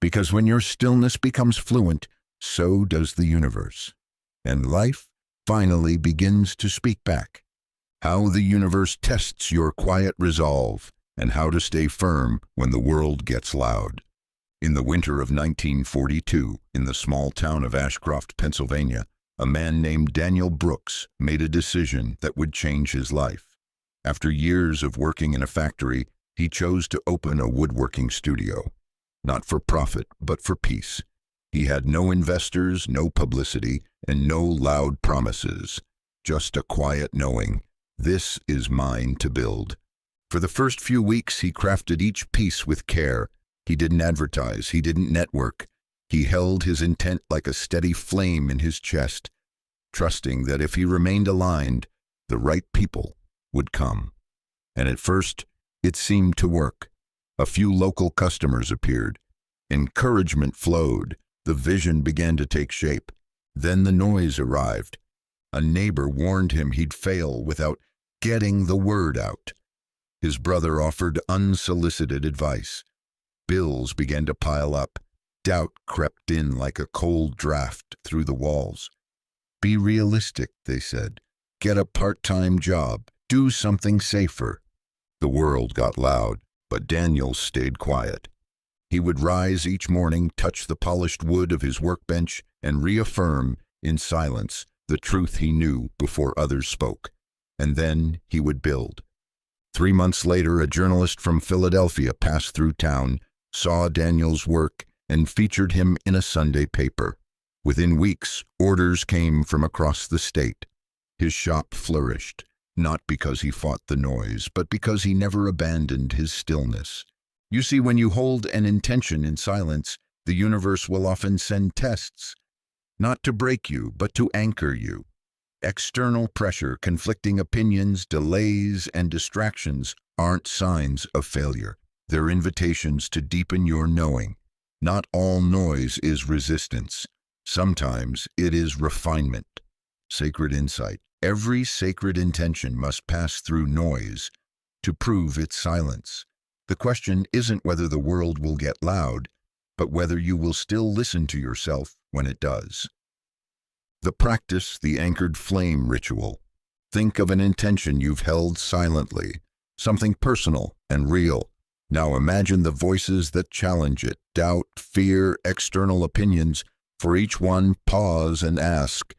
Because when your stillness becomes fluent, so does the universe. And life finally begins to speak back. How the universe tests your quiet resolve, and how to stay firm when the world gets loud. In the winter of 1942, in the small town of Ashcroft, Pennsylvania, a man named Daniel Brooks made a decision that would change his life. After years of working in a factory, he chose to open a woodworking studio. Not for profit, but for peace. He had no investors, no publicity, and no loud promises. Just a quiet knowing, this is mine to build. For the first few weeks, he crafted each piece with care. He didn't advertise, he didn't network. He held his intent like a steady flame in his chest, trusting that if he remained aligned, the right people would come. And at first, it seemed to work. A few local customers appeared. Encouragement flowed. The vision began to take shape. Then the noise arrived. A neighbor warned him he'd fail without getting the word out. His brother offered unsolicited advice. Bills began to pile up. Doubt crept in like a cold draft through the walls. Be realistic, they said. Get a part-time job. Do something safer. The world got loud, but Daniel stayed quiet. He would rise each morning, touch the polished wood of his workbench, and reaffirm, in silence, the truth he knew before others spoke. And then he would build. 3 months later, a journalist from Philadelphia passed through town, saw Daniel's work, and featured him in a Sunday paper. Within weeks, orders came from across the state. His shop flourished, not because he fought the noise, but because he never abandoned his stillness. You see, when you hold an intention in silence, the universe will often send tests, not to break you, but to anchor you. External pressure, conflicting opinions, delays, and distractions aren't signs of failure. They're invitations to deepen your knowing. Not all noise is resistance. Sometimes it is refinement. Sacred insight. Every sacred intention must pass through noise to prove its silence. The question isn't whether the world will get loud, but whether you will still listen to yourself when it does. The practice, the anchored flame ritual. Think of an intention you've held silently, something personal and real. Now imagine the voices that challenge it, doubt, fear, external opinions. For each one, pause and ask,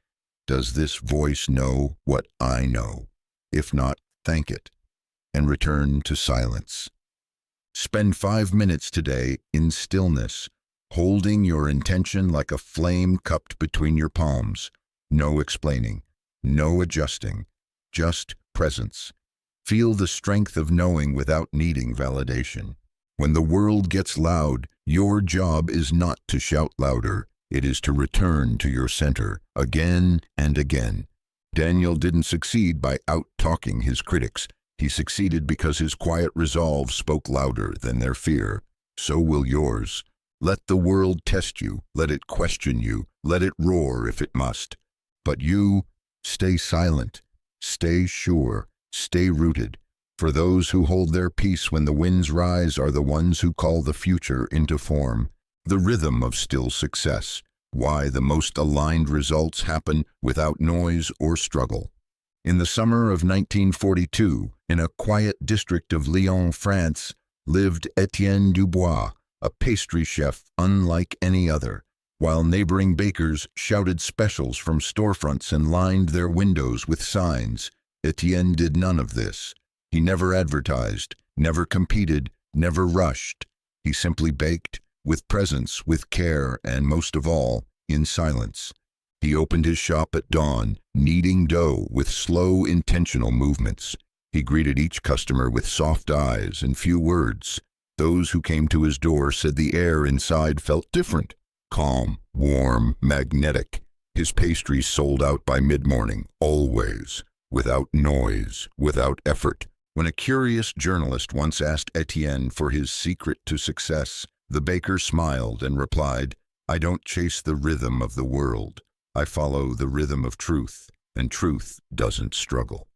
does this voice know what I know? If not, thank it, and return to silence. Spend 5 minutes today in stillness, holding your intention like a flame cupped between your palms. No explaining, no adjusting, just presence. Feel the strength of knowing without needing validation. When the world gets loud, your job is not to shout louder. It is to return to your center again and again. Daniel didn't succeed by out-talking his critics. He succeeded because his quiet resolve spoke louder than their fear. So will yours. Let the world test you. Let it question you. Let it roar if it must. But you, stay silent. Stay sure. Stay rooted. For those who hold their peace when the winds rise are the ones who call the future into form. The rhythm of still success. Why the most aligned results happen without noise or struggle. In the summer of 1942, in a quiet district of Lyon, France, lived Etienne Dubois, a pastry chef unlike any other. While neighboring bakers shouted specials from storefronts and lined their windows with signs, Etienne did none of this. He never advertised, never competed, never rushed. He simply baked, with presence, with care, and most of all, in silence. He opened his shop at dawn, kneading dough with slow, intentional movements. He greeted each customer with soft eyes and few words. Those who came to his door said the air inside felt different, calm, warm, magnetic. His pastries sold out by mid-morning, always, without noise, without effort. When a curious journalist once asked Etienne for his secret to success, the baker smiled and replied, "I don't chase the rhythm of the world. I follow the rhythm of truth, and truth doesn't struggle."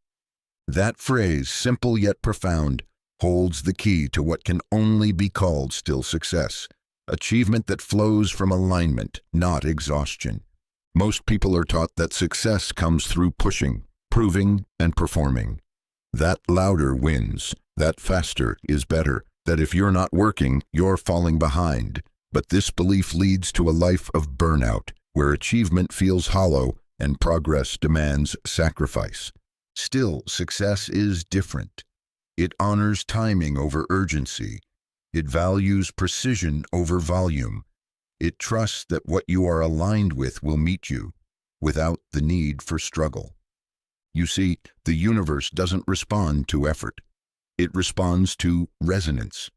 That phrase, simple yet profound, holds the key to what can only be called still success, achievement that flows from alignment, not exhaustion. Most people are taught that success comes through pushing, proving, and performing. That louder wins, that faster is better, that if you're not working, you're falling behind. But this belief leads to a life of burnout, where achievement feels hollow and progress demands sacrifice. Still, success is different. It honors timing over urgency. It values precision over volume. It trusts that what you are aligned with will meet you, without the need for struggle. You see, the universe doesn't respond to effort. It responds to resonance.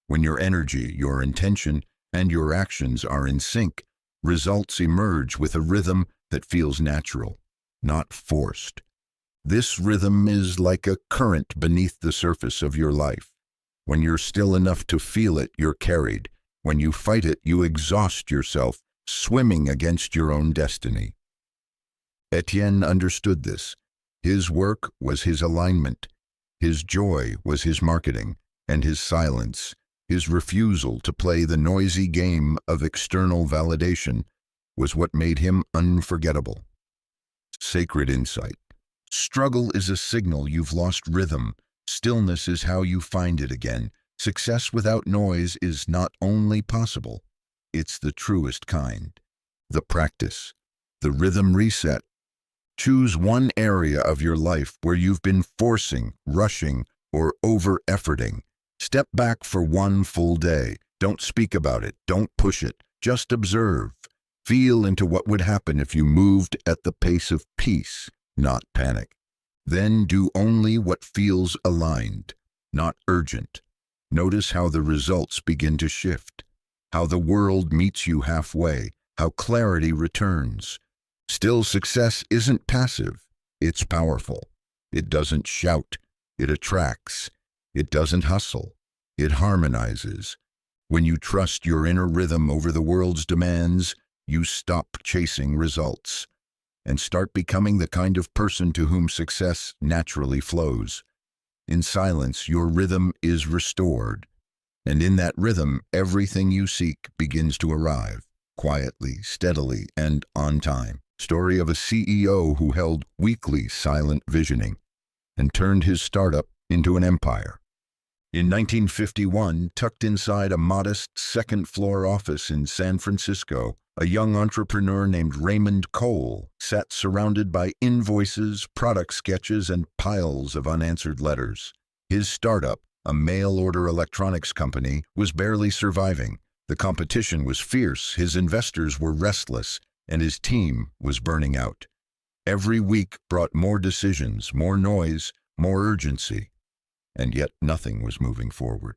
When your energy, your intention, and your actions are in sync, results emerge with a rhythm that feels natural, not forced. This rhythm is like a current beneath the surface of your life. When you're still enough to feel it, you're carried. When you fight it, you exhaust yourself. swimming against your own destiny. Etienne understood this. His work was his alignment, his joy was his marketing, and his silence, his refusal to play the noisy game of external validation, was what made him unforgettable. Sacred insight. Struggle is a signal you've lost rhythm. Stillness is how you find it again. Success without noise is not only possible, it's the truest kind. The practice. The rhythm reset. Choose one area of your life where you've been forcing, rushing, or over-efforting. Step back for one full day. Don't speak about it. Don't push it. Just observe. Feel into what would happen if you moved at the pace of peace, not panic. Then do only what feels aligned, not urgent. Notice how the results begin to shift, how the world meets you halfway, how clarity returns. Still, success isn't passive, it's powerful. It doesn't shout, it attracts. It doesn't hustle, it harmonizes. When you trust your inner rhythm over the world's demands, you stop chasing results and start becoming the kind of person to whom success naturally flows. In silence, your rhythm is restored, and in that rhythm, everything you seek begins to arrive, quietly, steadily, and on time. Story of a CEO who held weekly silent visioning and turned his startup into an empire. In 1951, tucked inside a modest second-floor office in San Francisco, a young entrepreneur named Raymond Cole sat surrounded by invoices, product sketches, and piles of unanswered letters. His startup, a mail-order electronics company, was barely surviving. The competition was fierce, his investors were restless, and his team was burning out. Every week brought more decisions, more noise, more urgency, and yet nothing was moving forward.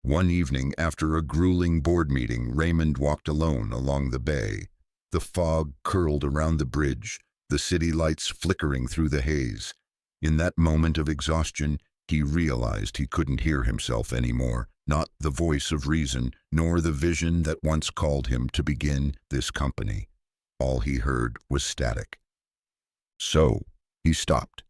One evening, after a grueling board meeting, Raymond walked alone along the bay. The fog curled around the bridge, the city lights flickering through the haze. In that moment of exhaustion, he realized he couldn't hear himself anymore, not the voice of reason, nor the vision that once called him to begin this company. All he heard was static. So, he stopped.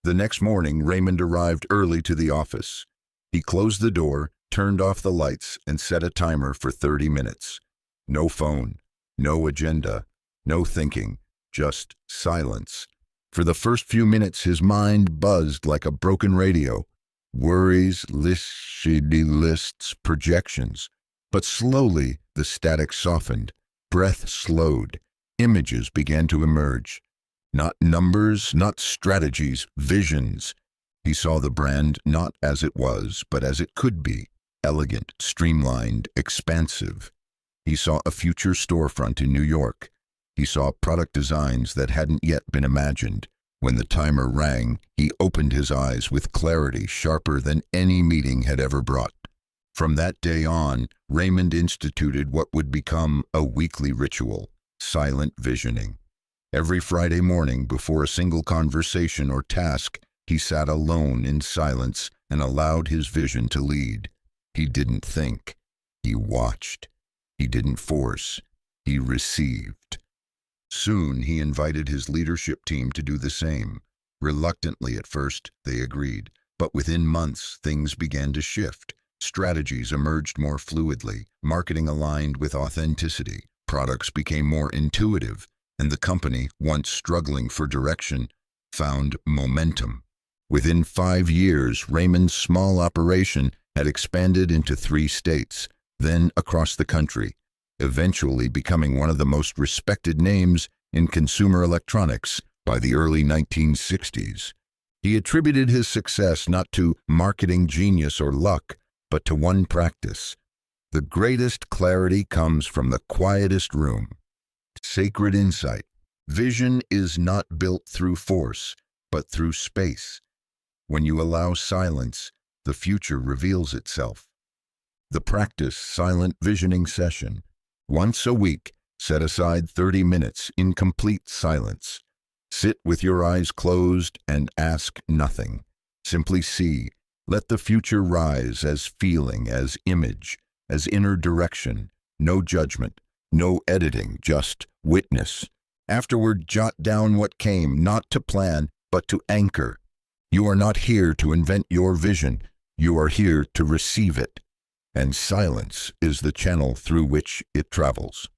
The next morning, Raymond arrived early to the office. He closed the door, turned off the lights, and set a timer for 30 minutes. No phone, no agenda, no thinking, just silence. For the first few minutes, his mind buzzed like a broken radio. Worries, lists, projections. But slowly, the static softened. Breath slowed. Images began to emerge. Not numbers, not strategies, visions. He saw the brand not as it was, but as it could be. Elegant, streamlined, expansive. He saw a future storefront in New York. He saw product designs that hadn't yet been imagined. When the timer rang, he opened his eyes with clarity sharper than any meeting had ever brought. From that day on, Raymond instituted what would become a weekly ritual, silent visioning. Every Friday morning, before a single conversation or task, he sat alone in silence and allowed his vision to lead. He didn't think. He watched. He didn't force. He received. Soon, he invited his leadership team to do the same. Reluctantly at first, they agreed. But within months, things began to shift. Strategies emerged more fluidly. Marketing aligned with authenticity. Products became more intuitive. And the company, once struggling for direction, found momentum. Within 5 years, Raymond's small operation had expanded into 3 states, then across the country, eventually becoming one of the most respected names in consumer electronics by the early 1960s. He attributed his success not to marketing genius or luck, but to one practice. The greatest clarity comes from the quietest room. Sacred insight. Vision is not built through force, but through space. When you allow silence, the future reveals itself. The practice silent visioning session. Once a week, set aside 30 minutes in complete silence. Sit with your eyes closed and ask nothing. Simply see. Let the future rise as feeling, as image, as inner direction. No judgment, No editing, just witness. Afterward, jot down what came, not to plan, but to anchor. You are not here to invent your vision. You are here to receive it. And silence is the channel through which it travels.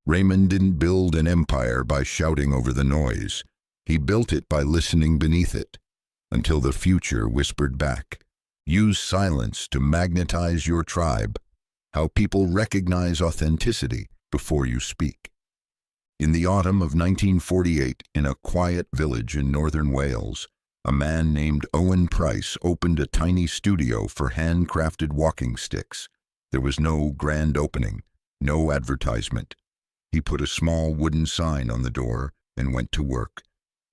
Raymond didn't build an empire by shouting over the noise. He built it by listening beneath it, until the future whispered back. Use silence to magnetize your tribe. How people recognize authenticity before you speak. In the autumn of 1948, in a quiet village in northern Wales, a man named Owen Price opened a tiny studio for handcrafted walking sticks. There was no grand opening, no advertisement. He put a small wooden sign on the door and went to work.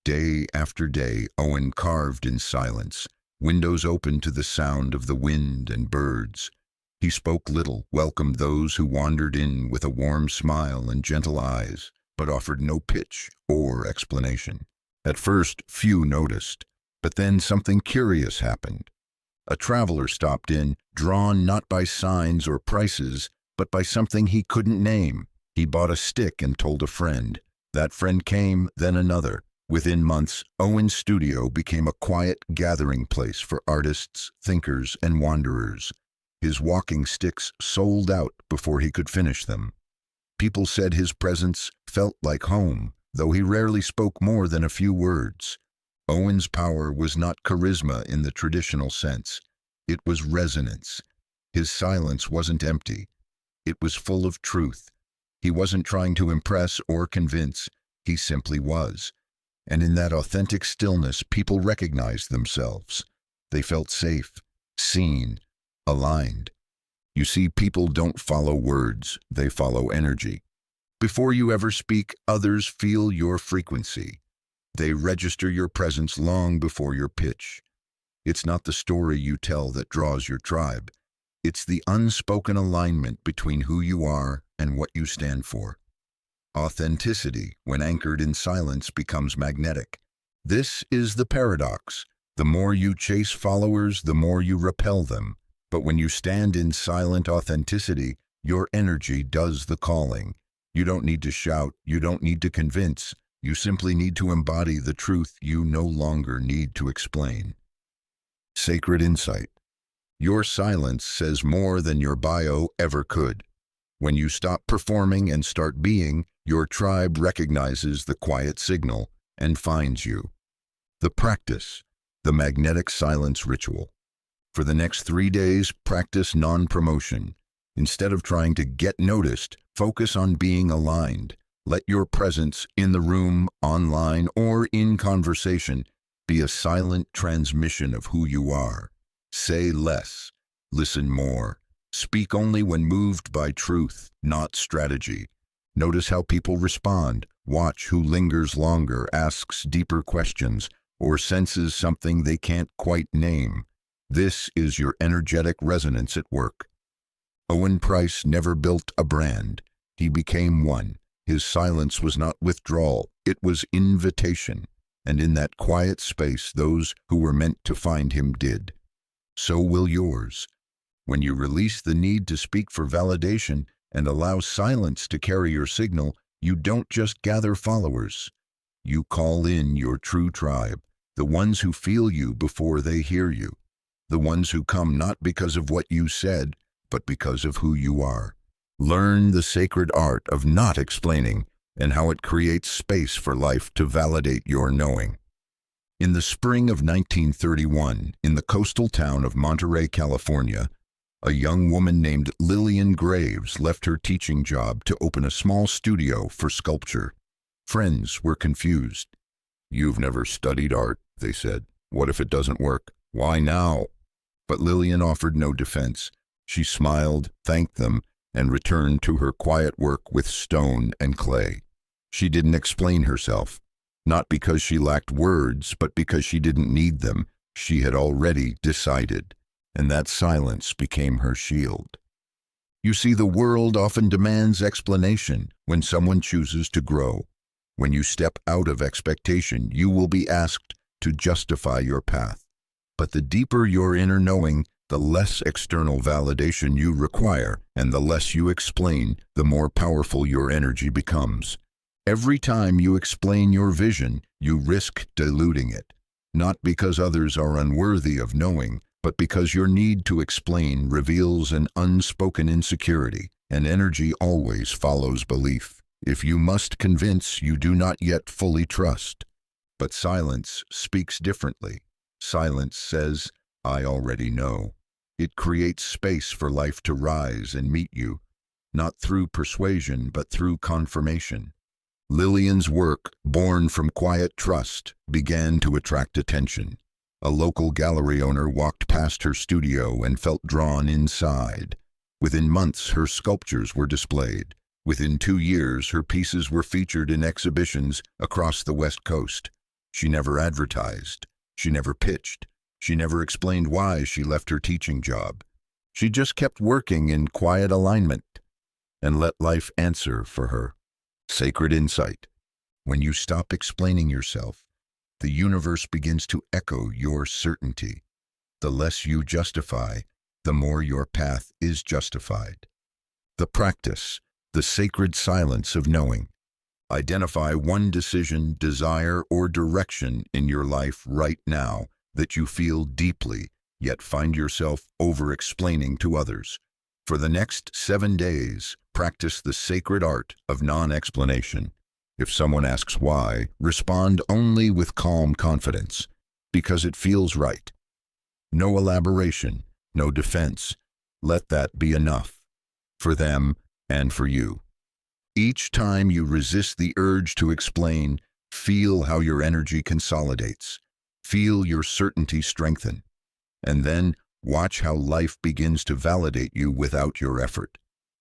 Day after day, Owen carved in silence, windows open to the sound of the wind and birds. He spoke little, welcomed those who wandered in with a warm smile and gentle eyes, but offered no pitch or explanation. At first, few noticed, but then something curious happened. A traveler stopped in, drawn not by signs or prices, but by something he couldn't name. He bought a stick and told a friend. That friend came, then another. Within months, Owen's studio became a quiet gathering place for artists, thinkers, and wanderers. His walking sticks sold out before he could finish them. People said his presence felt like home, though he rarely spoke more than a few words. Owen's power was not charisma in the traditional sense. It was resonance. His silence wasn't empty. It was full of truth. He wasn't trying to impress or convince. He simply was. And in that authentic stillness, people recognized themselves. They felt safe, seen, aligned. You see, people don't follow words, they follow energy. Before you ever speak, others feel your frequency. They register your presence long before your pitch. It's not the story you tell that draws your tribe. It's the unspoken alignment between who you are and what you stand for. Authenticity, when anchored in silence, becomes magnetic. This is the paradox. The more you chase followers, the more you repel them. But when you stand in silent authenticity, your energy does the calling. You don't need to shout, you don't need to convince. You simply need to embody the truth you no longer need to explain. Sacred insight. Your silence says more than your bio ever could. When you stop performing and start being, your tribe recognizes the quiet signal and finds you. The practice, the magnetic silence ritual. For the next 3 days, practice non-promotion. Instead of trying to get noticed, focus on being aligned. Let your presence in the room, online, or in conversation be a silent transmission of who you are. Say less, listen more. Speak only when moved by truth, not strategy. Notice how people respond. Watch who lingers longer, asks deeper questions, or senses something they can't quite name. This is your energetic resonance at work. Owen Price never built a brand. He became one. His silence was not withdrawal, it was invitation. And in that quiet space, those who were meant to find him did. So will yours. When you release the need to speak for validation and allow silence to carry your signal, you don't just gather followers. You call in your true tribe, the ones who feel you before they hear you, the ones who come not because of what you said, but because of who you are. Learn the sacred art of not explaining and how it creates space for life to validate your knowing. In the spring of 1931, in the coastal town of Monterey, California, a young woman named Lillian Graves left her teaching job to open a small studio for sculpture. Friends were confused. "You've never studied art," they said. "What if it doesn't work? Why now?" But Lillian offered no defense. She smiled, thanked them, and returned to her quiet work with stone and clay. She didn't explain herself, not because she lacked words, but because she didn't need them. She had already decided, and that silence became her shield. You see, the world often demands explanation when someone chooses to grow. When you step out of expectation, you will be asked to justify your path. But the deeper your inner knowing, The less external validation you require and the less you explain, the more powerful your energy becomes. Every time you explain your vision, you risk diluting it. Not because others are unworthy of knowing, but because your need to explain reveals an unspoken insecurity, and energy always follows belief. If you must convince, you do not yet fully trust. But silence speaks differently. Silence says, I already know. It creates space for life to rise and meet you, not through persuasion, but through confirmation. Lillian's work, born from quiet trust, began to attract attention. A local gallery owner walked past her studio and felt drawn inside. Within months, her sculptures were displayed. Within 2 years, her pieces were featured in exhibitions across the West Coast. She never advertised. She never pitched. She never explained why she left her teaching job. She just kept working in quiet alignment and let life answer for her. Sacred insight. When you stop explaining yourself, the universe begins to echo your certainty. The less you justify, the more your path is justified. The practice, the sacred silence of knowing. Identify one decision, desire, or direction in your life right now that you feel deeply, yet find yourself over-explaining to others. For the next 7 days, practice the sacred art of non-explanation. If someone asks why, respond only with calm confidence, because it feels right. No elaboration, no defense. Let that be enough, for them and for you. Each time you resist the urge to explain, feel how your energy consolidates. Feel your certainty strengthen. And then watch how life begins to validate you without your effort,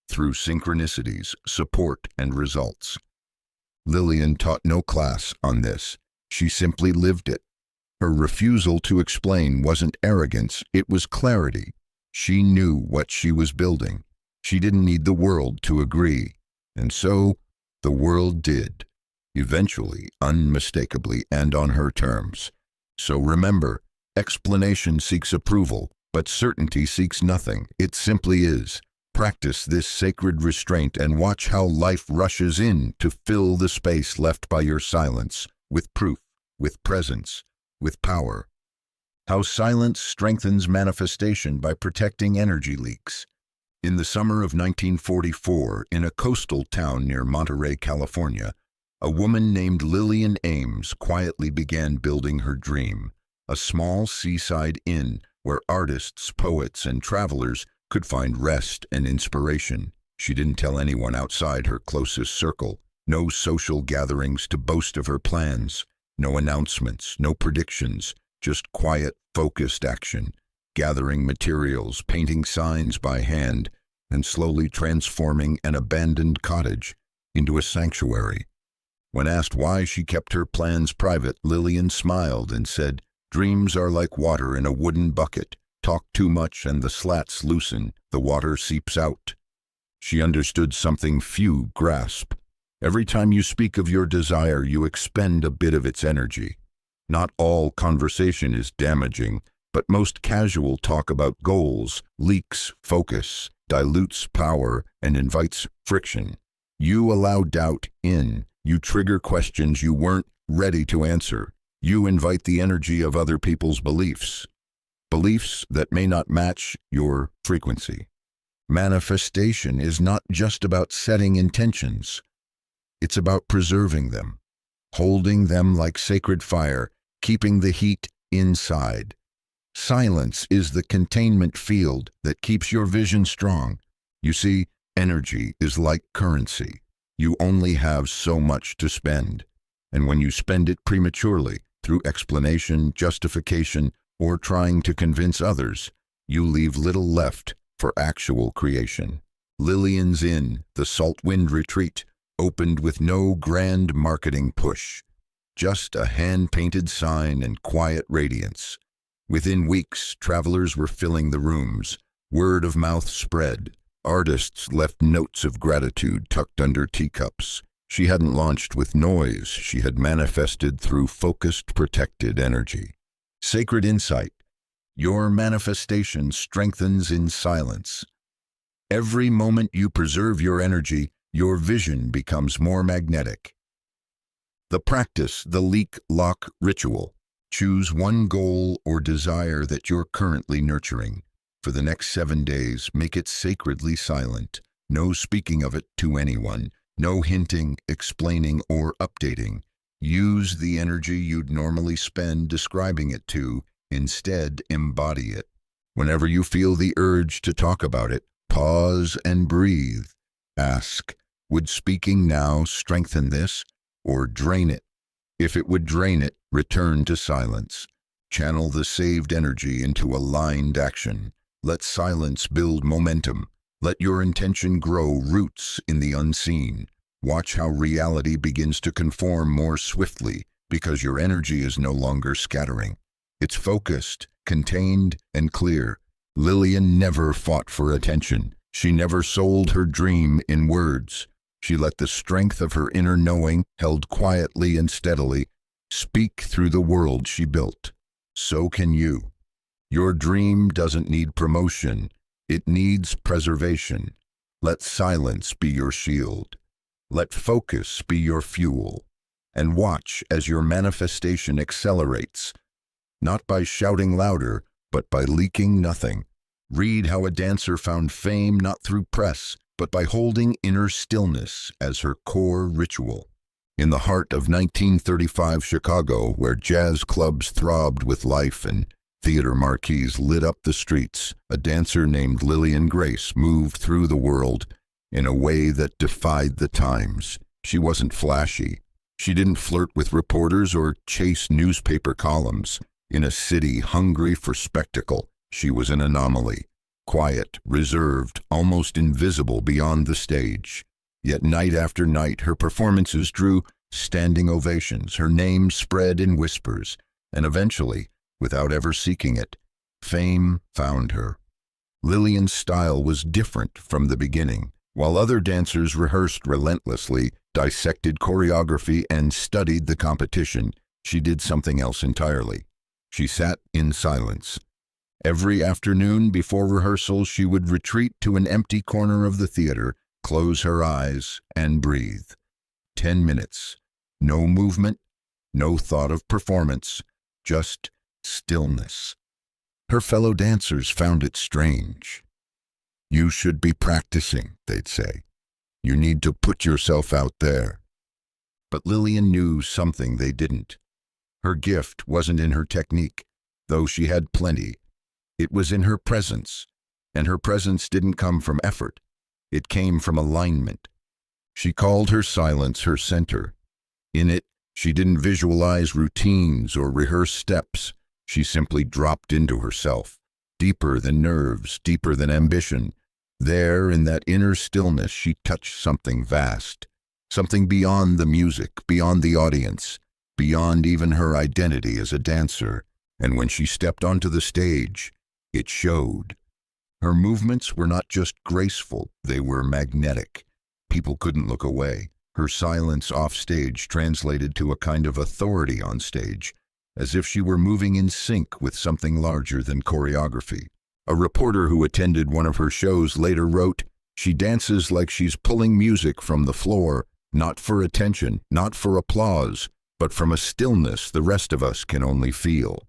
through synchronicities, support, and results. Lillian taught no class on this. She simply lived it. Her refusal to explain wasn't arrogance, it was clarity. She knew what she was building. She didn't need the world to agree. And so, the world did. Eventually, unmistakably, and on her terms. So remember, explanation seeks approval, but certainty seeks nothing. It simply is. Practice this sacred restraint and watch how life rushes in to fill the space left by your silence, with proof, with presence, with power. How silence strengthens manifestation by protecting energy leaks. In the summer of 1944, in a coastal town near Monterey, California, a woman named Lillian Ames quietly began building her dream, a small seaside inn where artists, poets, and travelers could find rest and inspiration. She didn't tell anyone outside her closest circle. No social gatherings to boast of her plans. No announcements, no predictions, just quiet, focused action. Gathering materials, painting signs by hand, and slowly transforming an abandoned cottage into a sanctuary. When asked why she kept her plans private, Lillian smiled and said, "Dreams are like water in a wooden bucket. Talk too much and the slats loosen, the water seeps out." She understood something few grasp. Every time you speak of your desire, you expend a bit of its energy. Not all conversation is damaging, but most casual talk about goals leaks focus, dilutes power, and invites friction. You allow doubt in. You trigger questions you weren't ready to answer. You invite the energy of other people's beliefs. Beliefs that may not match your frequency. Manifestation is not just about setting intentions. It's about preserving them, holding them like sacred fire, keeping the heat inside. Silence is the containment field that keeps your vision strong. You see, energy is like currency. You only have so much to spend. And when you spend it prematurely, through explanation, justification, or trying to convince others, you leave little left for actual creation. Lillian's Inn, the Saltwind Retreat, opened with no grand marketing push. Just a hand-painted sign and quiet radiance. Within weeks, travelers were filling the rooms. Word of mouth spread. Artists left notes of gratitude tucked under teacups. She hadn't launched with noise. She had manifested through focused, protected energy. Sacred insight. Your manifestation strengthens in silence. Every moment you preserve your energy, your vision becomes more magnetic. The practice, the leak lock ritual. Choose one goal or desire that you're currently nurturing. For the next 7 days, make it sacredly silent. No speaking of it to anyone. No hinting, explaining, or updating. Use the energy you'd normally spend describing it to. Instead, embody it. Whenever you feel the urge to talk about it, pause and breathe. Ask, would speaking now strengthen this or drain it? If it would drain it, return to silence. Channel the saved energy into aligned action. Let silence build momentum. Let your intention grow roots in the unseen. Watch how reality begins to conform more swiftly because your energy is no longer scattering. It's focused, contained, and clear. Lillian never fought for attention. She never sold her dream in words. She let the strength of her inner knowing, held quietly and steadily, speak through the world she built. So can you. Your dream doesn't need promotion. It needs preservation. Let silence be your shield. Let focus be your fuel. And watch as your manifestation accelerates, not by shouting louder, but by leaking nothing. Read how a dancer found fame not through press, but by holding inner stillness as her core ritual. In the heart of 1935 Chicago, where jazz clubs throbbed with life and theater marquees lit up the streets, a dancer named Lillian Grace moved through the world in a way that defied the times. She wasn't flashy. She didn't flirt with reporters or chase newspaper columns. In a city hungry for spectacle, she was an anomaly. Quiet, reserved, almost invisible beyond the stage. Yet night after night, her performances drew standing ovations. Her name spread in whispers, and eventually, without ever seeking it, fame found her. Lillian's style was different from the beginning. While other dancers rehearsed relentlessly, dissected choreography, and studied the competition, she did something else entirely. She sat in silence. Every afternoon before rehearsal, she would retreat to an empty corner of the theater, close her eyes, and breathe. 10 minutes. No movement, no thought of performance, just stillness. Her fellow dancers found it strange. "You should be practicing," they'd say. "You need to put yourself out there." But Lillian knew something they didn't. Her gift wasn't in her technique, though she had plenty. It was in her presence, and her presence didn't come from effort. It came from alignment. She called her silence her center. In it, she didn't visualize routines or rehearse steps. She simply dropped into herself, deeper than nerves, deeper than ambition. There, in that inner stillness, she touched something vast, something beyond the music, beyond the audience, beyond even her identity as a dancer. And when she stepped onto the stage, it showed. Her movements were not just graceful, they were magnetic. People couldn't look away. Her silence off stage translated to a kind of authority on stage, as if she were moving in sync with something larger than choreography. A reporter who attended one of her shows later wrote, "She dances like she's pulling music from the floor, not for attention, not for applause, but from a stillness the rest of us can only feel."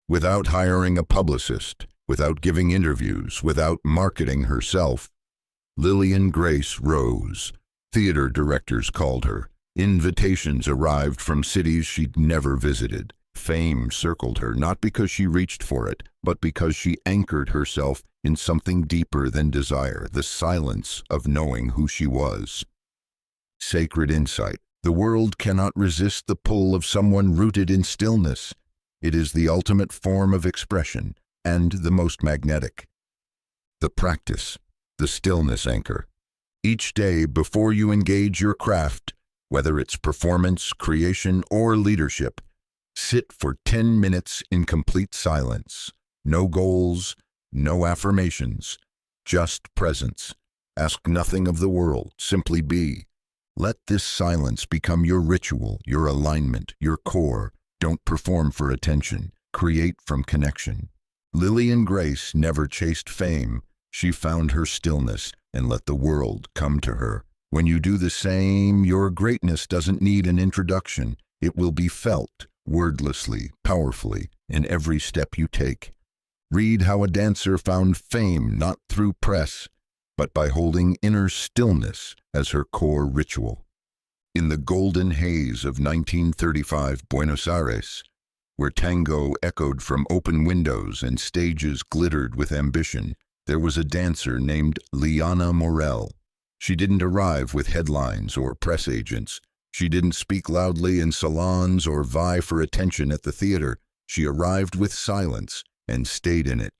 Without hiring a publicist, without giving interviews, without marketing herself, Lillian Grace rose. Theater directors called her. Invitations arrived from cities she'd never visited. Fame circled her, not because she reached for it, but because she anchored herself in something deeper than desire, the silence of knowing who she was. Sacred insight. The world cannot resist the pull of someone rooted in stillness. It is the ultimate form of expression, and the most magnetic. The practice, the stillness anchor. Each day before you engage your craft, whether it's performance, creation, or leadership, sit for 10 minutes in complete silence. No goals, no affirmations, just presence. Ask nothing of the world, simply be. Let this silence become your ritual, your alignment, your core. Don't perform for attention. Create from connection. Lillian Grace never chased fame. She found her stillness and let the world come to her. When you do the same, your greatness doesn't need an introduction. It will be felt, wordlessly, powerfully, in every step you take. Read how a dancer found fame not through press, but by holding inner stillness as her core ritual. In the golden haze of 1935 Buenos Aires, where tango echoed from open windows and stages glittered with ambition, there was a dancer named Liana Morel. She didn't arrive with headlines or press agents. She didn't speak loudly in salons or vie for attention at the theater. She arrived with silence and stayed in it.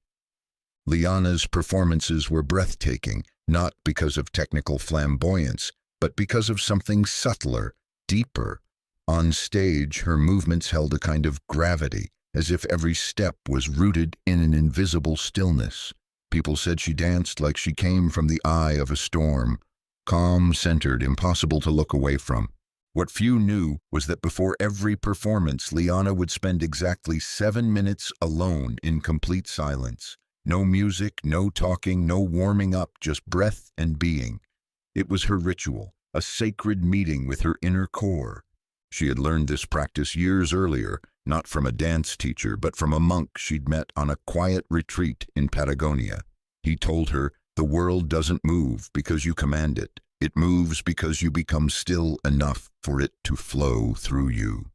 Liana's performances were breathtaking, not because of technical flamboyance, but because of something subtler, deeper. On stage, her movements held a kind of gravity, as if every step was rooted in an invisible stillness. People said she danced like she came from the eye of a storm, calm, centered, impossible to look away from. What few knew was that before every performance, Liana would spend exactly 7 minutes alone in complete silence. No music, no talking, no warming up, just breath and being. It was her ritual, a sacred meeting with her inner core. She had learned this practice years earlier, not from a dance teacher, but from a monk she'd met on a quiet retreat in Patagonia. He told her, "The world doesn't move because you command it. It moves because you become still enough for it to flow through you."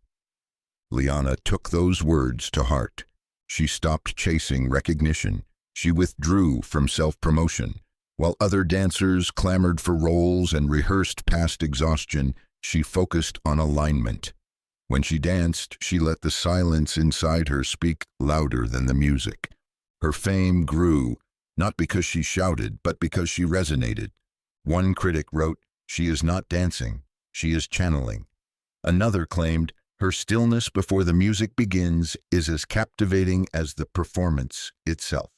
Liana took those words to heart. She stopped chasing recognition. She withdrew from self-promotion. While other dancers clamored for roles and rehearsed past exhaustion, she focused on alignment. When she danced, she let the silence inside her speak louder than the music. Her fame grew, not because she shouted, but because she resonated. One critic wrote, "She is not dancing, she is channeling." Another claimed, "Her stillness before the music begins is as captivating as the performance itself."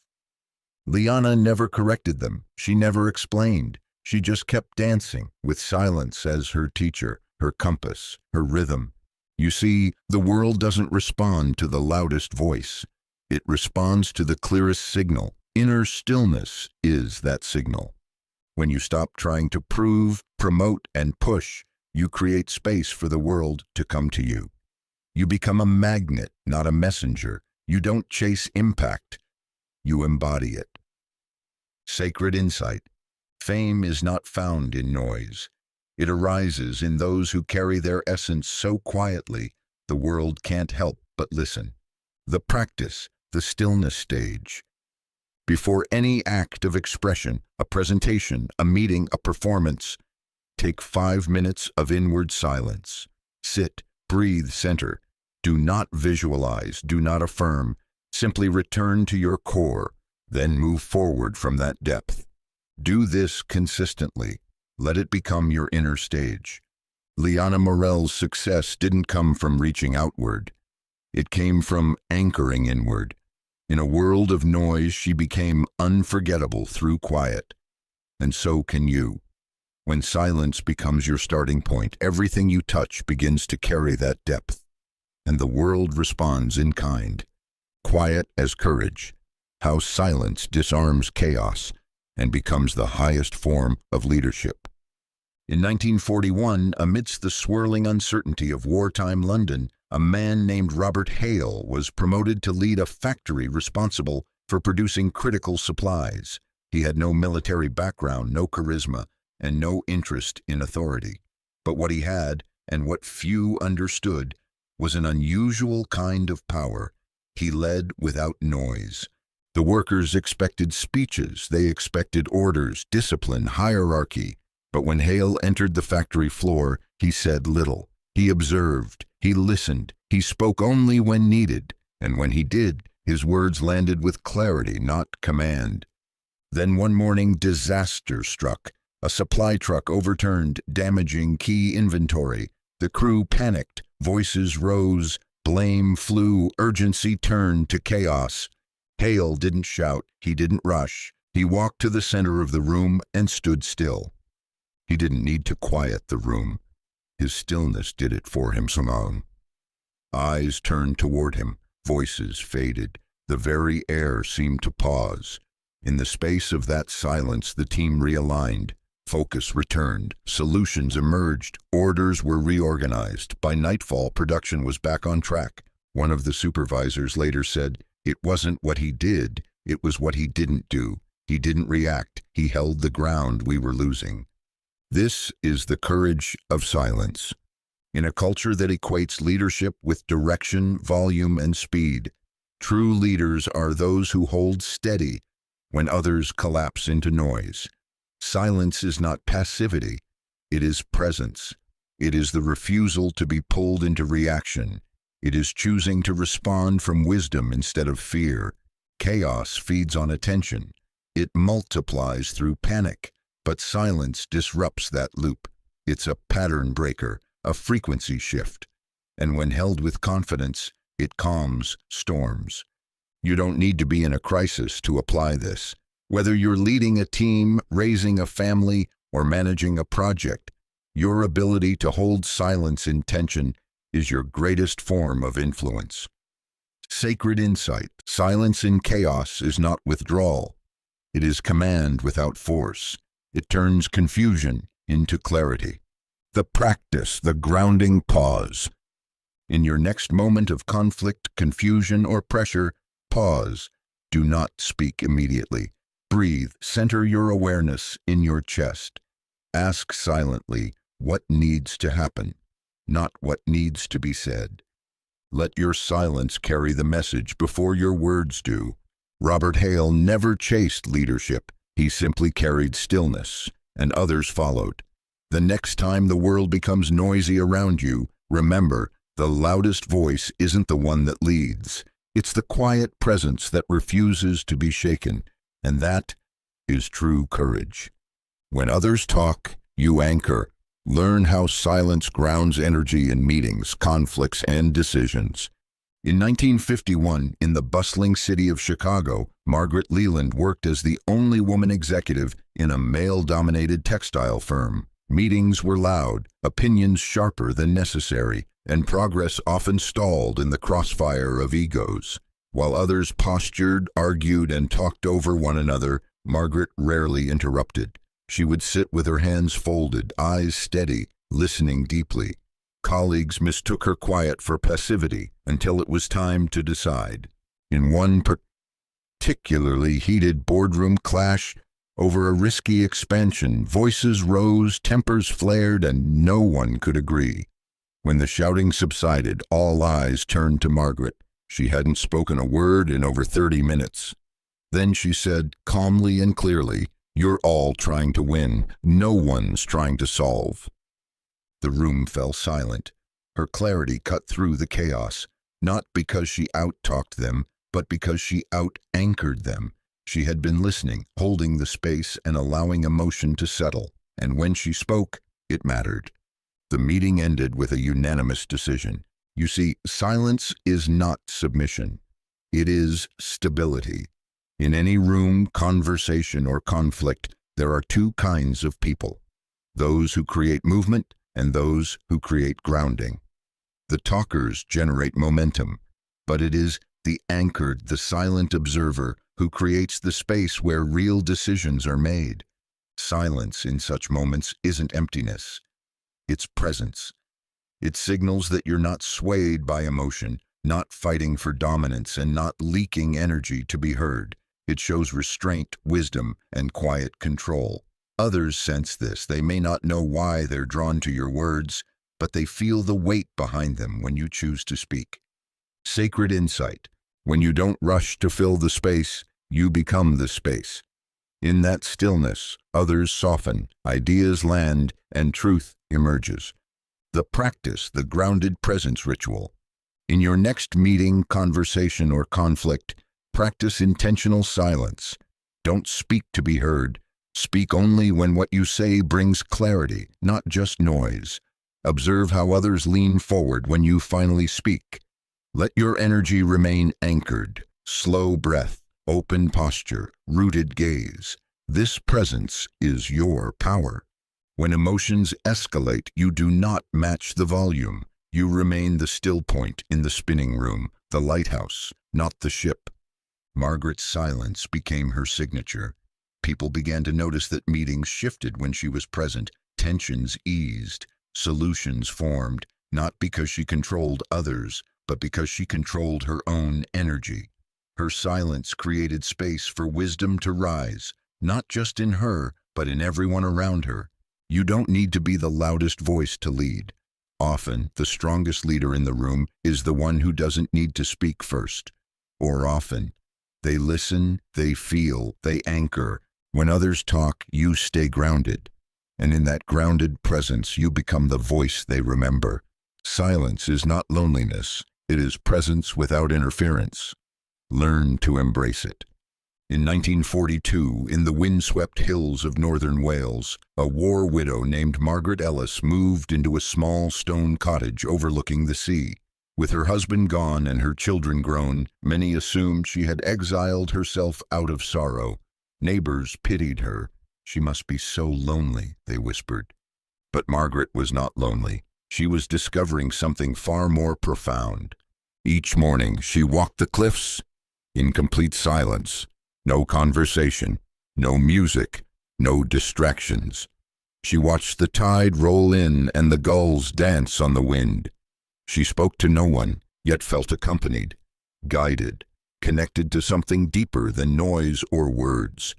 Liana never corrected them. She never explained. She just kept dancing, with silence as her teacher, her compass, her rhythm. You see, the world doesn't respond to the loudest voice. It responds to the clearest signal. Inner stillness is that signal. When you stop trying to prove, promote, and push, you create space for the world to come to you. You become a magnet, not a messenger. You don't chase impact. You embody it. Sacred insight. Fame is not found in noise. It arises in those who carry their essence so quietly, the world can't help but listen. The practice, the stillness stage. Before any act of expression, a presentation, a meeting, a performance, take 5 minutes of inward silence. Sit, breathe, center. Do not visualize, do not affirm. Simply return to your core, then move forward from that depth. Do this consistently. Let it become your inner stage. Liana Morel's success didn't come from reaching outward. It came from anchoring inward. In a world of noise, she became unforgettable through quiet. And so can you. When silence becomes your starting point, everything you touch begins to carry that depth. And the world responds in kind. Quiet as courage. How silence disarms chaos and becomes the highest form of leadership. In 1941, amidst the swirling uncertainty of wartime London, a man named Robert Hale was promoted to lead a factory responsible for producing critical supplies. He had no military background, no charisma, and no interest in authority. But what he had, and what few understood, was an unusual kind of power. He led without noise. The workers expected speeches, they expected orders, discipline, hierarchy. But when Hale entered the factory floor, he said little. He observed, he listened, he spoke only when needed, and when he did, his words landed with clarity, not command. Then one morning, disaster struck. A supply truck overturned, damaging key inventory. The crew panicked, voices rose, blame flew, urgency turned to chaos. Hale didn't shout, he didn't rush. He walked to the center of the room and stood still. He didn't need to quiet the room. His stillness did it for him somehow. Eyes turned toward him, voices faded. The very air seemed to pause. In the space of that silence, the team realigned. Focus returned. Solutions emerged. Orders were reorganized. By nightfall, production was back on track. One of the supervisors later said, "It wasn't what he did, it was what he didn't do. He didn't react. He held the ground we were losing." This is the courage of silence. In a culture that equates leadership with direction, volume, and speed, true leaders are those who hold steady when others collapse into noise. Silence is not passivity, it is presence. It is the refusal to be pulled into reaction. It is choosing to respond from wisdom instead of fear. Chaos feeds on attention. It multiplies through panic, but silence disrupts that loop. It's a pattern breaker, a frequency shift. And when held with confidence, it calms storms. You don't need to be in a crisis to apply this. Whether you're leading a team, raising a family, or managing a project, your ability to hold silence in tension is your greatest form of influence. Sacred insight. Silence in chaos is not withdrawal. It is command without force. It turns confusion into clarity. The practice, the grounding pause. In your next moment of conflict, confusion, or pressure, pause. Do not speak immediately. Breathe. Center your awareness in your chest. Ask silently what needs to happen, not what needs to be said. Let your silence carry the message before your words do. Robert Hale never chased leadership. He simply carried stillness, and others followed. The next time the world becomes noisy around you, remember, the loudest voice isn't the one that leads. It's the quiet presence that refuses to be shaken, and that is true courage. When others talk, you anchor. Learn how silence grounds energy in meetings, conflicts, and decisions. In 1951, in the bustling city of Chicago, Margaret Leland worked as the only woman executive in a male-dominated textile firm. Meetings were loud, opinions sharper than necessary, and progress often stalled in the crossfire of egos. While others postured, argued, and talked over one another, Margaret rarely interrupted. She would sit with her hands folded, eyes steady, listening deeply. Colleagues mistook her quiet for passivity until it was time to decide. In one particularly heated boardroom clash over a risky expansion, voices rose, tempers flared, and no one could agree. When the shouting subsided, all eyes turned to Margaret. She hadn't spoken a word in over 30 minutes. Then she said, calmly and clearly, "You're all trying to win. No one's trying to solve." The room fell silent. Her clarity cut through the chaos, not because she out-talked them, but because she out-anchored them. She had been listening, holding the space and allowing emotion to settle, and when she spoke, it mattered. The meeting ended with a unanimous decision. You see, silence is not submission. It is stability. In any room, conversation, or conflict, there are two kinds of people: those who create movement and those who create grounding. The talkers generate momentum, but it is the anchored, the silent observer who creates the space where real decisions are made. Silence in such moments isn't emptiness. It's presence. It signals that you're not swayed by emotion, not fighting for dominance, and not leaking energy to be heard. It shows restraint, wisdom, and quiet control. Others sense this. They may not know why they're drawn to your words, but they feel the weight behind them when you choose to speak. Sacred insight. When you don't rush to fill the space, you become the space. In that stillness, others soften, ideas land, and truth emerges. The practice, the grounded presence ritual. In your next meeting, conversation, or conflict, practice intentional silence. Don't speak to be heard. Speak only when what you say brings clarity, not just noise. Observe how others lean forward when you finally speak. Let your energy remain anchored. Slow breath, open posture, rooted gaze. This presence is your power. When emotions escalate, you do not match the volume. You remain the still point in the spinning room, the lighthouse, not the ship. Margaret's silence became her signature. People began to notice that meetings shifted when she was present, tensions eased, solutions formed, not because she controlled others, but because she controlled her own energy. Her silence created space for wisdom to rise, not just in her, but in everyone around her. You don't need to be the loudest voice to lead. Often, the strongest leader in the room is the one who doesn't need to speak first. Or often, they listen, they feel, they anchor. When others talk, you stay grounded. And in that grounded presence, you become the voice they remember. Silence is not loneliness. It is presence without interference. Learn to embrace it. In 1942, in the windswept hills of northern Wales, a war widow named Margaret Ellis moved into a small stone cottage overlooking the sea. With her husband gone and her children grown, many assumed she had exiled herself out of sorrow. Neighbors pitied her. "She must be so lonely," they whispered. But Margaret was not lonely. She was discovering something far more profound. Each morning, she walked the cliffs in complete silence. No conversation, no music, no distractions. She watched the tide roll in and the gulls dance on the wind. She spoke to no one, yet felt accompanied, guided, connected to something deeper than noise or words.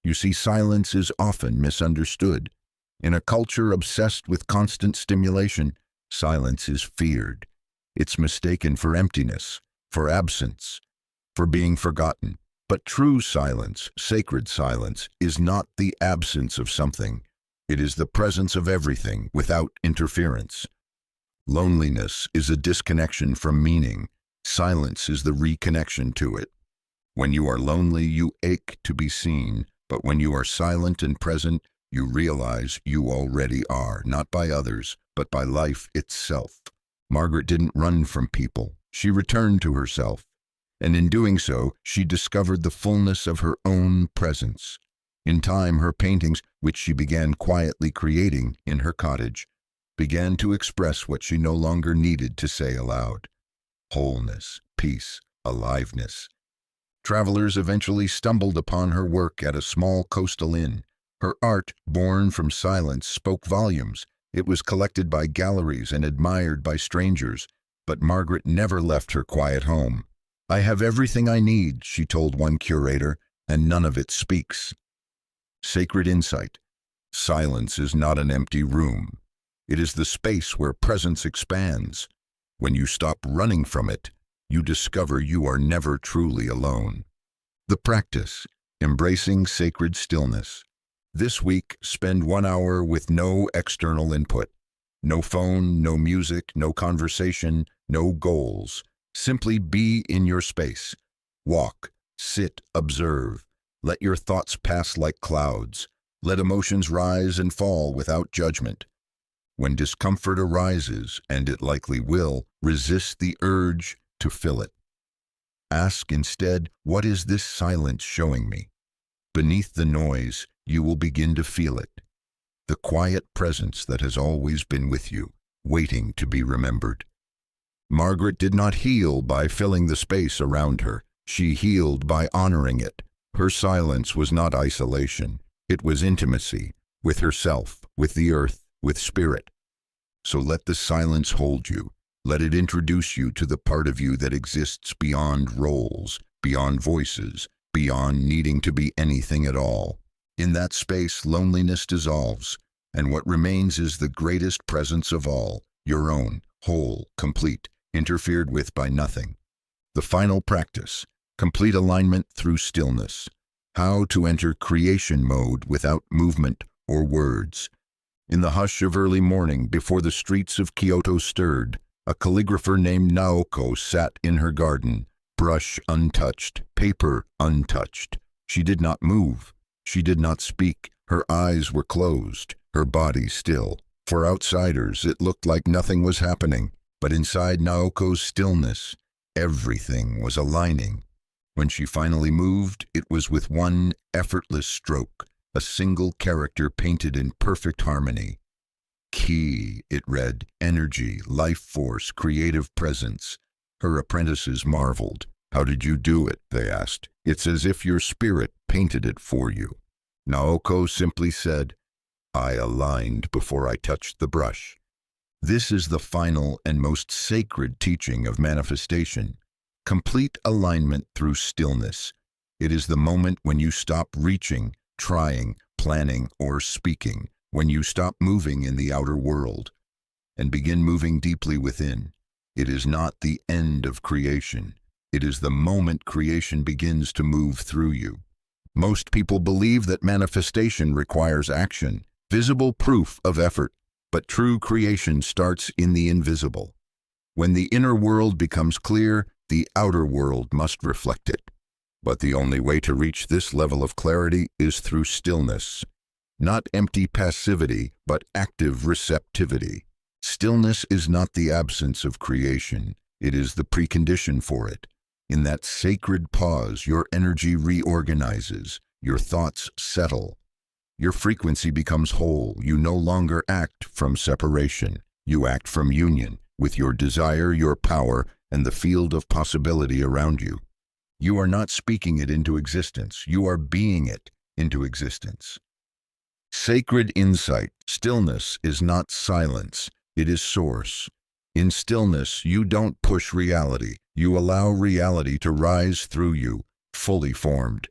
You see, silence is often misunderstood. In a culture obsessed with constant stimulation, silence is feared. It's mistaken for emptiness, for absence, for being forgotten. But true silence, sacred silence, is not the absence of something. It is the presence of everything without interference. Loneliness is a disconnection from meaning. Silence is the reconnection to it. When you are lonely, you ache to be seen, but when you are silent and present, you realize you already are, not by others, but by life itself. Margaret didn't run from people. She returned to herself. And in doing so, she discovered the fullness of her own presence. In time, her paintings, which she began quietly creating in her cottage, began to express what she no longer needed to say aloud: wholeness, peace, aliveness. Travelers eventually stumbled upon her work at a small coastal inn. Her art, born from silence, spoke volumes. It was collected by galleries and admired by strangers, but Margaret never left her quiet home. "I have everything I need," she told one curator, "and none of it speaks." Sacred insight. Silence is not an empty room. It is the space where presence expands. When you stop running from it, you discover you are never truly alone. The practice, embracing sacred stillness. This week, spend 1 hour with no external input. No phone, no music, no conversation, no goals. Simply be in your space. Walk, sit, observe. Let your thoughts pass like clouds. Let emotions rise and fall without judgment. When discomfort arises, and it likely will, resist the urge to fill it. Ask instead, what is this silence showing me? Beneath the noise, you will begin to feel it. The quiet presence that has always been with you, waiting to be remembered. Margaret did not heal by filling the space around her. She healed by honoring it. Her silence was not isolation. It was intimacy, with herself, with the earth, with spirit. So let the silence hold you. Let it introduce you to the part of you that exists beyond roles, beyond voices, beyond needing to be anything at all. In that space, loneliness dissolves, and what remains is the greatest presence of all, your own, whole, complete, interfered with by nothing. The final practice, complete alignment through stillness. How to enter creation mode without movement or words. In the hush of early morning, before the streets of Kyoto stirred, a calligrapher named Naoko sat in her garden, brush untouched, paper untouched. She did not move. She did not speak. Her eyes were closed, her body still. For outsiders, it looked like nothing was happening. But inside Naoko's stillness, everything was aligning. When she finally moved, it was with one effortless stroke, a single character painted in perfect harmony. Ki, it read, energy, life force, creative presence. Her apprentices marveled. How did you do it? They asked. It's as if your spirit painted it for you. Naoko simply said, I aligned before I touched the brush. This is the final and most sacred teaching of manifestation. Complete alignment through stillness. It is the moment when you stop reaching, trying, planning, or speaking, when you stop moving in the outer world and begin moving deeply within. It is not the end of creation. It is the moment creation begins to move through you. Most people believe that manifestation requires action, visible proof of effort, but true creation starts in the invisible. When the inner world becomes clear, the outer world must reflect it. But the only way to reach this level of clarity is through stillness. Not empty passivity, but active receptivity. Stillness is not the absence of creation. It is the precondition for it. In that sacred pause, your energy reorganizes, your thoughts settle. Your frequency becomes whole. You no longer act from separation. You act from union, with your desire, your power, and the field of possibility around you. You are not speaking it into existence. You are being it into existence. Sacred insight. Stillness is not silence. It is source. In stillness, you don't push reality. You allow reality to rise through you, fully formed.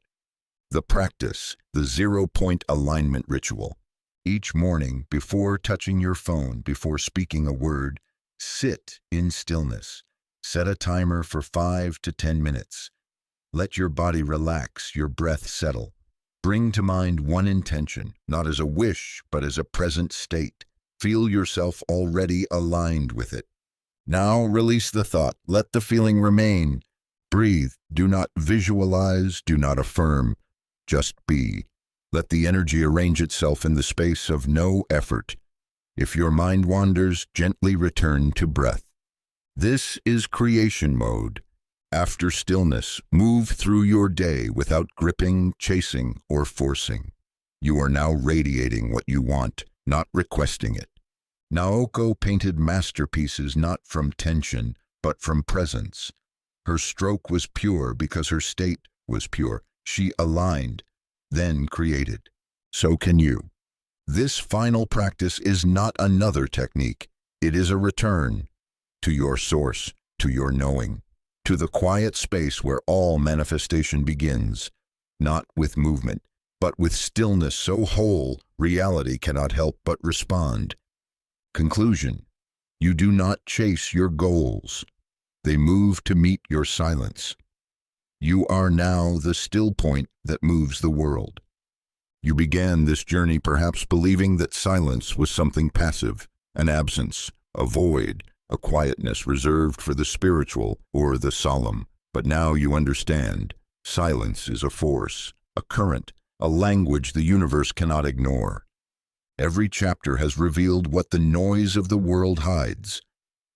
The practice, the 0-point alignment ritual. Each morning, before touching your phone, before speaking a word, sit in stillness. Set a timer for 5 to 10 minutes. Let your body relax, your breath settle. Bring to mind one intention, not as a wish, but as a present state. Feel yourself already aligned with it. Now release the thought. Let the feeling remain. Breathe. Do not visualize. Do not affirm. Just be. Let the energy arrange itself in the space of no effort. If your mind wanders, gently return to breath. This is creation mode. After stillness, move through your day without gripping, chasing, or forcing. You are now radiating what you want, not requesting it. Naoko painted masterpieces not from tension, but from presence. Her stroke was pure because her state was pure. She aligned, then created. So can you. This final practice is not another technique. It is a return to your source, to your knowing, to the quiet space where all manifestation begins, not with movement, but with stillness so whole, reality cannot help but respond. Conclusion: you do not chase your goals. They move to meet your silence. You are now the still point that moves the world. You began this journey perhaps believing that silence was something passive, an absence, a void, a quietness reserved for the spiritual or the solemn. But now you understand. Silence is a force, a current, a language the universe cannot ignore. Every chapter has revealed what the noise of the world hides,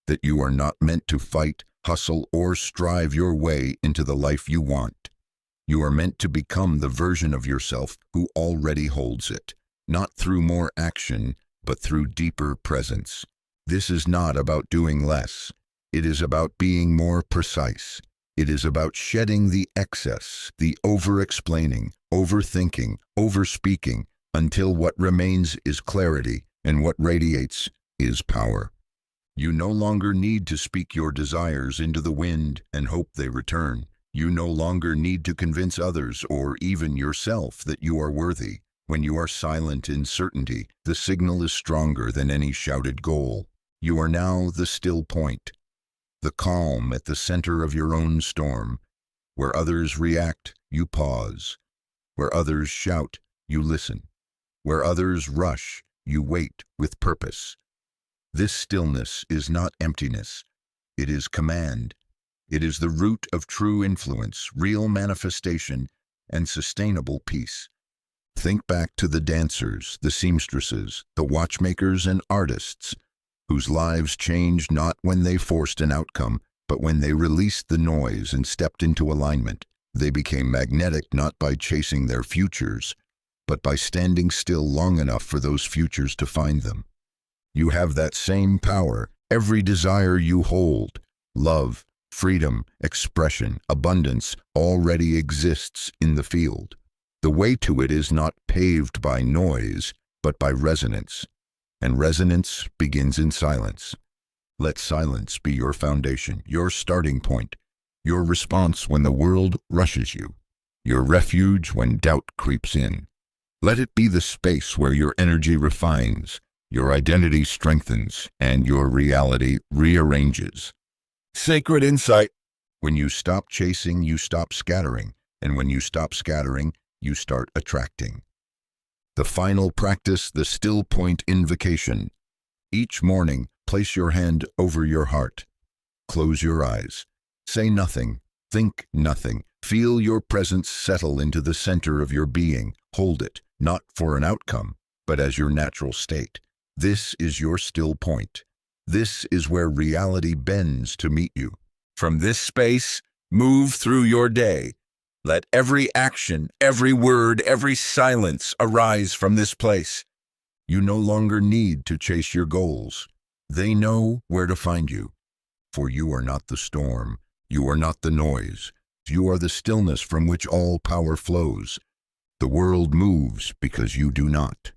that you are not meant to fight, hustle, or strive your way into the life you want. You are meant to become the version of yourself who already holds it, not through more action, but through deeper presence. This is not about doing less. It is about being more precise. It is about shedding the excess, the over-explaining, overthinking, over-speaking, until what remains is clarity, and what radiates is power. You no longer need to speak your desires into the wind and hope they return. You no longer need to convince others or even yourself that you are worthy. When you are silent in certainty, the signal is stronger than any shouted goal. You are now the still point, the calm at the center of your own storm. Where others react, you pause. Where others shout, you listen. Where others rush, you wait with purpose. This stillness is not emptiness. It is command. It is the root of true influence, real manifestation, and sustainable peace. Think back to the dancers, the seamstresses, the watchmakers, and artists, whose lives changed not when they forced an outcome, but when they released the noise and stepped into alignment. They became magnetic not by chasing their futures, but by standing still long enough for those futures to find them. You have that same power. Every desire you hold, love, Freedom, expression, abundance already exists in the field. The way to it is not paved by noise, but by resonance. And resonance begins in silence. Let silence be your foundation, your starting point, your response when the world rushes you, your refuge when doubt creeps in. Let it be the space where your energy refines, your identity strengthens, and your reality rearranges. Sacred insight. When you stop chasing, you stop scattering, and when you stop scattering, you start attracting. The final practice, the still point invocation. Each morning, place your hand over your heart. Close your eyes. Say nothing. Think nothing. Feel your presence settle into the center of your being. Hold it, not for an outcome, but as your natural state. This is your still point. This is where reality bends to meet you. From this space, move through your day. Let every action, every word, every silence arise from this place. You no longer need to chase your goals. They know where to find you. For you are not the storm. You are not the noise. You are the stillness from which all power flows. The world moves because you do not.